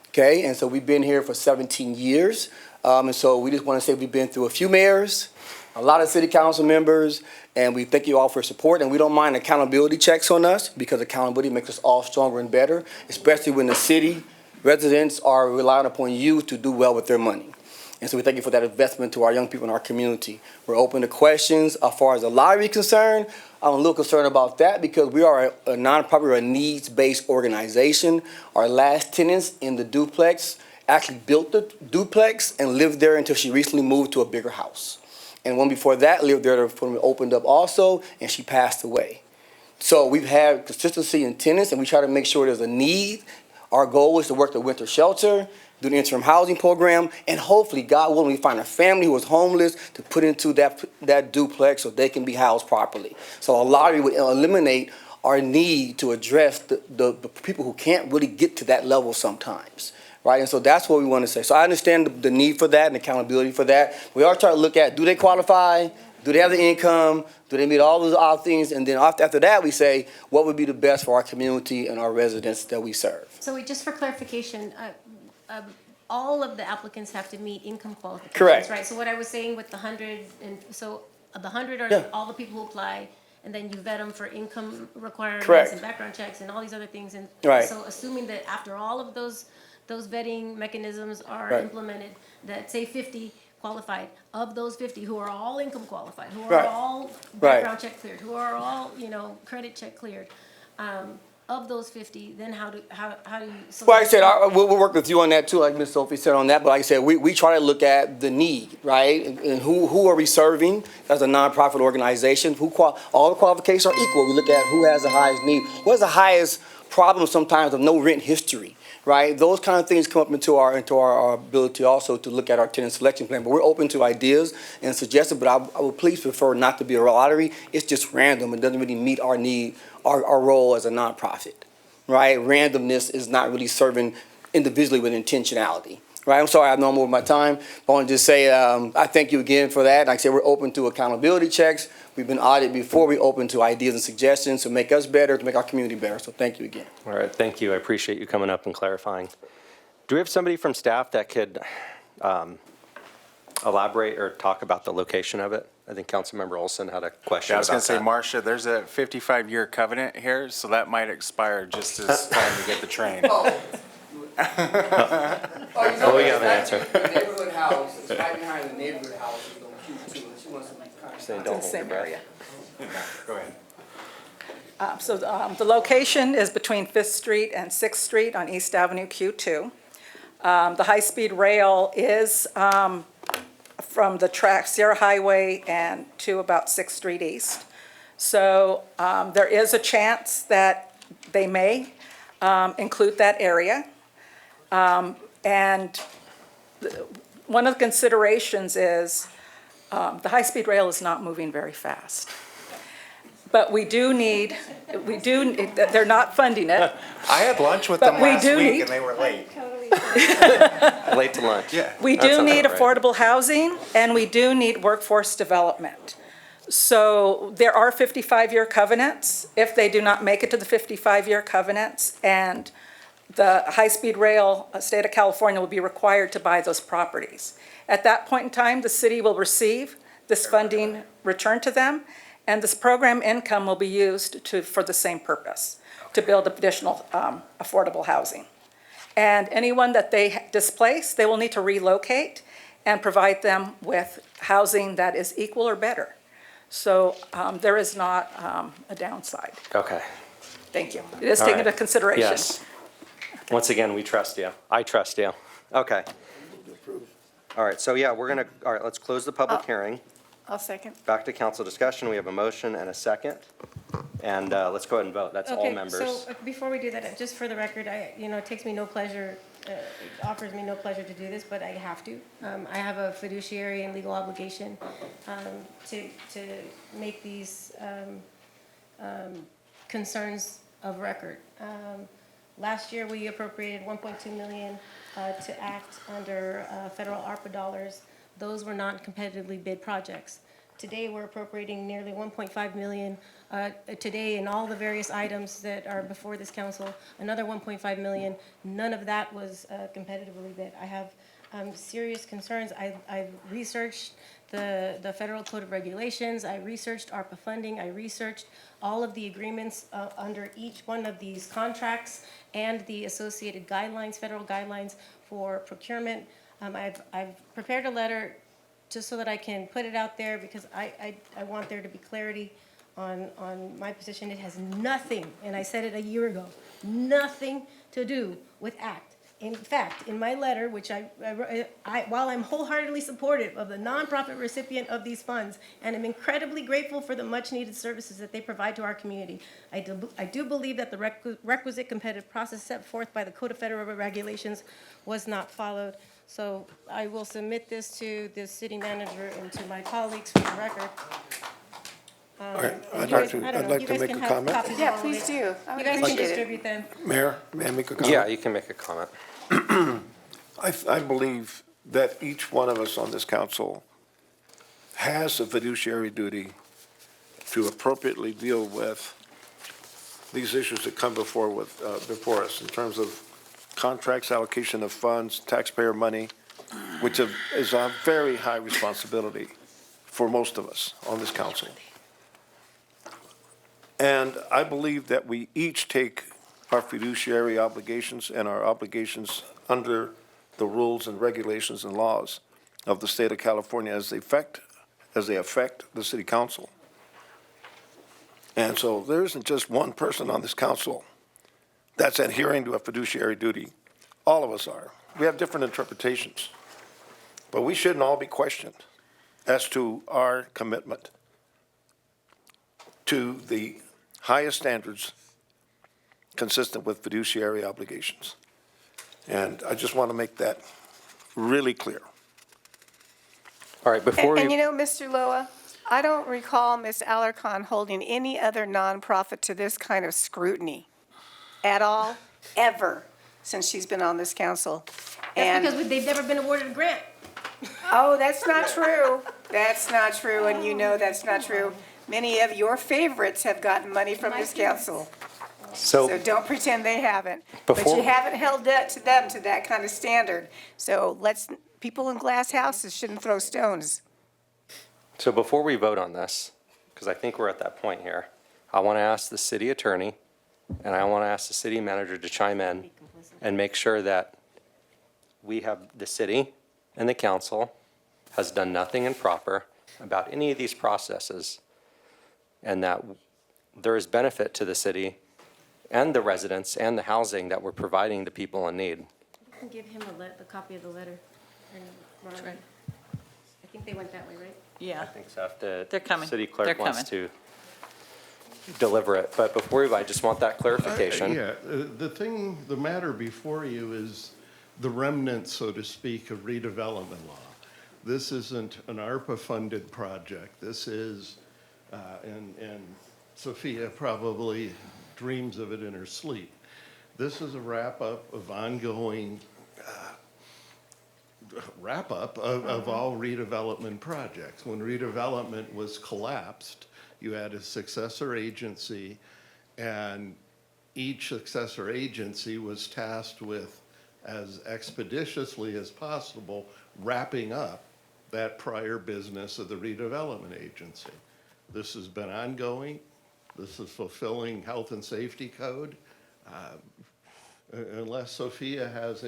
Okay, and so we've been here for 17 years. And so we just want to say we've been through a few mayors, a lot of city council members, and we thank you all for your support. And we don't mind accountability checks on us, because accountability makes us all stronger and better, especially when the city residents are relying upon you to do well with their money. And so we thank you for that investment to our young people in our community. We're open to questions. As far as the lottery is concerned, I'm a little concerned about that, because we are a nonprofit or a needs-based organization. Our last tenants in the duplex actually built the duplex and lived there until she recently moved to a bigger house. And one before that lived there when we opened up also, and she passed away. So we've had consistency in tenants, and we try to make sure there's a need. Our goal is to work the winter shelter, do the interim housing program, and hopefully, God willing, we find a family who is homeless to put into that duplex so they can be housed properly. So a lottery would eliminate our need to address the people who can't really get to that level sometimes, right? And so that's what we want to say. So I understand the need for that and accountability for that. We are trying to look at, do they qualify? Do they have the income? Do they meet all those odd things? And then after that, we say, what would be the best for our community and our residents that we serve? So just for clarification, all of the applicants have to meet income qualifications, Correct. right? So what I was saying with the 100, and so the 100 are Yeah. all the people who apply, and then you vet them for income requirements Correct. and background checks and all these other things. And Right. so assuming that after all of those vetting mechanisms are Right. implemented, that say 50 qualified, of those 50 who are all income qualified, who are Right. all Right. background check cleared, who are all, credit check cleared, of those 50, then how do you? So Well, like I said, we'll work with you on that too, like Ms. Sophie said on that. But like I said, we try to look at the need, right? And who are we serving as a nonprofit organization? All the qualifications are equal. We look at who has the highest need. What's the highest problem sometimes of no rent history, right? Those kind of things come up into our ability also to look at our tenant selection plan. But we're open to ideas and suggestions. But I would please prefer not to be a lottery. It's just random. It doesn't really meet our need. Our role as a nonprofit, right? Randomness is not really serving individually with intentionality, right? I'm sorry, I know I'm over my time. I want to just say I thank you again for that. Like I said, we're open to accountability checks. We've been audited before. We're open to ideas and suggestions to make us better, to make our community better. So thank you again. All right, thank you. I appreciate you coming up and clarifying. Do we have somebody from staff that could elaborate or talk about the location of it? I think Councilmember Olson had a question Yeah, I was about gonna say, that. Marcia, there's a 55-year covenant here, so that might expire just as time to get the train. Oh, Oh, we got an answer. Neighborhood house, it's right behind the neighborhood house. She wants to be kind of Saying don't It's hold the your same breath. area. Go ahead. So the location is between 5th Street and 6th Street on East Avenue Q2. The high-speed rail is from the track Sierra Highway and to about 6th Street East. So there is a chance that they may include that area. And one of the considerations is the high-speed rail is not moving very fast. But they're not funding it. I had lunch with But them we last do week need- and they were late. Late to lunch. Yeah. We That do sounds need about right. affordable housing, and we do need workforce development. So there are 55-year covenants. If they do not make it to the 55-year covenants, and the high-speed rail, state of California will be required to buy those properties. At that point in time, the city will receive this funding returned to them, and this program income will be used for the same purpose, to build additional affordable housing. And anyone that they displace, they will need to relocate and provide them with housing that is equal or better. So there is not a downside. Okay. Thank you. It is All taken right. into consideration. Yes. Once again, we trust you. I trust you. Okay. All right, so yeah, all right, let's close the public hearing. I'll second. Back to council discussion. We have a motion and a second. And let's go ahead and vote. That's all Okay, members. so before we do that, just for the record, it takes me no pleasure, it offers me no pleasure to do this, but I have to. I have a fiduciary and legal obligation to make these concerns of record. Last year, we appropriated 1.2 million to act under federal ARPA dollars. Those were non-competitively bid projects. Today, we're appropriating nearly 1.5 million today in all the various items that are before this council, another 1.5 million. None of that was competitively bid. I have serious concerns. I've researched the Federal Code of Regulations. I researched ARPA funding. I researched all of the agreements under each one of these contracts and the associated guidelines, federal guidelines for procurement. I've prepared a letter just so that I can put it out there because I want there to be clarity on my position. It has nothing, and I said it a year ago, nothing to do with ACT. In fact, in my letter, which while I'm wholeheartedly supportive of the nonprofit recipient of these funds, and I'm incredibly grateful for the much-needed services that they provide to our community, I do believe that the requisite competitive process set forth by the Code of Federal Regulations was not followed. So I will submit this to the city manager and to my colleagues for the record. All right, I'd like to make a comment. Yeah, please do. I would You guys can appreciate it. distribute them. Mayor, may I make a comment? Yeah, you can make a comment. I believe that each one of us on this council has a fiduciary duty to appropriately deal with these issues that come before us in terms of contracts, allocation of funds, taxpayer money, which is a very high responsibility for most of us on this council. And I believe that we each take our fiduciary obligations and our obligations under the rules and regulations and laws of the state of California as they affect the city council. And so there isn't just one person on this council that's adhering to a fiduciary duty. All of us are. We have different interpretations. But we shouldn't all be questioned as to our commitment to the highest standards consistent with fiduciary obligations. And I just want to make that really clear. All right, before And you know, Mr. Loa, I don't recall Ms. Alarcon holding any other nonprofit to this kind of scrutiny at all, ever, since she's been on this council. That's because they've never been awarded a grant. Oh, that's not true. That's not true, and you know that's not true. Many of your favorites have gotten money from this council. So don't pretend they haven't. But you haven't held that to them to that kind of standard. So people in glass houses shouldn't throw stones. So before we vote on this, because I think we're at that point here, I want to ask the city attorney and I want to ask the city manager to chime in and make sure that we have the city and the council has done nothing improper about any of these processes and that there is benefit to the city and the residents and the housing that we're providing to people in need. You can give him a copy of the letter. That's right. I think they went that way, right? Yeah. I think so. If They're coming. the city They're clerk wants coming. to deliver it. But before I just want that clarification. Yeah, the matter before you is the remnant, so to speak, of redevelopment law. This isn't an ARPA-funded project. This is, and Sophia probably dreams of it in her sleep. This is a wrap-up of ongoing of all redevelopment projects. When redevelopment was collapsed, you had a successor agency, and each successor agency was tasked with, as expeditiously as possible, wrapping up that prior business of the redevelopment agency. This has been ongoing. This is fulfilling health and safety code. Unless Sophia has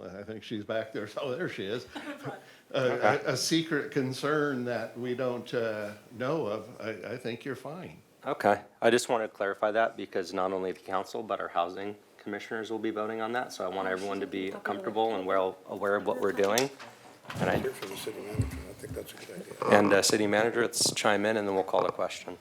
I think she's back there. Oh, there she is. A secret concern that we don't know of. I think you're fine. Okay. I just want to clarify that because not only the council, but our housing commissioners will be voting on that. So I want everyone to be comfortable and well aware of what we're doing. And Hear from the city manager. I think that's a good idea. And city manager, let's chime in and then we'll call the question.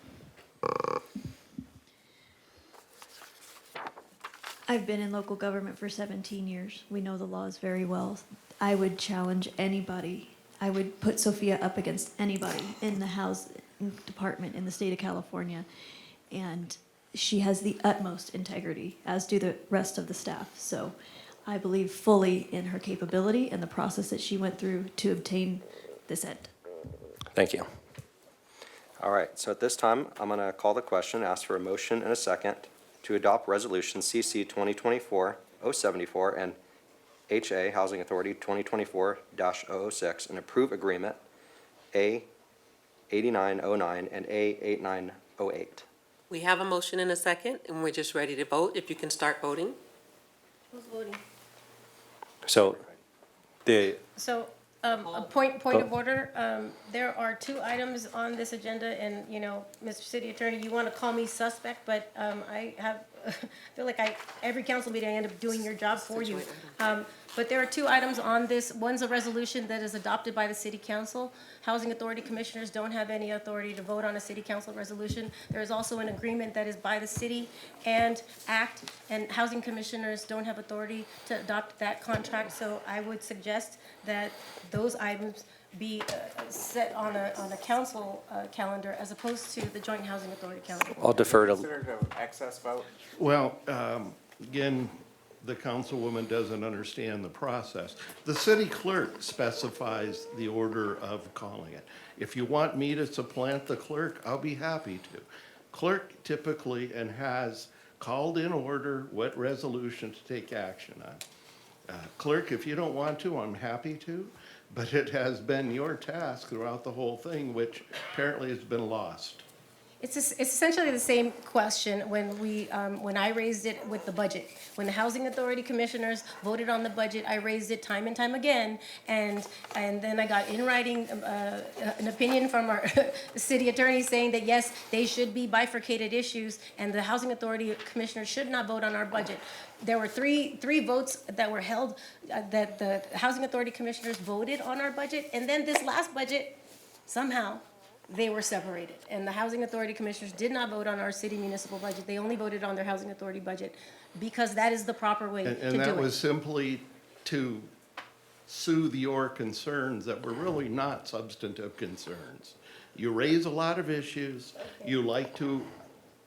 I've been in local government for 17 years. We know the laws very well. I would challenge anybody. I would put Sophia up against anybody in the housing department in the state of California. And she has the utmost integrity, as do the rest of the staff. So I believe fully in her capability and the process that she went through to obtain this end. Thank you. All right, so at this time, I'm going to call the question, ask for a motion and a second to adopt Resolution CC 2024-074 and HA Housing Authority 2024-006 and approve agreement A 8909 and A 8908. We have a motion and a second, and we're just ready to vote. If you can start voting. Who's voting? So So, a point of order, there are two items on this agenda, and, you know, Mr. City Attorney, you want to call me suspect, but I feel like every council meeting, I end up doing your job for you. But there are two items on this. One's a resolution that is adopted by the city council. Housing Authority Commissioners don't have any authority to vote on a city council resolution. There is also an agreement that is by the city and act, and Housing Commissioners don't have authority to adopt that contract. So I would suggest that those items be set on a council calendar as opposed to the Joint Housing Authority calendar. I'll defer to. Considered an excess vote? Well, again, the councilwoman doesn't understand the process. The city clerk specifies the order of calling it. If you want me to supplant the clerk, I'll be happy to. Clerk typically and has called in order what resolution to take action on. Clerk, if you don't want to, I'm happy to, but it has been your task throughout the whole thing, which apparently has been lost. It's essentially the same question when I raised it with the budget. When the Housing Authority Commissioners voted on the budget, I raised it time and time again, and then I got in writing an opinion from our city attorney saying that yes, they should be bifurcated issues, and the Housing Authority Commissioners should not vote on our budget. There were three votes that were held that the Housing Authority Commissioners voted on our budget, and then this last budget, somehow, they were separated. And the Housing Authority Commissioners did not vote on our city municipal budget. They only voted on their Housing Authority budget because that is the proper way to do it. And that was simply to soothe your concerns that were really not substantive concerns. You raise a lot of issues. You like to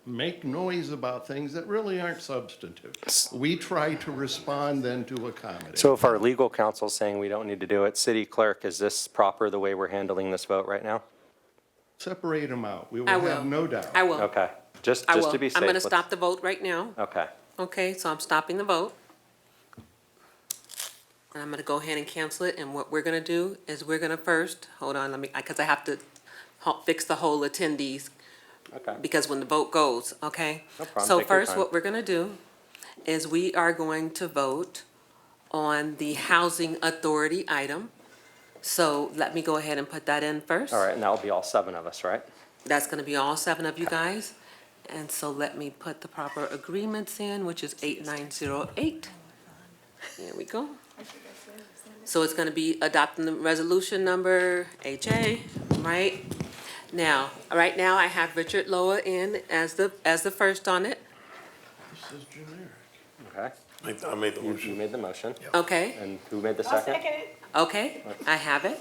make noise about things that really aren't substantive. We try to respond then to accommodate. So if our legal counsel is saying we don't need to do it, City Clerk, is this proper the way we're handling this vote right now? Separate them out. We will I will. have no doubt. I will. Okay, just I will. to be safe. I'm going to let's- stop the vote right now. Okay, Okay, so I'm stopping the vote. And I'm going to go ahead and cancel it, and what we're going to do is we're going to first, hold on, because I have to fix the whole attendees, okay. because when the vote goes, okay? No problem. So Take your first, time. what we're going to do is we are going to vote on the Housing Authority item. So let me go ahead and put that in first. All right, and that will be all 7 of us, right? That's gonna be all 7 of you guys. And so let me put the proper agreements in, which is 8908. There we go. So it's gonna be adopting the resolution number HA, right? Now, right now I have Richard Loa in as the first on it. This is generic. Okay. I made the motion. You made the motion. Okay, And who made the second? okay, I have it.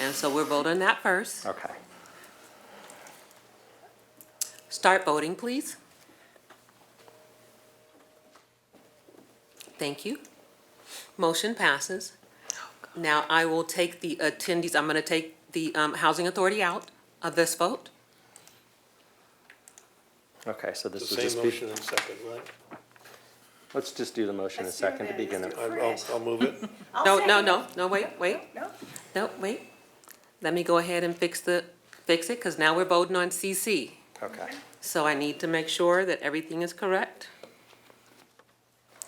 And so we're voting that first. Okay. Start voting, please. Thank you. Motion passes. Now I will take the attendees, I'm gonna take the Housing Authority out of this vote. Okay, so this The will same just be, motion and second, right? let's just do the motion in a second to begin it. I'll move it. No, wait. No, wait. Let me go ahead and fix it, because now we're voting on CC. Okay. So I need to make sure that everything is correct.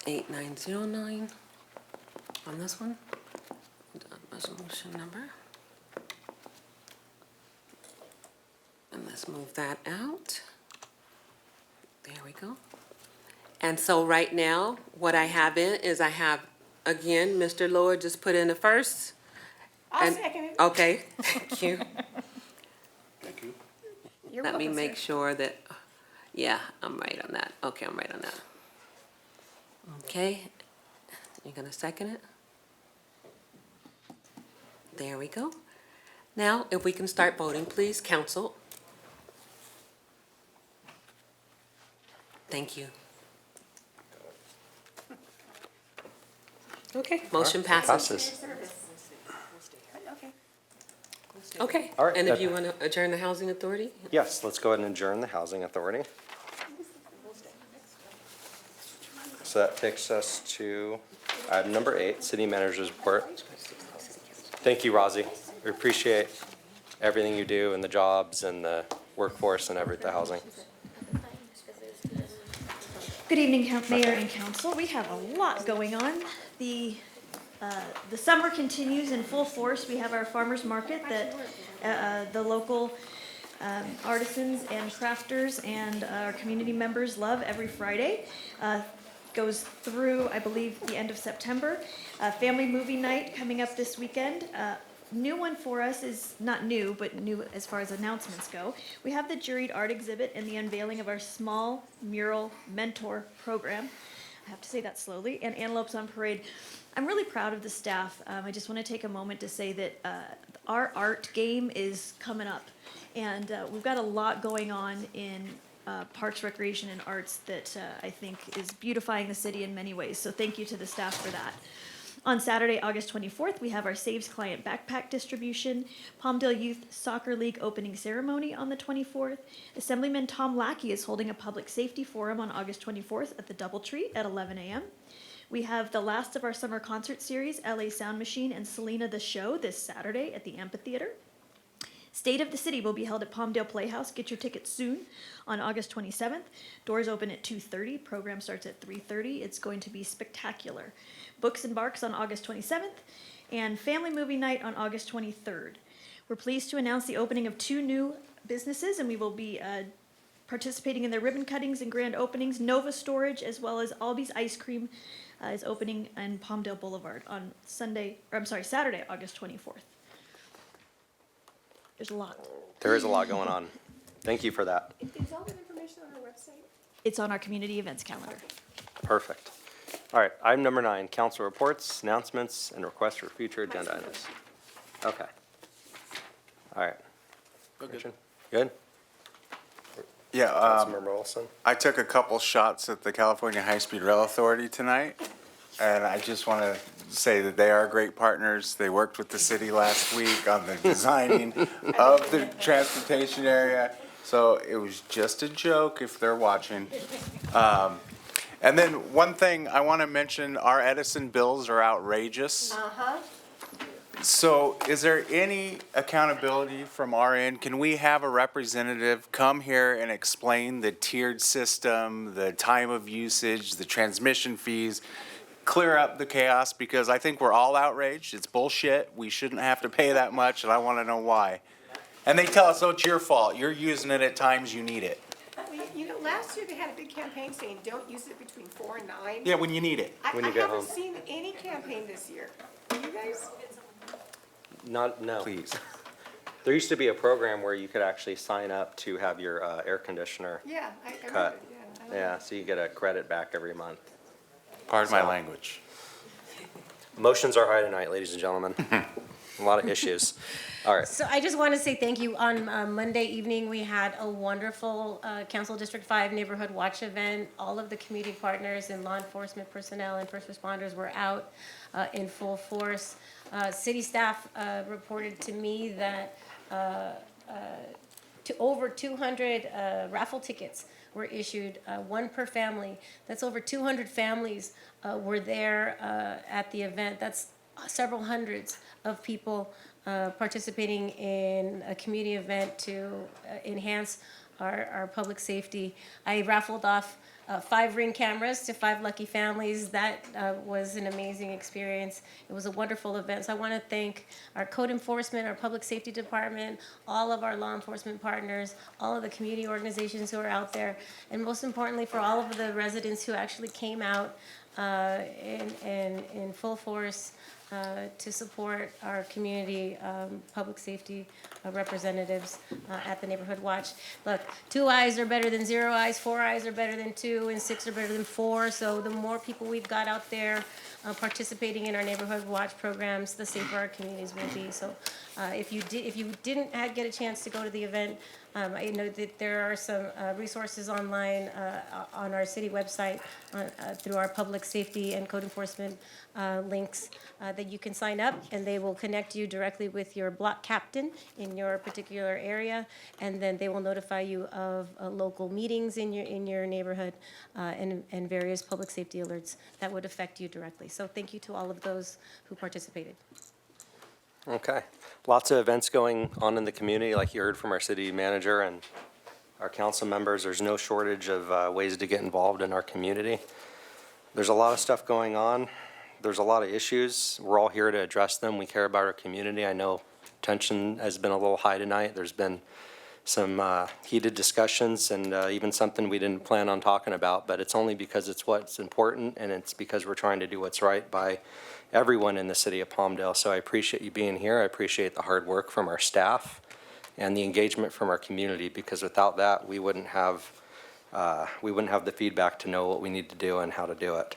8909 on this one. Resolution number. And let's move that out. There we go. And so right now, what I have in is I have, again, Mr. Lower just put in the first. I'll second it. Okay, thank you. Thank you. You're Let me welcome, make sir. sure that Yeah, I'm right on that. Okay, I'm right on that. Okay, you're gonna second it? There we go. Now, if we can start voting, please, council. Thank you. Okay, motion passes. Okay, All right, and if that- you want to adjourn the housing authority? Yes, let's go ahead and adjourn the Housing Authority. So that takes us to item number 8, City Manager's Report. Thank you, Rozzy. We appreciate everything you do and the jobs and the workforce and everything, the housing. Good evening, Mayor and Council. We have a lot going on. The summer continues in full force. We have our farmers market that the local artisans and crafters and our community members love every Friday. Goes through, I believe, the end of September. Family movie night coming up this weekend. New one for us is not new, but new as far as announcements go. We have the juried art exhibit and the unveiling of our small mural mentor program. I have to say that slowly. And Antelopes on Parade. I'm really proud of the staff. I just want to take a moment to say that our art game is coming up. And we've got a lot going on in Parks, Recreation, and Arts that I think is beautifying the city in many ways. So thank you to the staff for that. On Saturday, August 24th, we have our Saves Client backpack distribution, Palmdale Youth Soccer League opening ceremony on the 24th. Assemblyman Tom Lackey is holding a public safety forum on August 24th at the Doubletree at 11 a.m. We have the last of our summer concert series, LA Sound Machine and Selena the Show, this Saturday at the Amphitheater. State of the City will be held at Palmdale Playhouse. Get your tickets soon on August 27th. Doors open at 2:30. Program starts at 3:30. It's going to be spectacular. Books and Barks on August 27th and Family Movie Night on August 23rd. We're pleased to announce the opening of 2 new businesses, and we will be participating in their ribbon cuttings and grand openings. Nova Storage as well as Albi's Ice Cream is opening in Palmdale Boulevard on Saturday, August 24th. There's a lot. There is a lot going on. Thank you for that. Is all that information on our website? It's on our community events calendar. Perfect. All right, item number 9, council reports, announcements, and requests for future agenda items. Okay. All right. Richard, good? Yeah, Councilmember Olson? I took a couple shots at the California High-Speed Rail Authority tonight, and I just want to say that they are great partners. They worked with the city last week on the designing of the transportation area, so it was just a joke if they're watching. And then one thing I want to mention, our Edison bills are outrageous. So is there any accountability from our end? Can we have a representative come here and explain the tiered system, the time of usage, the transmission fees, clear up the chaos? Because I think we're all outraged. It's bullshit. We shouldn't have to pay that much, and I want to know why. And they tell us, oh, it's your fault. You're using it at times you need it. Well, you know, last year they had a big campaign saying, don't use it between 4 and 9. Yeah, when you need it. When you I get haven't home. seen any campaign this year. You guys? No. Please. There used to be a program where you could actually sign up to have your air conditioner Yeah, I cut. read it, yeah. Yeah, so you get a credit back every month. Pardon my So- language. Motions are high tonight, ladies and gentlemen. A lot of issues. All right. So I just want to say thank you. On Monday evening, we had a wonderful Council District 5 Neighborhood Watch event. All of the community partners and law enforcement personnel and first responders were out in full force. City staff reported to me that to over 200 raffle tickets were issued, 1 per family. That's over 200 families were there at the event. That's several hundreds of people participating in a community event to enhance our public safety. I raffled off 5 Ring cameras to 5 lucky families. That was an amazing experience. It was a wonderful event. So I want to thank our code enforcement, our public safety department, all of our law enforcement partners, all of the community organizations who are out there, and most importantly for all of the residents who actually came out in full force to support our community public safety representatives at the Neighborhood Watch. Look, 2 eyes are better than 0 eyes, 4 eyes are better than 2, and 6 are better than 4. So the more people we've got out there participating in our Neighborhood Watch programs, the safer our communities will be. So if you didn't get a chance to go to the event, I know that there are some resources online on our city website through our public safety and code enforcement links that you can sign up, and they will connect you directly with your block captain in your particular area, and then they will notify you of local meetings in your neighborhood and various public safety alerts that would affect you directly. So thank you to all of those who participated. Okay. Lots of events going on in the community, like you heard from our city manager and our council members. There's no shortage of ways to get involved in our community. There's a lot of stuff going on. There's a lot of issues. We're all here to address them. We care about our community. I know tension has been a little high tonight. There's been some heated discussions and even something we didn't plan on talking about, but it's only because it's what's important, and it's because we're trying to do what's right by everyone in the city of Palmdale. So I appreciate you being here. I appreciate the hard work from our staff and the engagement from our community, because without that, we wouldn't have the feedback to know what we need to do and how to do it.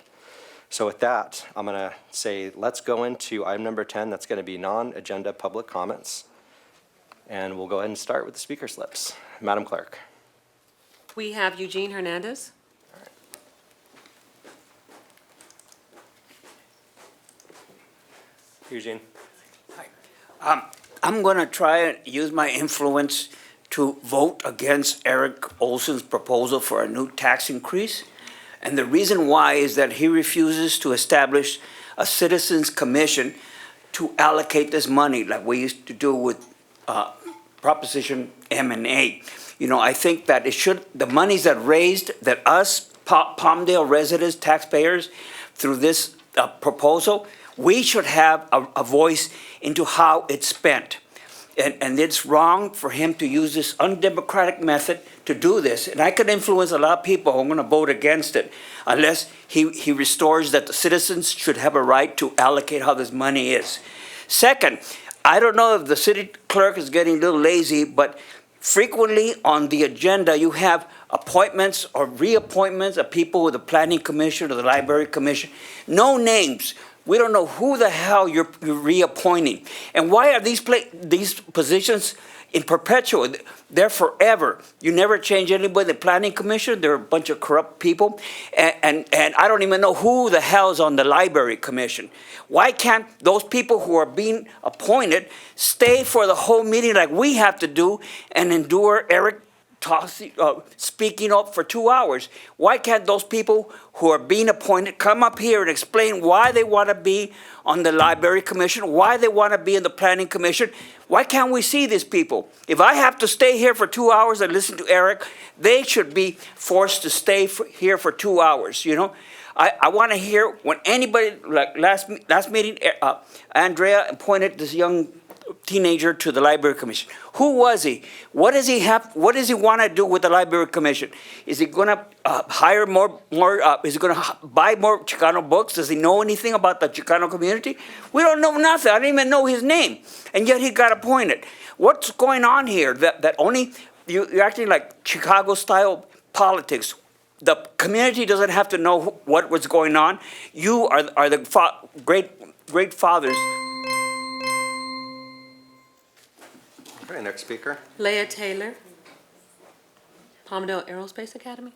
So with that, I'm going to say let's go into item number 10. That's going to be non-agenda public comments. And we'll go ahead and start with the speaker slips. Madam Clerk. We have Eugene Hernandez. Eugene. I'm going to try and use my influence to vote against Eric Olson's proposal for a new tax increase. And the reason why is that he refuses to establish a citizens commission to allocate this money like we used to do with Proposition M and A. You know, I think that the monies that raised, that us Palmdale residents, taxpayers, through this proposal, we should have a voice into how it's spent. And it's wrong for him to use this undemocratic method to do this. And I could influence a lot of people who are going to vote against it unless he restores that the citizens should have a right to allocate how this money is. Second, I don't know if the city clerk is getting a little lazy, but frequently on the agenda you have appointments or reappointments of people with the Planning Commission or the Library Commission. No names. We don't know who the hell you're reappointing. And why are these positions in perpetual? They're forever. You never change anybody. The Planning Commission, they're a bunch of corrupt people. And I don't even know who the hell's on the Library Commission. Why can't those people who are being appointed stay for the whole meeting like we have to do and endure Eric speaking up for 2 hours? Why can't those people who are being appointed come up here and explain why they want to be on the Library Commission, why they want to be in the Planning Commission? Why can't we see these people? If I have to stay here for 2 hours and listen to Eric, they should be forced to stay here for 2 hours, you know? I want to hear when anybody, like last meeting, Andrea appointed this young teenager to the Library Commission. Who was he? What does he have? What does he want to do with the Library Commission? Is he going to hire more? Is he going to buy more Chicano books? Does he know anything about the Chicano community? We don't know nothing. I don't even know his name, and yet he got appointed. What's going on here? That only you're acting like Chicago-style politics. The community doesn't have to know what was going on. You are the great fathers. Okay, next speaker. Leah Taylor, Palmdale Aerospace Academy.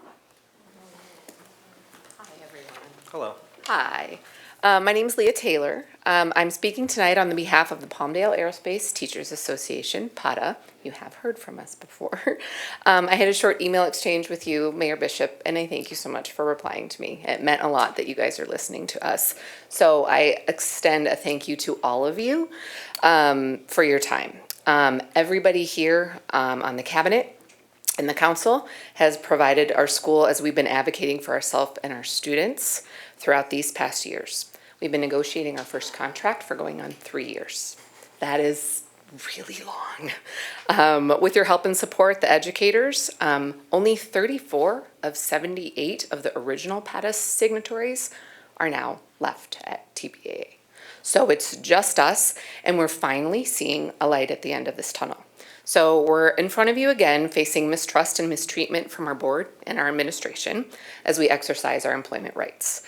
Hi, everyone. Hello. Hi. My name is Leah Taylor. I'm speaking tonight on the behalf of the Palmdale Aerospace Teachers Association, PATA. You have heard from us before. I had a short email exchange with you, Mayor Bishop, and I thank you so much for replying to me. It meant a lot that you guys are listening to us. So I extend a thank you to all of you for your time. Everybody here on the cabinet and the council has provided our school as we've been advocating for ourselves and our students throughout these past years. We've been negotiating our first contract for going on 3 years. That is really long. With your help and support, the educators, only 34 of 78 of the original PATA signatories are now left at TPAA. So it's just us, and we're finally seeing a light at the end of this tunnel. So we're in front of you again, facing mistrust and mistreatment from our board and our administration as we exercise our employment rights.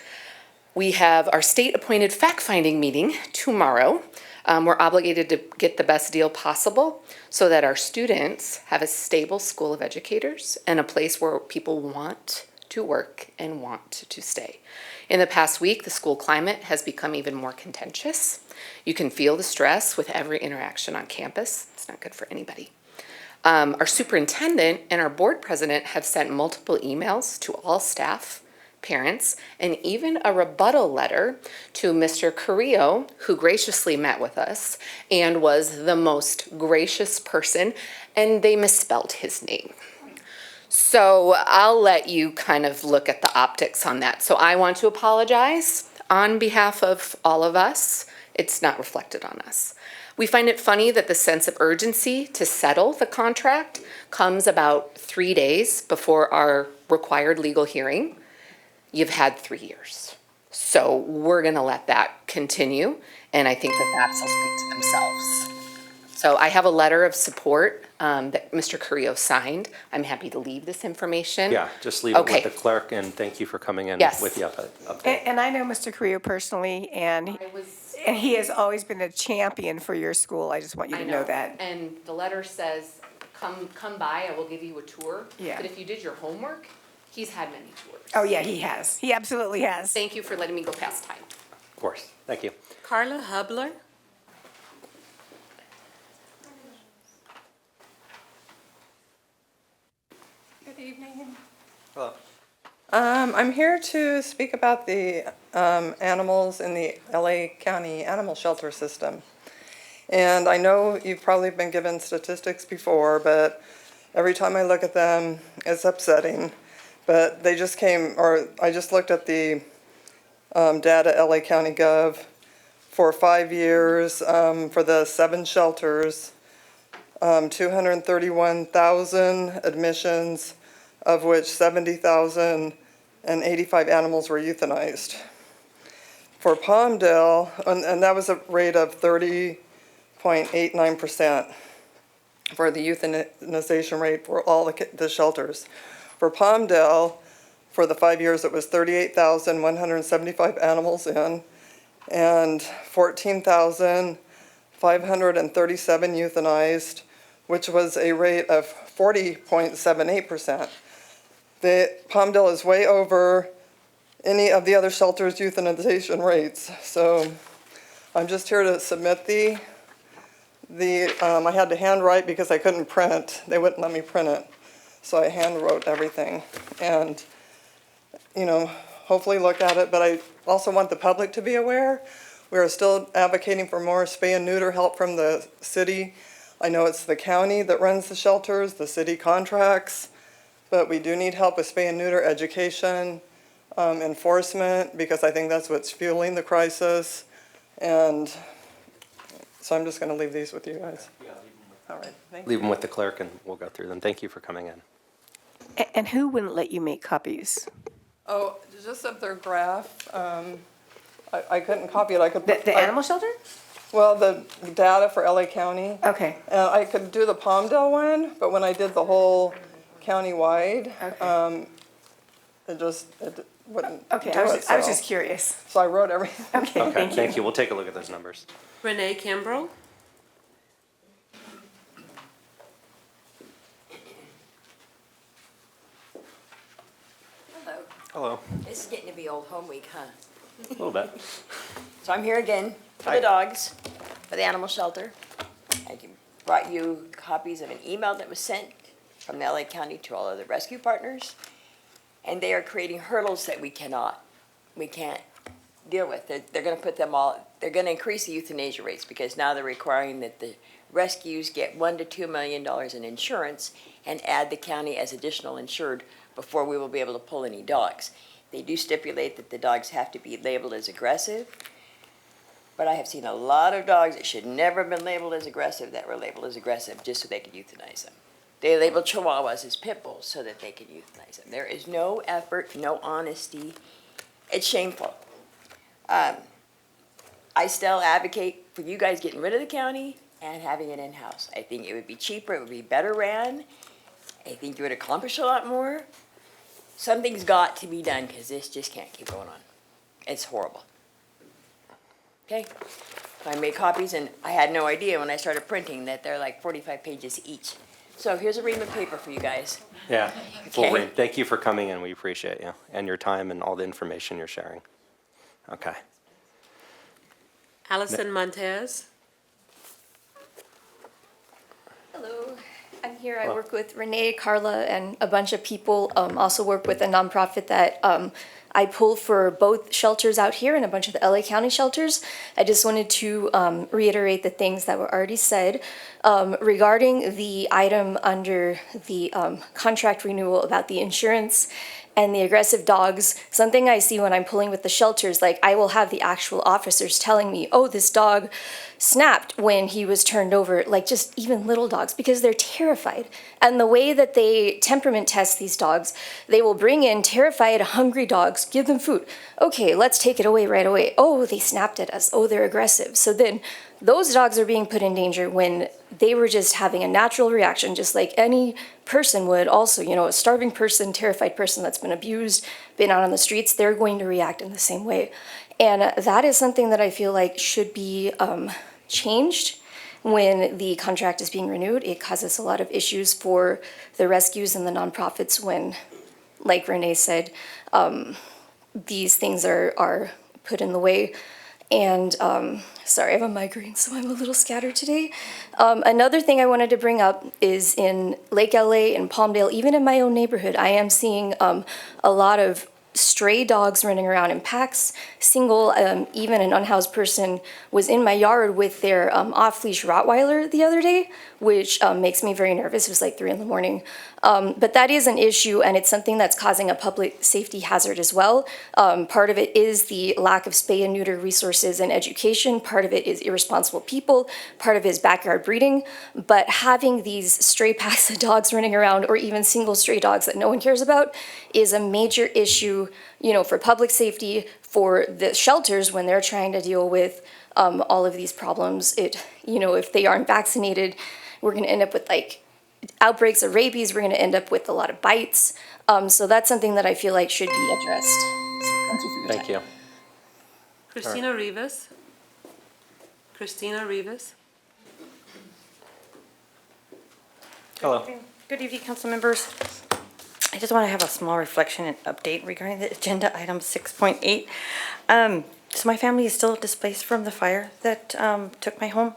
We have our state-appointed fact-finding meeting tomorrow. We're obligated to get the best deal possible so that our students have a stable school of educators and a place where people want to work and want to stay. In the past week, the school climate has become even more contentious. You can feel the stress with every interaction on campus. It's not good for anybody. Our superintendent and our board president have sent multiple emails to all staff, parents, and even a rebuttal letter to Mr. Carrillo, who graciously met with us and was the most gracious person, and they misspelled his name. So I'll let you kind of look at the optics on that. So I want to apologize on behalf of all of us. It's not reflected on us. We find it funny that the sense of urgency to settle the contract comes about 3 days before our required legal hearing. You've had 3 years. So we're gonna let that continue, and I think that facts will speak to themselves. So I have a letter of support that Mr. Carrillo signed. I'm happy to leave this information. Yeah, just leave it Okay. with the clerk, and thank you for coming in Yes. with the update. And I know Mr. Carrillo personally, and he has always been a champion for your school. I just want you to know that. And the letter says, come by, I will give you a tour. Yeah. But if you did your homework, he's had many tours. Oh, yeah, he has. He absolutely has. Thank you for letting me go past time. Of course, thank you. Carla Hubler. Good evening. Hello. I'm here to speak about the animals in the LA County Animal Shelter System. And I know you've probably been given statistics before, but every time I look at them, it's upsetting. But they just came, or I just looked at the data, LA County Gov, for 5 years for the 7 shelters, 231,000 admissions, of which 70,085 animals were euthanized. For Palmdale, and that was a rate of 30.89% for the euthanization rate for all the shelters. For Palmdale, for the 5 years, it was 38,175 animals in, and 14,537 euthanized, which was a rate of 40.78%. The Palmdale is way over any of the other shelters' euthanization rates. So I'm just here to submit I had to handwrite because I couldn't print. They wouldn't let me print it. So I hand wrote everything. And, hopefully look at it. But I also want the public to be aware. We are still advocating for more spay and neuter help from the city. I know it's the county that runs the shelters, the city contracts, but we do need help with spay and neuter education, enforcement, because I think that's what's fueling the crisis. And so I'm just going to leave these with you guys. All right, thank you. Leave them with the clerk, and we'll go through them. Thank you for coming in. And who wouldn't let you make copies? Oh, just of their graph. I couldn't copy it. I could. The animal shelter? Well, the data for LA County. Okay. I could do the Palmdale one, but when I did the whole county-wide, it wouldn't Okay, do I it, was so- just curious. So I wrote everything. Okay, Thank you. We'll take a look at those numbers. Renee Kimbrough. Hello. Hello. This is getting to be old home week, huh? A little bit. So I'm here again for Hi. the dogs, for the animal shelter. I brought you copies of an email that was sent from the LA County to all of the rescue partners. And they are creating hurdles that we can't deal with. They're gonna put them all, they're gonna increase the euthanasia rates because now they're requiring that the rescues get $1 to $2 million in insurance and add the county as additional insured before we will be able to pull any dogs. They do stipulate that the dogs have to be labeled as aggressive, but I have seen a lot of dogs that should never have been labeled as aggressive that were labeled as aggressive just so they could euthanize them. They labeled Chihuahuas as pit bulls so that they could euthanize them. There is no effort, no honesty. It's shameful. I still advocate for you guys getting rid of the county and having it in-house. I think it would be cheaper, it would be better ran. I think you would accomplish a lot more. Something's got to be done, because this just can't keep going on. It's horrible. Okay? I made copies, and I had no idea when I started printing that they're like 45 pages each. So here's a ream of paper for you guys. Yeah. Okay. Well, thank you for coming in. We appreciate you and your time and all the information you're sharing. Okay. Allison Montez. Hello, I'm here. I Hello. work with Renee, Carla, and a bunch of people. Also work with a nonprofit that I pull for both shelters out here and a bunch of the LA County shelters. I just wanted to reiterate the things that were already said. Regarding the item under the contract renewal about the insurance and the aggressive dogs, something I see when I'm pulling with the shelters, like I will have the actual officers telling me, oh, this dog snapped when he was turned over, like just even little dogs, because they're terrified. And the way that they temperament test these dogs, they will bring in terrified, hungry dogs, give them food. Okay, let's take it away right away. Oh, they snapped at us. Oh, they're aggressive. So then those dogs are being put in danger when they were just having a natural reaction, just like any person would also, you know, a starving person, terrified person that's been abused, been out on the streets, they're going to react in the same way. And that is something that I feel like should be changed when the contract is being renewed. It causes a lot of issues for the rescues and the nonprofits when, like Renee said, these things are put in the way. And sorry, I have a migraine, so I'm a little scattered today. Another thing I wanted to bring up is in Lake LA and Palmdale, even in my own neighborhood, I am seeing a lot of stray dogs running around in packs, single, even an unhoused person was in my yard with their off-leash Rottweiler the other day, which makes me very nervous. It was like 3 a.m. But that is an issue, and it's something that's causing a public safety hazard as well. Part of it is the lack of spay and neuter resources and education. Part of it is irresponsible people. Part of it is backyard breeding. But having these stray packs of dogs running around, or even single stray dogs that no one cares about, is a major issue, you know, for public safety, for the shelters when they're trying to deal with all of these problems. You know, if they aren't vaccinated, we're going to end up with like outbreaks of rabies. We're going to end up with a lot of bites. So that's something that I feel like should be addressed. So thank you for your time. Thank you. Christina Rivas. Christina Rivas. Hello. Good evening, council members. I just want to have a small reflection and update regarding the agenda item 6.8. So my family is still displaced from the fire that took my home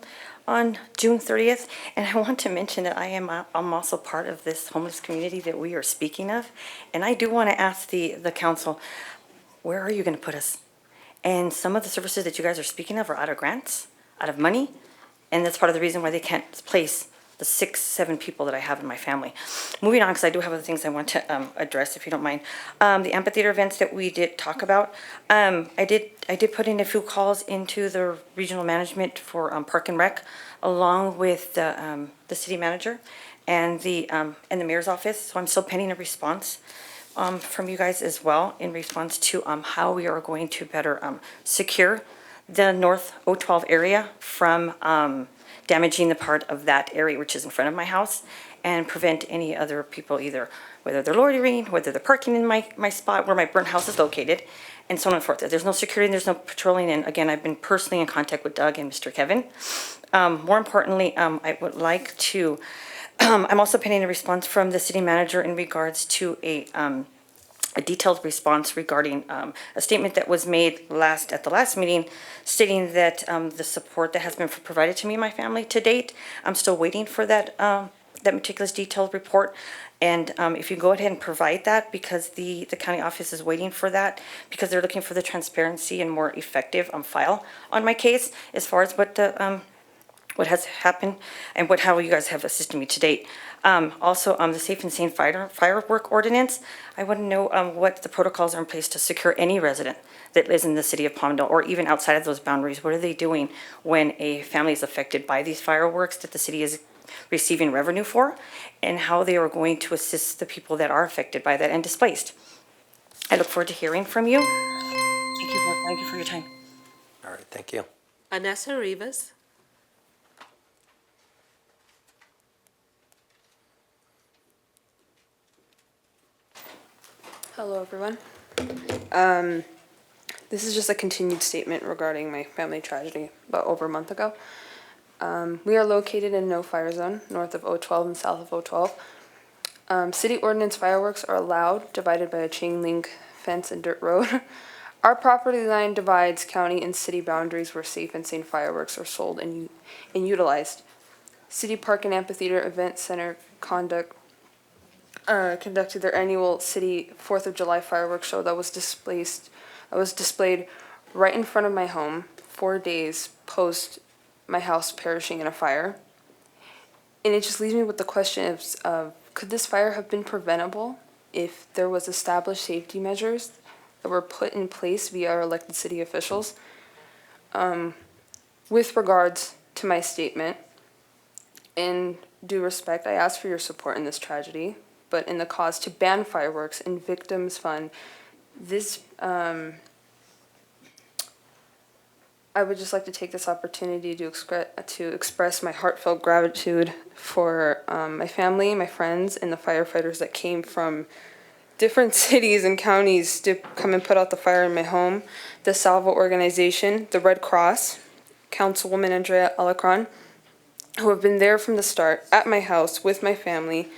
on June 30th. And I want to mention that I'm also part of this homeless community that we are speaking of. And I do want to ask the council, where are you going to put us? And some of the services that you guys are speaking of are out of grants, out of money. And that's part of the reason why they can't place the 6-7 people that I have in my family. Moving on, because I do have other things I want to address, if you don't mind. The amphitheater events that we did talk about, I did put in a few calls into the regional management for Park and Rec, along with the city manager and the mayor's office. So I'm still pending a response from you guys as well in response to how we are going to better secure the North 012 area from damaging the part of that area which is in front of my house, and prevent any other people, either whether they're loitering, whether they're parking in my spot where my burnt house is located, and so on and forth. There's no security and there's no patrolling. And again, I've been personally in contact with Doug and Mr. Kevin. More importantly, I would like to, I'm also pending a response from the city manager in regards to a detailed response regarding a statement that was made at the last meeting, stating that the support that has been provided to me and my family to date, I'm still waiting for that meticulous detailed report. And if you go ahead and provide that, because the county office is waiting for that, because they're looking for the transparency and more effective file on my case as far as what has happened and how you guys have assisted me to date. Also, the Safe and Sane Firework Ordinance, I want to know what the protocols are in place to secure any resident that lives in the city of Palmdale or even outside of those boundaries. What are they doing when a family is affected by these fireworks that the city is receiving revenue for, and how they are going to assist the people that are affected by that and displaced. I look forward to hearing from you. Thank you for your time. All right, thank you. Anessa Rivas. Hello, everyone. This is just a continued statement regarding my family tragedy about over a month ago. We are located in no fire zone, north of O12 and south of O12. City ordinance fireworks are allowed, divided by a chain link fence and dirt road. Our property line divides county and city boundaries where safe and sane fireworks are sold and utilized. City Park and Amphitheater Event Center conducted their annual city 4th of July fireworks show that was displayed right in front of my home 4 days post my house perishing in a fire. And it just leaves me with the question of could this fire have been preventable if there was established safety measures that were put in place via our elected city officials? With regards to my statement, in due respect, I ask for your support in this tragedy, but in the cause to ban fireworks and victims fund, this, I would just like to take this opportunity to express my heartfelt gratitude for my family, my friends, and the firefighters that came from different cities and counties to come and put out the fire in my home. The Salvo organization, the Red Cross, Councilwoman Andrea Alacron, who have been there from the start at my house with my family,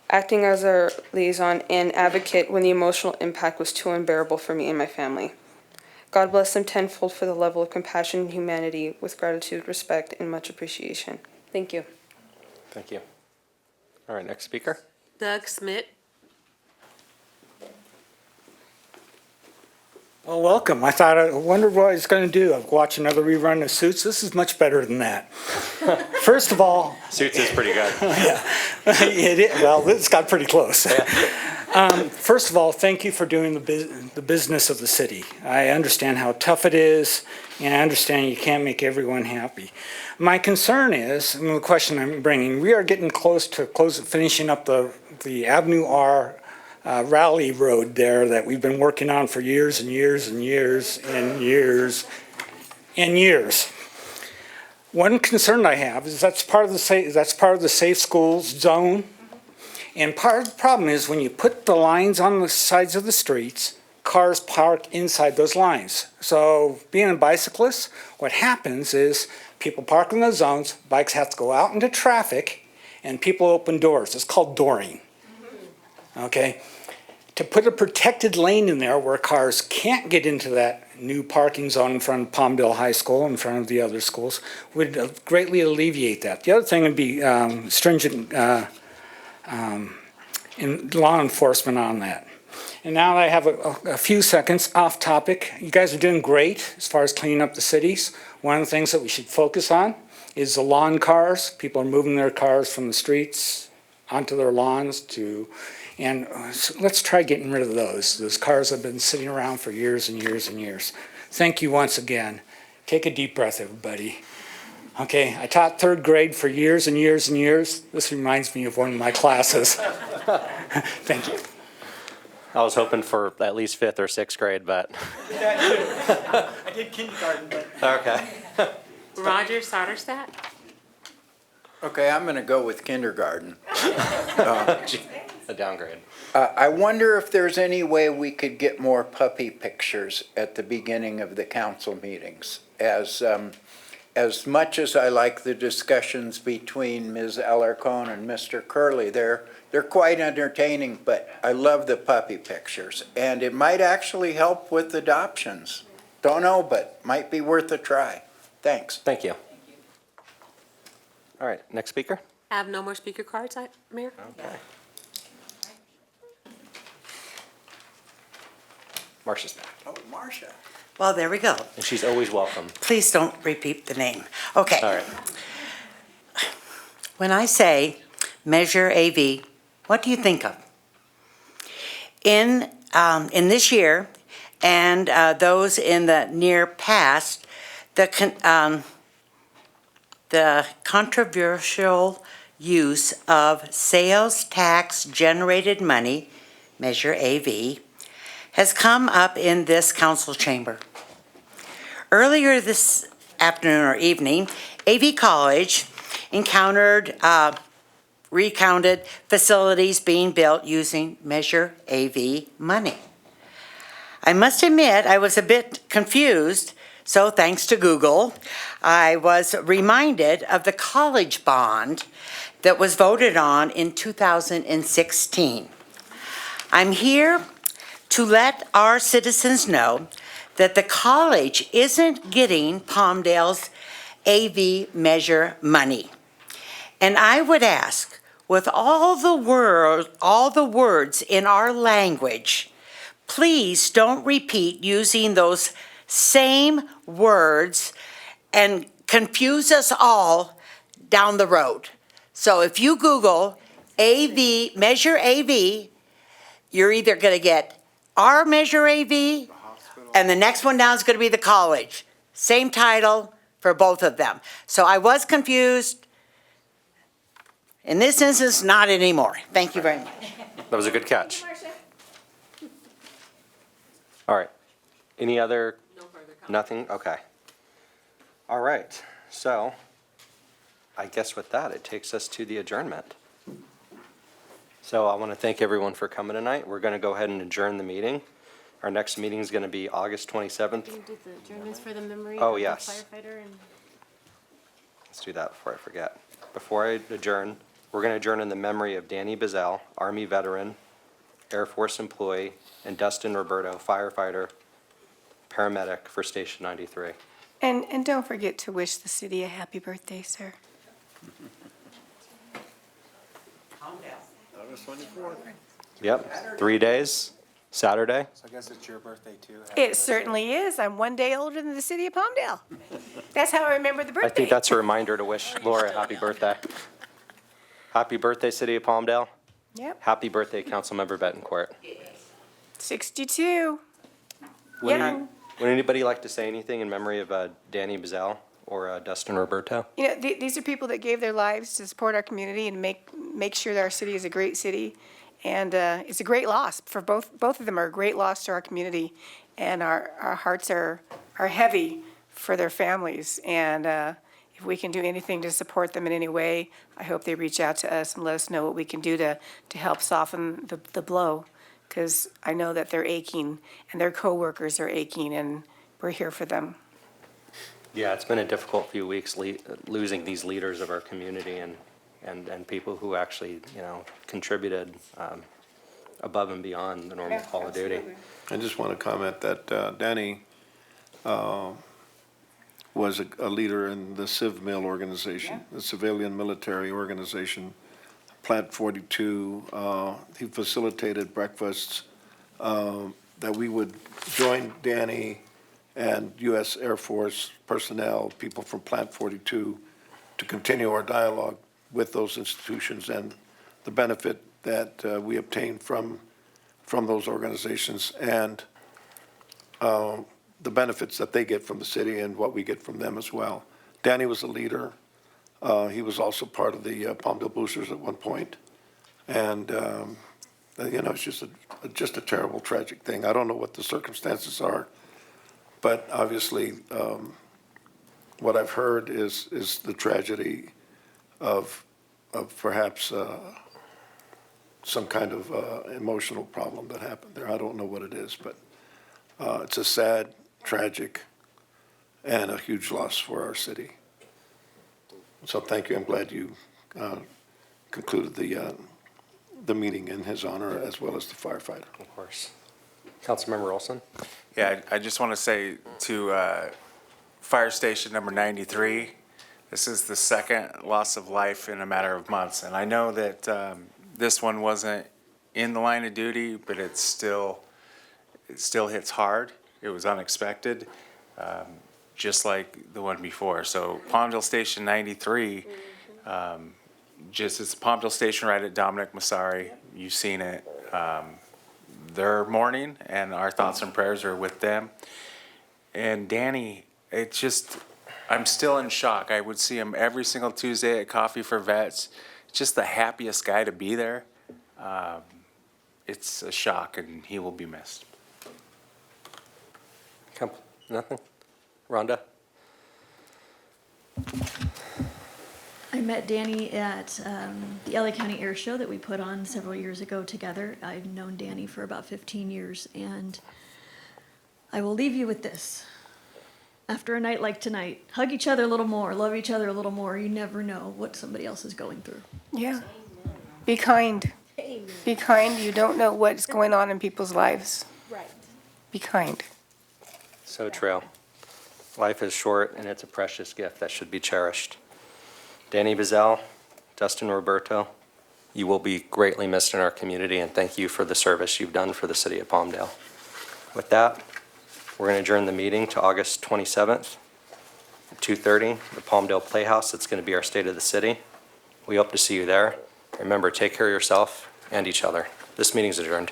acting as our liaison and advocate when the emotional impact was too unbearable for me and my family. God bless them tenfold for the level of compassion and humanity with gratitude, respect, and much appreciation. Thank you. Thank you. All right, next speaker. Doug Smith. Well, welcome. I wondered what I was going to do. I've watched another rerun of Suits. This is much better than that. First of all, Suits is pretty good. yeah, well, it's got pretty close. First of all, thank you for doing the business of the city. I understand how tough it is, and I understand you can't make everyone happy. My concern is, and the question I'm bringing, we are getting close to finishing up the Avenue R Rally Road there that we've been working on for years and years and years and years and years. One concern I have is that's part of the safe schools zone. And part of the problem is when you put the lines on the sides of the streets, cars park inside those lines. So being a bicyclist, what happens is people park in those zones, bikes have to go out into traffic, and people open doors. It's called dooring. Okay? To put a protected lane in there where cars can't get into that new parking zone in front of Palmdale High School, in front of the other schools, would greatly alleviate that. The other thing would be stringent in law enforcement on that. And now I have a few seconds off topic. You guys are doing great as far as cleaning up the cities. One of the things that we should focus on is the lawn cars. People are moving their cars from the streets onto their lawns and let's try getting rid of those. Those cars have been sitting around for years and years and years. Thank you once again. Take a deep breath, everybody. Okay, I taught third grade for years and years and years. This reminds me of one of my classes. Thank you. I was hoping for at least 5th or 6th grade, but. I did kindergarten, but. Okay. Roger Soderstadt. Okay, I'm going to go with kindergarten. A downgrade. I wonder if there's any way we could get more puppy pictures at the beginning of the council meetings. As much as I like the discussions between Ms. Alarcon and Mr. Curley, they're quite entertaining, but I love the puppy pictures. And it might actually help with adoptions. Don't know, but might be worth a try. Thanks. Thank you. All right, next speaker. I have no more speaker cards, Mayor. Okay. Marcia's back. Oh, Marcia. Well, there we go. And she's always welcome. Please don't repeat the name. Okay. All right. When I say Measure AV, what do you think of? In this year and those in the near past, the controversial use of sales tax generated money, Measure AV, has come up in this council chamber. Earlier this afternoon or evening, AV College recounted facilities being built using Measure AV money. I must admit, I was a bit confused, so thanks to Google, I was reminded of the college bond that was voted on in 2016. I'm here to let our citizens know that the college isn't getting Palmdale's AV Measure money. And I would ask, with all the words in our language, please don't repeat using those same words and confuse us all down the road. So if you Google AV, Measure AV, you're either going to get our Measure AV, and the next one down is going to be the college. Same title for both of them. So I was confused. In this instance, not anymore. Thank you very much. That was a good catch. All right. Any other? No further comments. Nothing? Okay. All right. So I guess with that, it takes us to the adjournment. So I want to thank everyone for coming tonight. We're going to go ahead and adjourn the meeting. Our next meeting is going to be August 27th. Can you do the adjournments for the memory Oh, of the yes. firefighter? And Let's do that before I forget. Before I adjourn, we're going to adjourn in the memory of Danny Bizzell, Army veteran, Air Force employee, and Dustin Roberto, firefighter, paramedic for Station 93. And don't forget to wish the city a happy birthday, sir. August 24th. Yep, 3 days, Saturday. So I guess it's your birthday too. It certainly is. I'm one day older than the city of Palmdale. That's how I remember the birthday. I think that's a reminder to wish Laura a happy birthday. Happy birthday, City of Palmdale. Yep, Happy birthday, Councilmember Betancourt. 62. Would Young. Would anybody like to say anything in memory of Danny Bizzell or Dustin Roberto? You know, these are people that gave their lives to support our community and make sure that our city is a great city. And it's a great loss for both of them are a great loss to our community. And our hearts are heavy for their families. And if we can do anything to support them in any way, I hope they reach out to us and let us know what we can do to help soften the blow. Because I know that they're aching and their coworkers are aching, and we're here for them. Yeah, it's been a difficult few weeks losing these leaders of our community and people who actually, contributed above and beyond the normal call of duty. I just want to comment that Danny was a leader in the Civ Mill organization, the civilian military organization, Plant 42. He facilitated breakfasts that we would join Danny and U.S. Air Force personnel, people from Plant 42, to continue our dialogue with those institutions and the benefit that we obtain from those organizations and the benefits that they get from the city and what we get from them as well. Danny was a leader. He was also part of the Palmdale Boosters at one point. And, it's just a terrible, tragic thing. I don't know what the circumstances are, but obviously what I've heard is the tragedy of perhaps some kind of emotional problem that happened there. I don't know what it is, but it's a sad, tragic, and a huge loss for our city. So thank you. I'm glad you concluded the meeting in his honor as well as the firefighter. Of course. Councilmember Olson? Yeah, I just want to say to Fire Station number 93, this is the second loss of life in a matter of months. And I know that this one wasn't in the line of duty, but it still hits hard. It was unexpected, just like the one before. So Palmdale Station 93, it's a Palmdale Station right at Dominic Massari. You've seen it. They're mourning, and our thoughts and prayers are with them. And Danny, I'm still in shock. I would see him every single Tuesday at Coffee for Vets. Just the happiest guy to be there. It's a shock, and he will be missed. Nothing? Rhonda? I met Danny at the LA County Air Show that we put on several years ago together. I've known Danny for about 15 years, and I will leave you with this. After a night like tonight, hug each other a little more, love each other a little more. You never know what somebody else is going through. Yeah. Be kind. Be kind. You don't know what's going on in people's lives. Right. Be kind. So true. Life is short, and it's a precious gift that should be cherished. Danny Bazell, Dustin Roberto, you will be greatly missed in our community, and thank you for the service you've done for the city of Palmdale. With that, we're going to adjourn the meeting to August 27th at 2:30, the Palmdale Playhouse. It's going to be our State of the City. We hope to see you there. Remember, take care of yourself and each other. This meeting's adjourned.